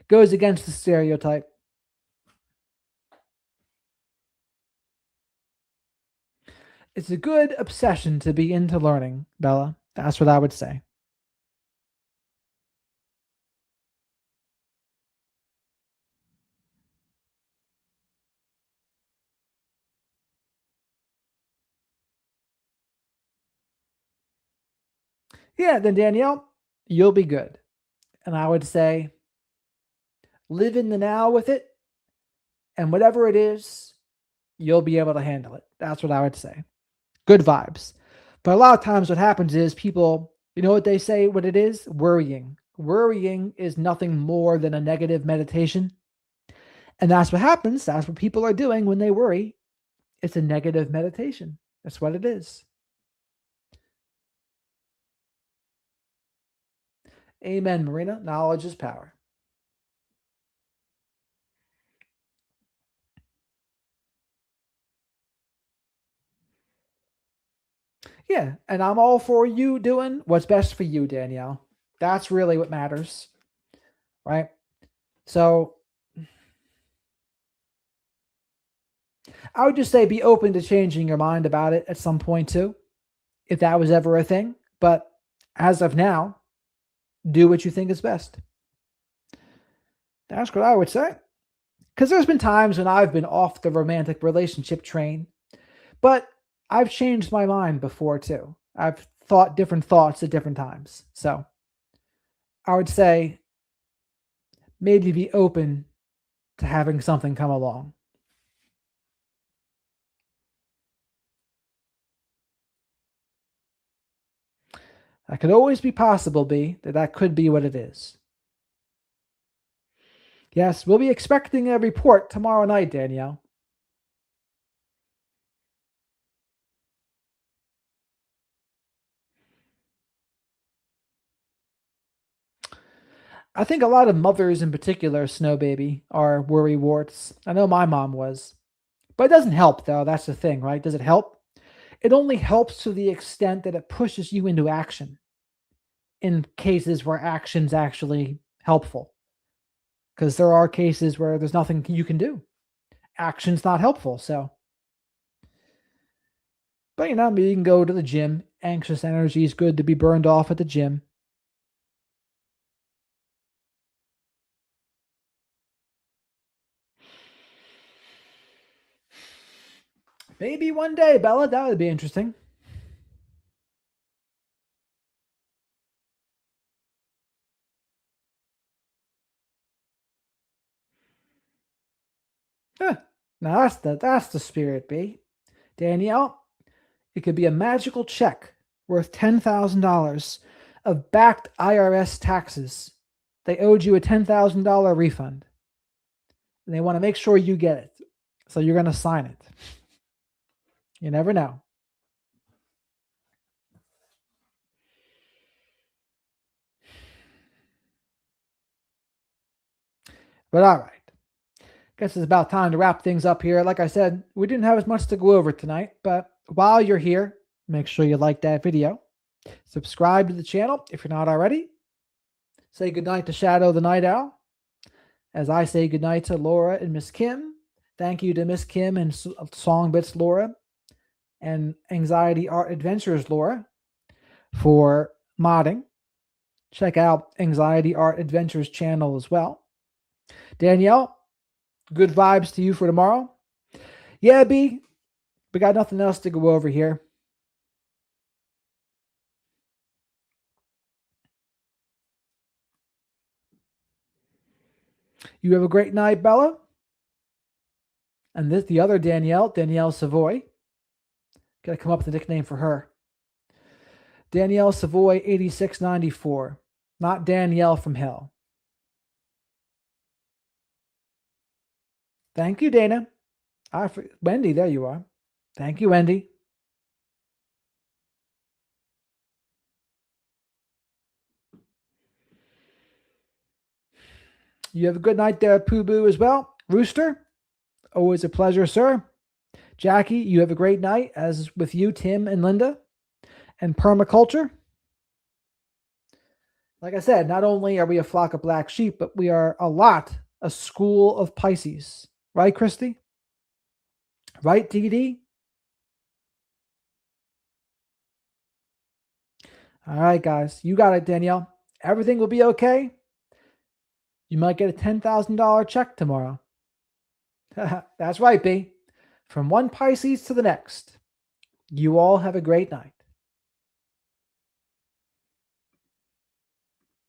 goes against the stereotype. It's a good obsession to be into learning, Bella. That's what I would say. Yeah, then Danielle, you'll be good. And I would say, live in the now with it, and whatever it is, you'll be able to handle it. That's what I would say. Good vibes. But a lot of times what happens is people, you know what they say, what it is? Worrying. Worrying is nothing more than a negative meditation. And that's what happens. That's what people are doing when they worry. It's a negative meditation. That's what it is. Amen, Marina. Knowledge is power. Yeah, and I'm all for you doing what's best for you, Danielle. That's really what matters, right? So I would just say be open to changing your mind about it at some point too, if that was ever a thing. But as of now, do what you think is best. That's what I would say. Because there's been times when I've been off the romantic relationship train, but I've changed my mind before too. I've thought different thoughts at different times. So I would say maybe be open to having something come along. That could always be possible, B, that could be what it is. Yes, we'll be expecting a report tomorrow night, Danielle. I think a lot of mothers in particular, Snow Baby, are worry warts. I know my mom was. But it doesn't help, though. That's the thing, right? Does it help? It only helps to the extent that it pushes you into action in cases where action's actually helpful. Because there are cases where there's nothing you can do. Action's not helpful, so. But, you know, you can go to the gym. Anxious energy is good to be burned off at the gym. Maybe one day, Bella, that would be interesting. Huh. Now that's the spirit, B. Danielle, it could be a magical check worth $10,000 of backed IRS taxes. They owed you a $10,000 refund. And they want to make sure you get it. So you're going to sign it. You never know. But all right. Guess it's about time to wrap things up here. Like I said, we didn't have as much to go over tonight, but while you're here, make sure you like that video. Subscribe to the channel if you're not already. Say goodnight to Shadow the Night Owl. As I say goodnight to Laura and Miss Kim. Thank you to Miss Kim and Songbits Laura and Anxiety Art Adventures Laura for modding. Check out Anxiety Art Adventures channel as well. Danielle, good vibes to you for tomorrow. Yeah, B, we got nothing else to go over here. You have a great night, Bella. And this, the other Danielle Savoy. Gotta come up with a nickname for her. Danielle Savoy 8694. Not Danielle from hell. Thank you, Dana. Wendy, there you are. Thank you, Wendy. You have a good night there, Pooh Boo, as well. Rooster, always a pleasure, sir. Jackie, you have a great night, as with you, Tim and Linda. And Permaculture. Like I said, not only are we a flock of black sheep, but we are a school of Pisces. Right, Christy? Right, DD? All right, guys. You got it, Danielle. Everything will be okay. You might get a $10,000 check tomorrow. That's right, B. From one Pisces to the next. You all have a great night.